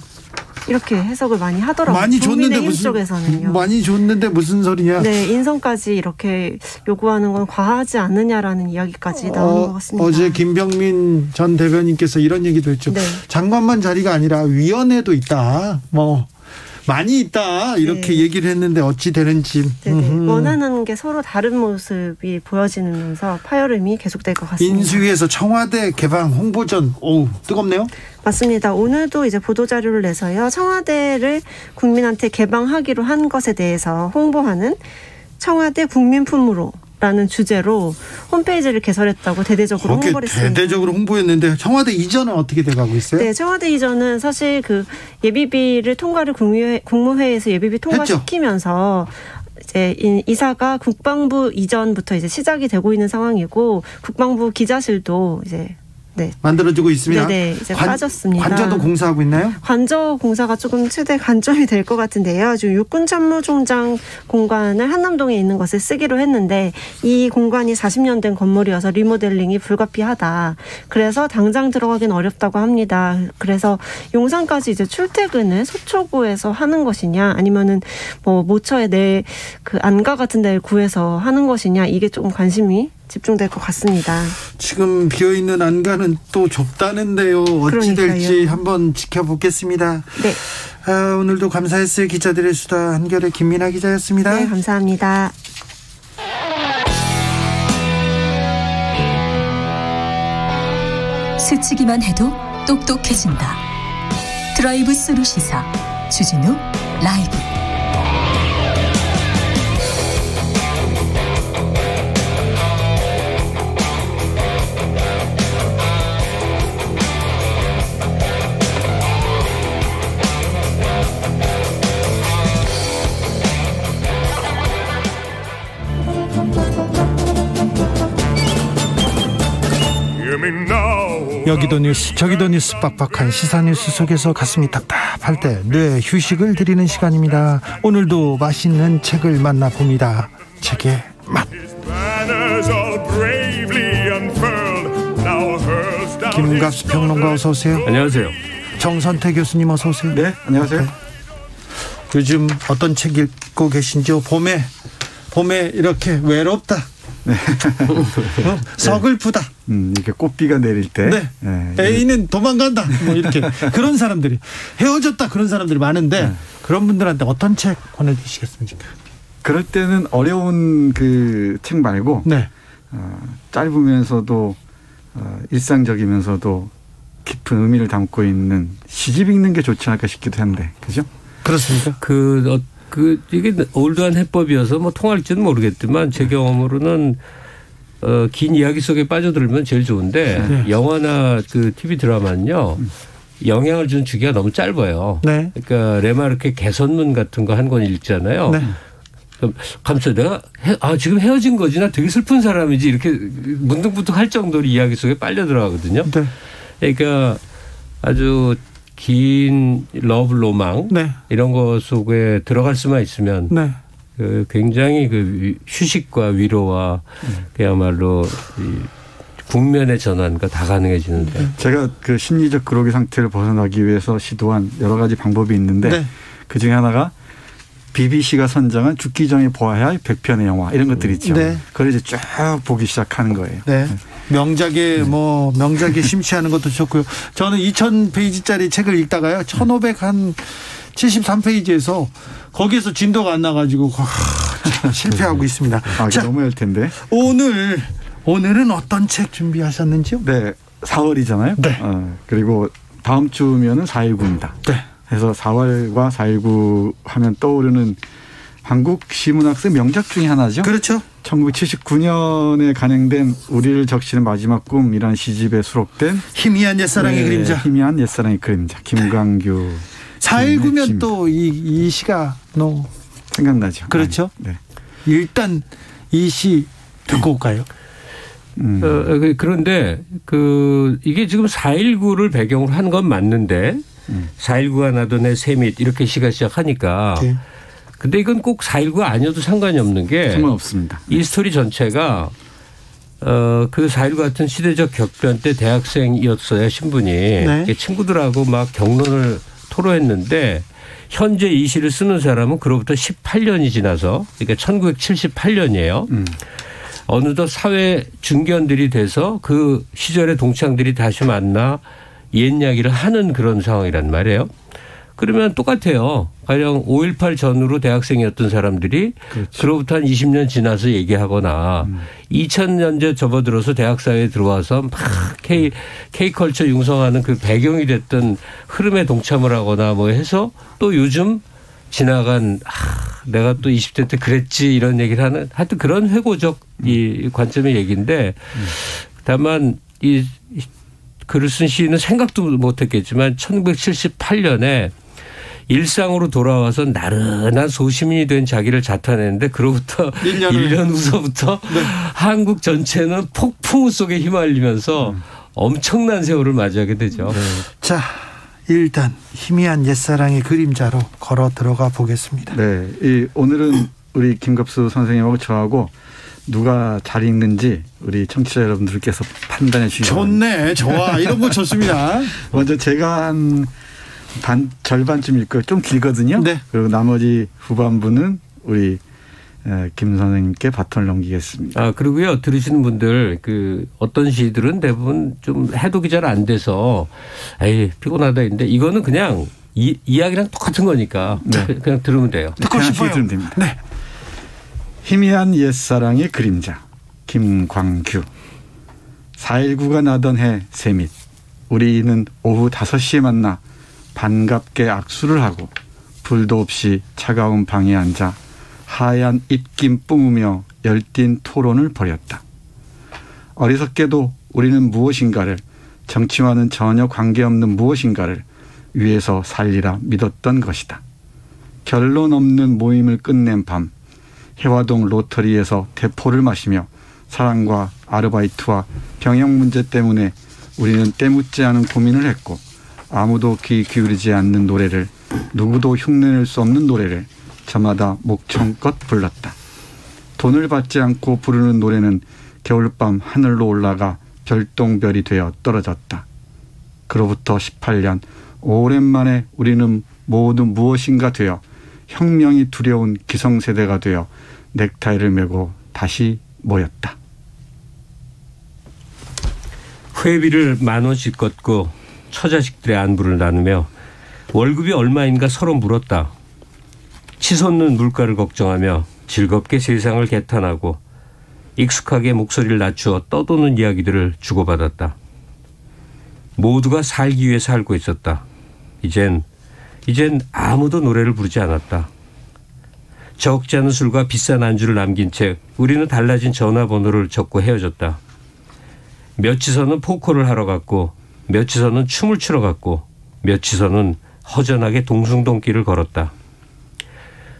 이렇게 해석을 많이 하더라고요. 많이 줬는데 쪽에서는요. 많이 줬는데 무슨 소리냐. 네, 인선까지 이렇게 요구하는 건 과하지 않느냐라는 이야기까지 나오는 것 같습니다. 어제 김병민 전 대변인께서 이런 얘기도 했죠. 장관만 자리가 아니라 위원회도 있다. 많이 있다 이렇게 네. 얘기를 했는데 어찌 되는지. 원하는 게 서로 다른 모습이 보여지면서 파열음이 계속될 것 같습니다. 인수위에서 청와대 개방 홍보전 뜨겁네요. 맞습니다. 오늘도 이제 보도자료를 내서요. 청와대를 국민한테 개방하기로 한 것에 대해서 홍보하는 청와대 국민품으로 라는 주제로 홈페이지를 개설했다고 대대적으로 홍보를 했습니다. 대대적으로 홍보했는데 청와대 이전은 어떻게 돼가고 있어요? 네, 청와대 이전은 사실 그 예비비를 통과를 국무회의에서 예비비 통과시키면서 이제 이사가 국방부 이전부터 이제 시작이 되고 있는 상황이고 국방부 기자실도 이제 만들어지고 있습니다. 네, 이제 빠졌습니다. 관저도 공사하고 있나요? 관저 공사가 조금 최대 관점이 될 것 같은데요. 지금 육군참모총장 공간을 한남동에 있는 것을 쓰기로 했는데 이 공간이 40년 된 건물이어서 리모델링이 불가피하다. 그래서 당장 들어가긴 어렵다고 합니다. 그래서 용산까지 이제 출퇴근을 서초구에서 하는 것이냐, 아니면은 뭐 모처에 내 그 안가 같은 데를 구해서 하는 것이냐, 이게 조금 관심이 집중될 것 같습니다. 지금 비어있는 안가는 또 좁다는데요. 어찌 될지 한번 지켜보겠습니다. 네. 오늘도 감사했어요. 기자들의 수다 한결의 김민아 기자였습니다. 네, 감사합니다. 스치기만 해도 똑똑해진다. 드라이브 스루 시사 주진우 라이브. 여기도 뉴스 저기도 뉴스 빡빡한 시사뉴스 속에서 가슴이 답답할 때 뇌 휴식을 드리는 시간입니다. 오늘도 맛있는 책을 만나봅니다. 책의 맛. 김갑수 평론가 어서 오세요. 안녕하세요. 정선태 교수님 어서 오세요. 네, 안녕하세요. 네. 요즘 어떤 책 읽고 계신지요? 봄에 이렇게 외롭다. 네. 서글프다. 이렇게 꽃비가 내릴 때. 네. 네. 애인은 도망간다. 뭐 이렇게 그런 사람들이 헤어졌다 그런 사람들이 많은데 그런 분들한테 어떤 책 권해주시겠습니까? 그럴 때는 어려운 그 책 말고 짧으면서도 일상적이면서도 깊은 의미를 담고 있는 시집 읽는 게 좋지 않을까 싶기도 한데, 그죠? 그렇습니까? 이게 올드한 해법이어서 뭐 통할지는 모르겠지만 제 경험으로는 긴 이야기 속에 빠져들면 제일 좋은데 영화나 그 TV 드라마는요 영향을 주는 주기가 너무 짧아요. 네. 그러니까 레마르크의 개선문 같은 거 한 권 읽잖아요. 네. 감사 내가 지금 헤어진 거지 나 되게 슬픈 사람이지 이렇게 문득문득 할 정도로 이야기 속에 빨려 들어가거든요. 네. 그러니까 아주 긴 러브 로망 이런 거 속에 들어갈 수만 있으면 굉장히 그 휴식과 위로와 그야말로 국면의 전환과 다 가능해지는데 제가 그 심리적 그로기 상태를 벗어나기 위해서 시도한 여러 가지 방법이 있는데 그 중에 하나가 BBC가 선정한 죽기 전에 보아야 할 100편의 영화 이런 것들 있죠. 그걸 이제 쭉 보기 시작하는 거예요. 명작에 명작에 심취하는 것도 좋고요. 저는 2000페이지짜리 책을 읽다가요. 1573페이지에서 거기에서 진도가 안 나가지고 실패하고 있습니다. 자, 너무할 텐데. 오늘은 어떤 책 준비하셨는지요? 네, 4월이잖아요. 그리고 다음 주면은 4.19입니다. 그래서 4월과 4.19 하면 떠오르는 한국 시문학의 명작 중에 하나죠. 그렇죠. 1979년에 간행된 우리를 적시는 마지막 꿈이라는 시집에 수록된 희미한 옛사랑의 그림자. 희미한 옛사랑의 그림자. 김광규. 4.19면 또 이 시가 생각나죠. 그렇죠. 네. 일단 이 시 듣고 올까요? 그런데 이게 지금 4.19를 배경으로 한 건 맞는데 4.19가 나도 내 새밑 이렇게 시가 시작하니까 근데 이건 꼭 4.19가 아니어도 상관이 없는 게 상관없습니다. 이 스토리 전체가 그 4.19 같은 시대적 격변 때 대학생이었어야 신분이 친구들하고 막 경론을 토로했는데 현재 이 시를 쓰는 사람은 그로부터 18년이 지나서 그러니까 1978년이에요. 어느덧 사회 중견들이 돼서 그 시절의 동창들이 다시 만나 옛 이야기를 하는 그런 상황이란 말이에요. 그러면 똑같아요. 가령 5.18 전후로 대학생이었던 사람들이 그로부터 한 20년 지나서 얘기하거나 2000년대 접어들어서 대학사회에 들어와서 막 K컬처 융성하는 그 배경이 됐던 흐름에 동참을 하거나 뭐 해서 또 요즘 지나간 내가 또 20대 때 그랬지 이런 얘기를 하는 하여튼 그런 회고적 이 관점의 얘기인데 다만 이 글을 쓴 시인은 생각도 못했겠지만 1978년에 일상으로 돌아와서 나른한 소시민이 된 자기를 자타내는데 그로부터 1년 후서부터 네. 한국 전체는 폭풍 속에 휘말리면서 엄청난 세월을 맞이하게 되죠. 네. 자, 일단 희미한 옛사랑의 그림자로 걸어 들어가 보겠습니다. 네, 오늘은 우리 김갑수 선생님하고 저하고 누가 잘 읽는지 우리 청취자 여러분들께서 판단해 주시기 바랍니다. 좋네. 좋아. 이런 거 좋습니다. 먼저 제가 한 절반쯤 읽고요. 좀 길거든요. 네. 그리고 나머지 후반부는 우리 김 선생님께 바톤을 넘기겠습니다. 그리고요. 들으시는 분들 어떤 시들은 대부분 좀 해독이 잘 안 돼서 에이 피곤하다 했는데 이거는 그냥 이야기랑 똑같은 거니까 네. 그냥 들으면 돼요. 듣고 싶어요. 들으면 됩니다. 네. 희미한 옛사랑의 그림자 김광규 4.19가 나던 해 세밋 우리는 오후 5시에 만나 반갑게 악수를 하고 불도 없이 차가운 방에 앉아 하얀 입김 뿜으며 열띤 토론을 벌였다. 어리석게도 우리는 무엇인가를 정치와는 전혀 관계없는 무엇인가를 위해서 살리라 믿었던 것이다. 결론 없는 모임을 끝낸 밤 해화동 로터리에서 대포를 마시며 사랑과 아르바이트와 병역 문제 때문에 우리는 때묻지 않은 고민을 했고 아무도 귀 기울이지 않는 노래를 누구도 흉내낼 수 없는 노래를 저마다 목청껏 불렀다. 돈을 받지 않고 부르는 노래는 겨울밤 하늘로 올라가 별똥별이 되어 떨어졌다. 그로부터 18년 오랜만에 우리는 모두 무엇인가 되어 혁명이 두려운 기성세대가 되어 넥타이를 메고 다시 모였다. 회비를 10,000원씩 걷고 처자식들의 안부를 나누며 월급이 얼마인가 서로 물었다. 치솟는 물가를 걱정하며 즐겁게 세상을 개탄하고 익숙하게 목소리를 낮추어 떠도는 이야기들을 주고받았다. 모두가 살기 위해 살고 있었다. 이젠 아무도 노래를 부르지 않았다. 적지 않은 술과 비싼 안주를 남긴 채 우리는 달라진 전화번호를 적고 헤어졌다. 며치서는 포커를 하러 갔고 며치서는 춤을 추러 갔고 며치서는 허전하게 동숭동길을 걸었다.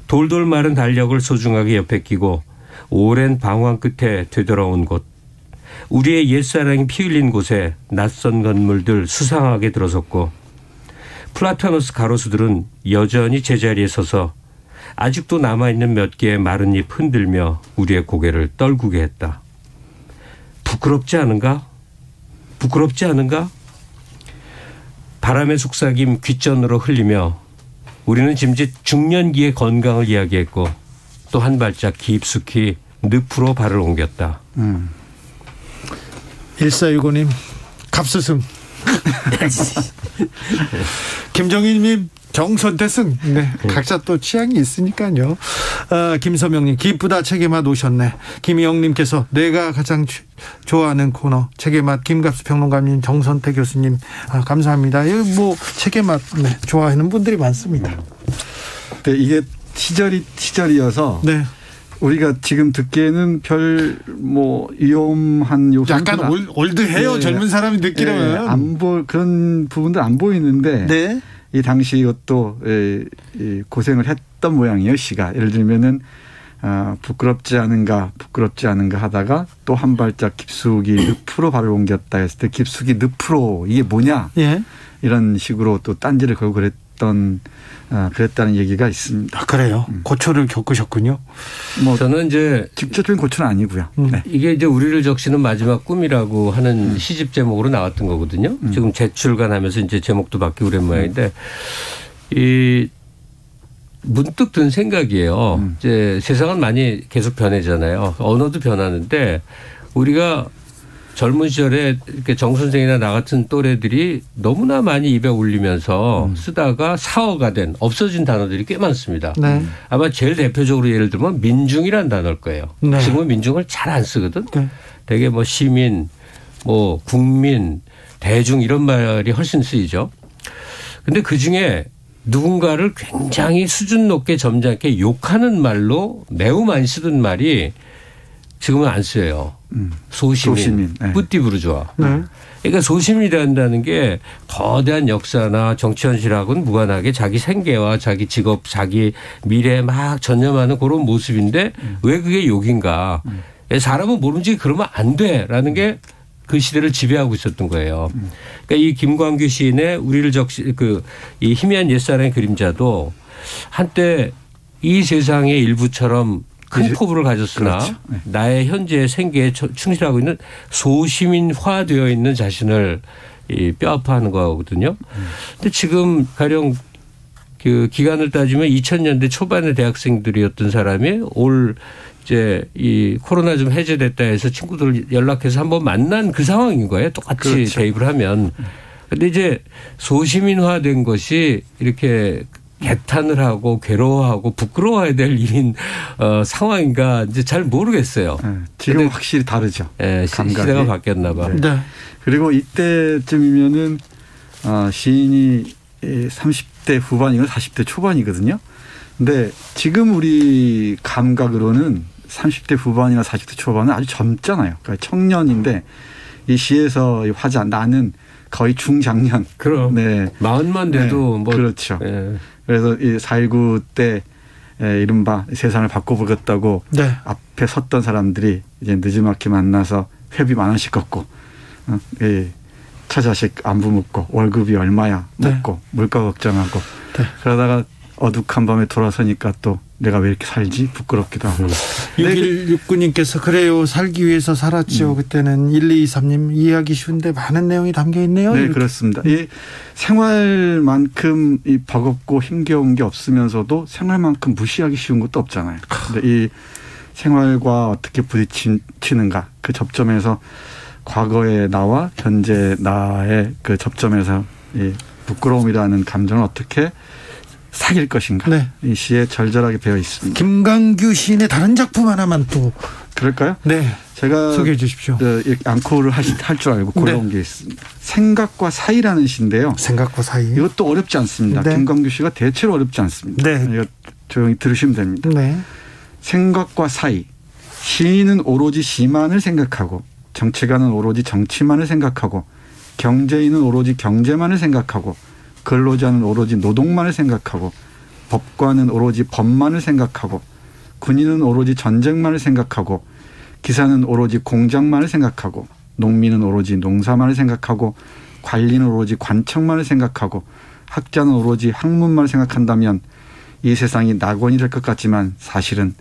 돌돌 마른 달력을 소중하게 옆에 끼고 오랜 방황 끝에 되돌아온 곳. 우리의 옛사랑이 피 흘린 곳에 낯선 건물들 수상하게 들어섰고 플라타너스 가로수들은 여전히 제자리에 서서 아직도 남아있는 몇 개의 마른 잎 흔들며 우리의 고개를 떨구게 했다. 부끄럽지 않은가? 부끄럽지 않은가? 바람에 속삭임 귓전으로 흘리며 우리는 짐짓 중년기의 건강을 이야기했고 또 한 발짝 깊숙이 늪으로 발을 옮겼다. 1465님 갑스승 김정희님 정선태승. 네, 각자 또 취향이 있으니까요. 김서명님 기쁘다 책에맛 오셨네. 김희영님께서 내가 가장 좋아하는 코너 책에맛 김갑수 평론가님 정선태 교수님 감사합니다. 뭐 책에맛 네, 좋아하는 분들이 많습니다. 네, 이게 시절이어서 네. 우리가 지금 듣기에는 별 뭐 위험한 요소 약간 올드해요. 네. 젊은 사람이 듣기로는 네. 그런 부분들 안 보이는데 네. 이 당시 이것도 고생을 했던 모양이에요. 시가 예를 들면은 부끄럽지 않은가 하다가 또 한 발짝 깊숙이 늪으로 발을 옮겼다 했을 때 깊숙이 늪으로 이게 뭐냐 예. 이런 식으로 또 딴지를 걸고 그랬다는 얘기가 있습니다. 그래요? 고초를 겪으셨군요. 뭐 저는 이제 직접적인 고초는 아니고요. 네. 이게 이제 우리를 적시는 마지막 꿈이라고 하는 시집 제목으로 나왔던 거거든요. 지금 재출간하면서 이제 제목도 바뀌고 그런 모양인데 이 문득 든 생각이에요. 이제 세상은 많이 계속 변하잖아요. 언어도 변하는데 우리가 젊은 시절에 이렇게 정 선생이나 나 같은 또래들이 너무나 많이 입에 올리면서 쓰다가 사어가 된 없어진 단어들이 꽤 많습니다. 네. 아마 제일 대표적으로 예를 들면 민중이라는 단어일 거예요. 네. 지금은 민중을 잘 안 쓰거든. 네. 되게 뭐 시민, 뭐 국민, 대중 이런 말이 훨씬 쓰이죠. 근데 그중에 누군가를 굉장히 수준 높게 점잖게 욕하는 말로 매우 많이 쓰던 말이 지금은 안 쓰여요. 소시민. 네. 뿌띠부르주아. 네. 그러니까 소시민이란다는 게 거대한 역사나 정치 현실하고는 무관하게 자기 생계와 자기 직업, 자기 미래에 막 전념하는 그런 모습인데 왜 그게 욕인가. 사람은 모르지 그러면 안 돼라는 게 그 시대를 지배하고 있었던 거예요. 그러니까 이 김광규 시인의 우리를 이 희미한 옛사랑의 그림자도 한때 이 세상의 일부처럼 큰 포부를 가졌으나 그렇죠. 네. 나의 현재의 생계에 충실하고 있는 소시민화되어 있는 자신을 뼈아파하는 거거든요. 근데 지금 가령 그 기간을 따지면 2000년대 초반의 대학생들이었던 사람이 올 이제 이 코로나 좀 해제됐다 해서 친구들 연락해서 한번 만난 그 상황인 거예요. 똑같이 그렇죠. 대입을 하면. 근데 이제 소시민화된 것이 이렇게 개탄을 하고 괴로워하고 부끄러워야 될 일인 상황인가 이제 잘 모르겠어요. 네, 지금 확실히 다르죠. 네, 시대가 바뀌었나 봐. 네. 네. 그리고 이때쯤이면은 시인이 30대 후반이고 40대 초반이거든요. 근데 지금 우리 감각으로는 30대 후반이나 40대 초반은 아주 젊잖아요. 그러니까 청년인데 이 시에서 화자 나는 거의 중장년. 그럼. 네. 40만 돼도 네. 뭐. 그렇죠. 네. 그래서 이 4.19 때 이른바 세상을 바꿔보겠다고 네. 앞에 섰던 사람들이 이제 늦지막히 만나서 회비 10,000원씩 걷고 처자식 안부 묻고 월급이 얼마야 묻고 네. 물가 걱정하고 네. 그러다가 어둑한 밤에 돌아서니까 또 내가 왜 이렇게 살지 부끄럽기도 하고. 6169님께서 그래요. 살기 위해서 살았죠. 그때는 1223님 이해하기 쉬운데 많은 내용이 담겨 있네요. 네, 이렇게. 그렇습니다. 이 생활만큼 이 버겁고 힘겨운 게 없으면서도 생활만큼 무시하기 쉬운 것도 없잖아요. 근데 이 생활과 어떻게 부딪히는가 그 접점에서 과거의 나와 현재 나의 그 접점에서 이 부끄러움이라는 감정을 어떻게 사귈 것인가. 네. 이 시에 절절하게 배어 있습니다. 김광규 시인의 다른 작품 하나만 또. 그럴까요? 네. 제가 소개해 주십시오. 앙코를 할 줄 알고 골라온 네. 게 있습니다. 생각과 사이라는 시인데요. 생각과 사이. 이것도 어렵지 않습니다. 네. 김광규 씨가 대체로 어렵지 않습니다. 네. 이거 조용히 들으시면 됩니다. 네. 생각과 사이. 시인은 오로지 시만을 생각하고 정치가는 오로지 정치만을 생각하고 경제인은 오로지 경제만을 생각하고 근로자는 오로지 노동만을 생각하고 법관은 오로지 법만을 생각하고 군인은 오로지 전쟁만을 생각하고 기사는 오로지 공장만을 생각하고 농민은 오로지 농사만을 생각하고 관리는 오로지 관청만을 생각하고 학자는 오로지 학문만을 생각한다면 이 세상이 낙원이 될 것 같지만 사실은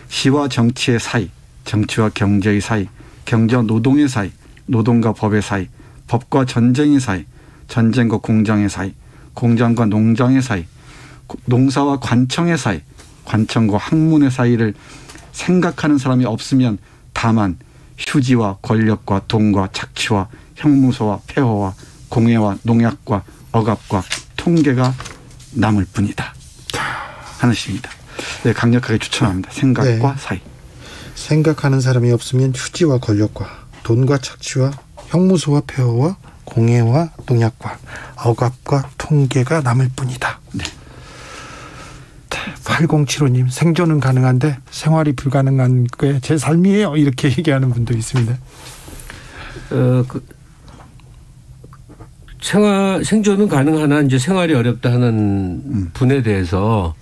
시와 정치의 사이, 정치와 경제의 사이, 경제와 노동의 사이, 노동과 법의 사이, 법과 전쟁의 사이, 전쟁과 공장의 사이, 공장과 농장의 사이, 농사와 관청의 사이, 관청과 학문의 사이를 생각하는 사람이 없으면 다만 휴지와 권력과 돈과 착취와 형무소와 폐허와 공해와 농약과 억압과 통계가 남을 뿐이다 하는 시입니다. 네, 강력하게 추천합니다. 생각과 네. 사이. 생각하는 사람이 없으면 휴지와 권력과 돈과 착취와 형무소와 폐허와 공해와 농약과 억압과 통계가 남을 뿐이다. 네. 8075님 생존은 가능한데 생활이 불가능한 게 제 삶이에요. 이렇게 얘기하는 분도 있습니다. 생존은 가능하나 이제 생활이 어렵다 하는 분에 대해서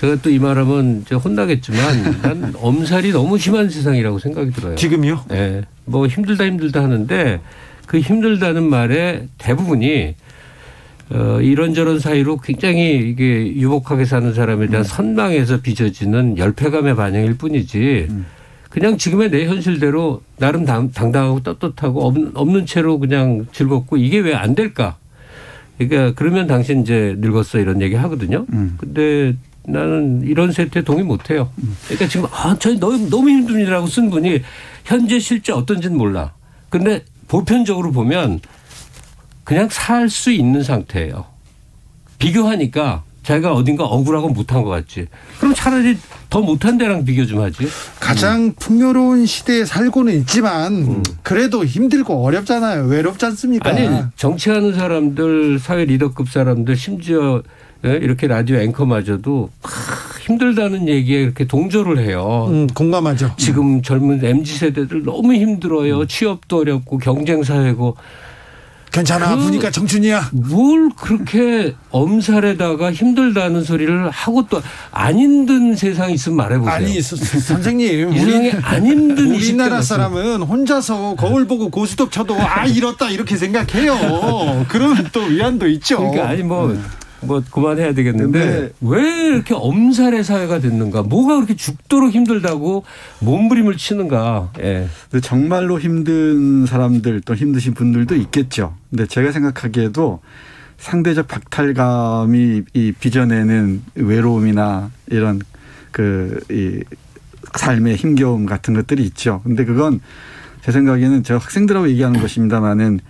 제가 또 이 말하면 이제 혼나겠지만 난 엄살이 너무 심한 세상이라고 생각이 들어요. 지금요? 네. 뭐 힘들다 하는데 그 힘들다는 말의 대부분이 이런저런 사이로 굉장히 이게 유복하게 사는 사람에 대한 선망에서 빚어지는 열패감의 반영일 뿐이지 그냥 지금의 내 현실대로 나름 당당하고 떳떳하고 없는 채로 그냥 즐겁고 이게 왜 안 될까? 그러니까 그러면 당신 이제 늙었어 이런 얘기 하거든요. 근데 나는 이런 세태에 동의 못 해요. 그러니까 지금 저 너무 힘듭니다라고 쓴 분이 현재 실제 어떤지는 몰라. 근데 보편적으로 보면 그냥 살 수 있는 상태예요. 비교하니까 자기가 어딘가 억울하고 못한 것 같지. 그럼 차라리 더 못한 데랑 비교 좀 하지. 가장 풍요로운 시대에 살고는 있지만 그래도 힘들고 어렵잖아요. 외롭지 않습니까? 아니 정치하는 사람들, 사회 리더급 사람들, 심지어 이렇게 라디오 앵커마저도 힘들다는 얘기에 이렇게 동조를 해요. 공감하죠. 지금 젊은 MZ세대들 너무 힘들어요. 취업도 어렵고 경쟁사회고. 괜찮아. 보니까 청춘이야. 뭘 그렇게 엄살에다가 힘들다는 소리를 하고 또 안 힘든 세상이 있으면 말해보세요. 아니 선생님. 이 세상에 안 힘든 우리나라 사람은 혼자서 거울 보고 고스톱 쳐도 이렇다 이렇게 생각해요. 그러면 또 위안도 있죠. 그러니까 아니 뭐 그만해야 되겠는데 왜 이렇게 엄살의 사회가 됐는가? 뭐가 그렇게 죽도록 힘들다고 몸부림을 치는가? 예. 정말로 힘든 사람들 또 힘드신 분들도 있겠죠. 근데 제가 생각하기에도 상대적 박탈감이 이 빚어내는 외로움이나 이런 이 삶의 힘겨움 같은 것들이 있죠. 근데 그건 제 생각에는 제가 학생들하고 얘기하는 것입니다만은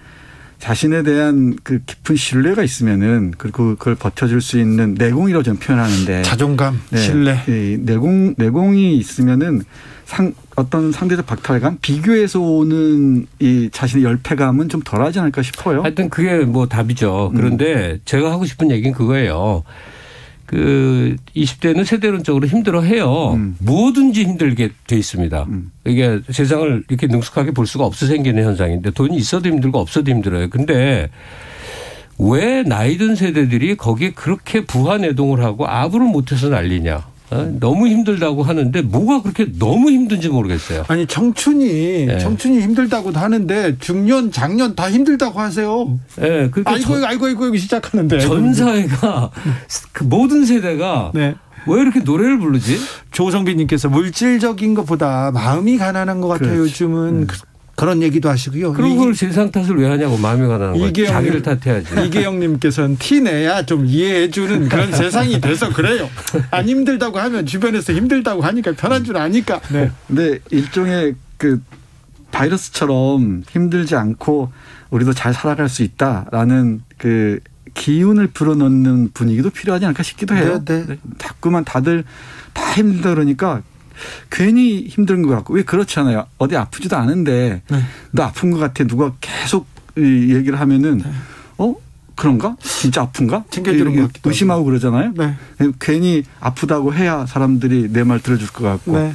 자신에 대한 그 깊은 신뢰가 있으면은 그걸 버텨줄 수 있는 내공이라고 저는 표현하는데 자존감, 신뢰, 내공이 있으면은 어떤 상대적 박탈감, 비교에서 오는 이 자신의 열패감은 좀 덜하지 않을까 싶어요. 하여튼 그게 뭐 답이죠. 그런데 제가 하고 싶은 얘기는 그거예요. 20대는 세대론적으로 힘들어해요. 뭐든지 힘들게 돼 있습니다. 이게 세상을 이렇게 능숙하게 볼 수가 없어 생기는 현상인데 돈이 있어도 힘들고 없어도 힘들어요. 근데 왜 나이 든 세대들이 거기에 그렇게 부하내동을 하고 아부를 못해서 난리냐. 너무 힘들다고 하는데 뭐가 그렇게 너무 힘든지 모르겠어요. 아니 청춘이 힘들다고도 하는데 중년, 장년 다 힘들다고 하세요. 네, 그러니까 아이고 시작하는데 전 사회가 그 모든 세대가 왜 이렇게 노래를 부르지? 조성빈님께서 물질적인 것보다 마음이 가난한 것 같아요. 요즘은. 그런 얘기도 하시고요. 그런 걸 세상 탓을 왜 하냐고 마음이 가난한 거예요. 자기를 탓해야지. 이계영님께서는 티내야 좀 이해해-주는 그런 세상이 돼서 그래요. 안 힘들다고 하면 주변에서 힘들다고 하니까 편한 줄 아니까. 네. 근데 일종의 바이러스처럼 힘들지 않고 우리도 잘 살아갈 수 있다라는 기운을 불어넣는 분위기도 필요하지 않을까 싶기도 해요. 네. 자꾸만 다들 다 힘들다 그러니까 괜히 힘든 것 같고 왜 그렇지 않아요? 어디 아프지도 않은데 너 아픈 것 같아 누가 계속 얘기를 하면은 그런가? 진짜 아픈가? 챙겨주는 것 같기도 의심하고 그러잖아요. 네. 괜히 아프다고 해야 사람들이 내 말 들어줄 것 같고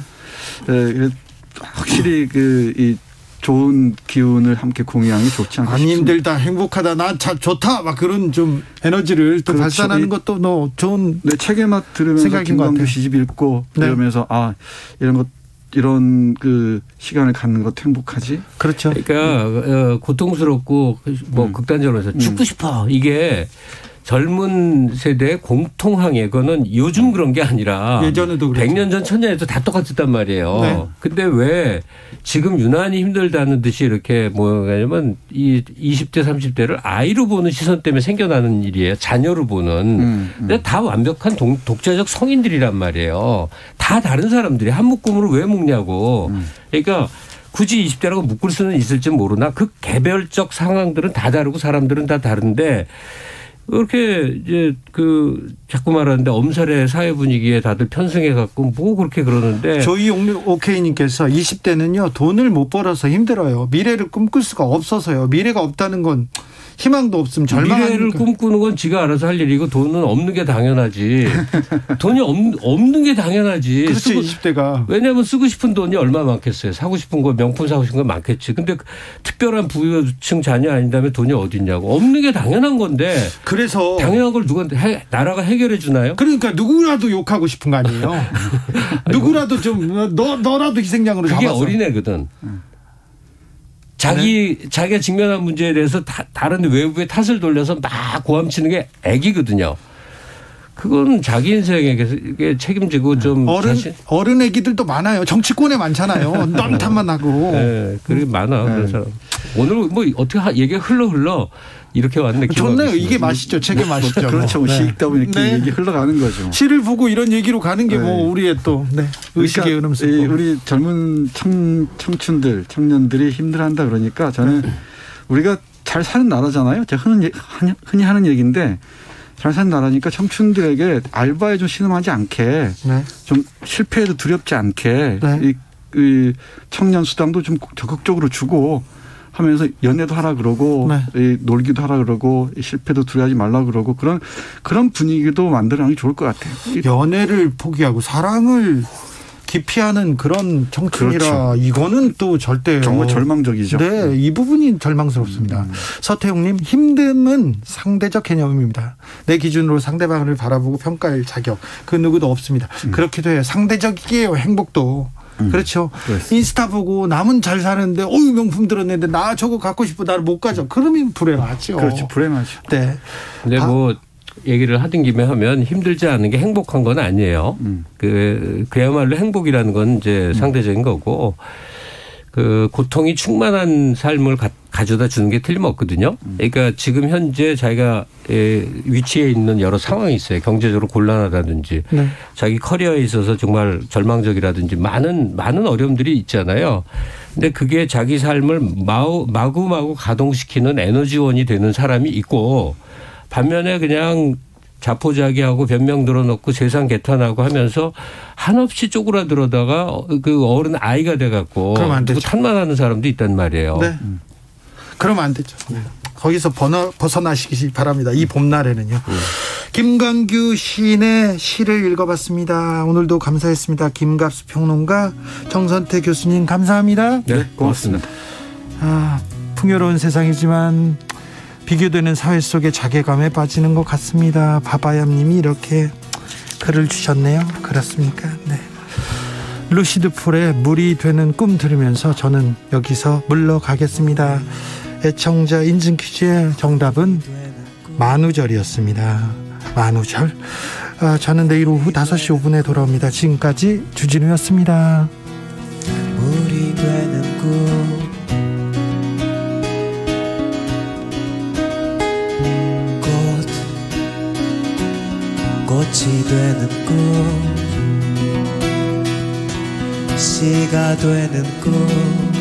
확실히 이 좋은 기운을 함께 공유하는 게 좋지 않겠습니까? 안 힘들다, 행복하다, 나 참 좋다, 막 그런 좀 에너지를 또 발산하는 것도 좋은 책에 막 들으면서 김광규 시집 읽고 이러면서 이런 시간을 갖는 것도 행복하지. 그렇죠. 그러니까 고통스럽고 극단적으로 해서 죽고 싶어 이게. 젊은 세대의 공통항해 그거는 요즘 그런 게 아니라 예전에도 100년 전 1000년에도 다 똑같았단 말이에요. 근데 왜 지금 유난히 힘들다는 듯이 이렇게 뭐냐면 이 20대 30대를 아이로 보는 시선 때문에 생겨나는 일이에요. 자녀로 보는. 근데 다 완벽한 독자적 성인들이란 말이에요. 다 다른 사람들이 한 묶음으로 왜 묶냐고. 그러니까 굳이 20대라고 묶을 수는 있을지 모르나 그 개별적 상황들은 다 다르고 사람들은 다 다른데 그렇게 이제 자꾸 말하는데 엄살의 사회 분위기에 다들 편승해 갖고 뭐 그렇게 그러는데 조이 오케이님께서 20대는요 돈을 못 벌어서 힘들어요. 미래를 꿈꿀 수가 없어서요. 미래가 없다는 건 희망도 없으면 절망하니까. 미래를 꿈꾸는 건 지가 알아서 할 일이고 돈은 없는 게 당연하지. 돈이 없는 게 당연하지. 그렇지 20대가. 왜냐하면 쓰고 싶은 돈이 얼마 많겠어요. 사고 싶은 거 명품 사고 싶은 거 많겠지. 근데 특별한 부유층 자녀 아닌다면 돈이 어디 있냐고. 없는 게 당연한 건데. 그래서. 당연한 걸 나라가 해결해 주나요? 그러니까 누구라도 욕하고 싶은 거 아니에요. 누구라도 좀 너라도 희생양으로 그게 잡아서. 어린애거든. 자기가 직면한 문제에 대해서 다른 외부의 탓을 돌려서 막 고함치는 게 애기거든요. 그건 자기 인생에게 책임지고 좀 어른 애기들도 많아요. 정치권에 많잖아요. 넌탐만 하고. 네, 그게 많아. 그래서 오늘 뭐 어떻게 얘기가 흘러 이렇게 왔네. 좋네요. 이게 맛이죠. 책의 맛이죠. 그렇죠. 시 읽다 보니까 얘기 흘러가는 거죠. 시를 보고 이런 얘기로 가는 게 뭐 우리의 또 의식의 흐름속. 우리 젊은 청춘들, 청년들이 힘들어한다 그러니까 저는 우리가 잘 사는 나라잖아요. 제가 흔히 하는 얘기인데 잘 사는 나라니까 청춘들에게 알바에 좀 신음하지 않게 좀 실패해도 두렵지 않게 이 청년 수당도 좀 적극적으로 주고 하면서 연애도 하라 그러고 놀기도 하라 그러고 실패도 두려워하지 말라 그러고 그런 분위기도 만들어가는 게 좋을 것 같아요. 연애를 포기하고 사랑을 기피하는 그런 청춘이라 그렇죠. 이거는 또 절대 정말 절망적이죠. 네, 이 부분이 절망스럽습니다. 서태웅님, 힘듦은 상대적 개념입니다. 내 기준으로 상대방을 바라보고 평가할 자격 그 누구도 없습니다. 그렇기도 해요. 상대적이에요. 행복도. 그렇죠. 그렇습니다. 인스타 보고 남은 잘 사는데 어유 명품 들었는데 나 저거 갖고 싶어 나를 못 가져. 그러면 불행하죠. 그렇죠. 불행하죠. 네. 근데 뭐 얘기를 하던 김에 하면 힘들지 않은 게 행복한 건 아니에요. 그야말로 행복이라는 건 이제 상대적인 거고 그 고통이 충만한 삶을 가져다 주는 게 틀림없거든요. 그러니까 지금 현재 자기가 위치에 있는 여러 상황이 있어요. 경제적으로 곤란하다든지 자기 커리어에 있어서 정말 절망적이라든지 많은 어려움들이 있잖아요. 근데 그게 자기 삶을 마구마구 가동시키는 에너지원이 되는 사람이 있고 반면에 그냥 자포자기하고 변명 들어놓고 세상 개탄하고 하면서 한없이 쪼그라들어다가 그 어른 아이가 돼갖고 누구 탓만 하는 사람도 있단 말이에요. 네. 그러면 안 되죠. 거기서 벗어나시기 바랍니다. 이 봄날에는요. 김광규 시인의 시를 읽어봤습니다. 오늘도 감사했습니다. 김갑수 평론가, 정선태 교수님 감사합니다. 네, 고맙습니다. 풍요로운 세상이지만 비교되는 사회 속에 자괴감에 빠지는 것 같습니다. 바바얌님이 이렇게 글을 주셨네요. 그렇습니까? 네. 루시드 폴의 물이 되는 꿈 들으면서 저는 여기서 물러가겠습니다. 애청자 인증 퀴즈의 정답은 만우절이었습니다. 만우절. 저는 내일 오후 5시 5분에 돌아옵니다. 지금까지 주진우였습니다. 물이 되는 꿈 꽃이 되는 꿈 시가 되는 꿈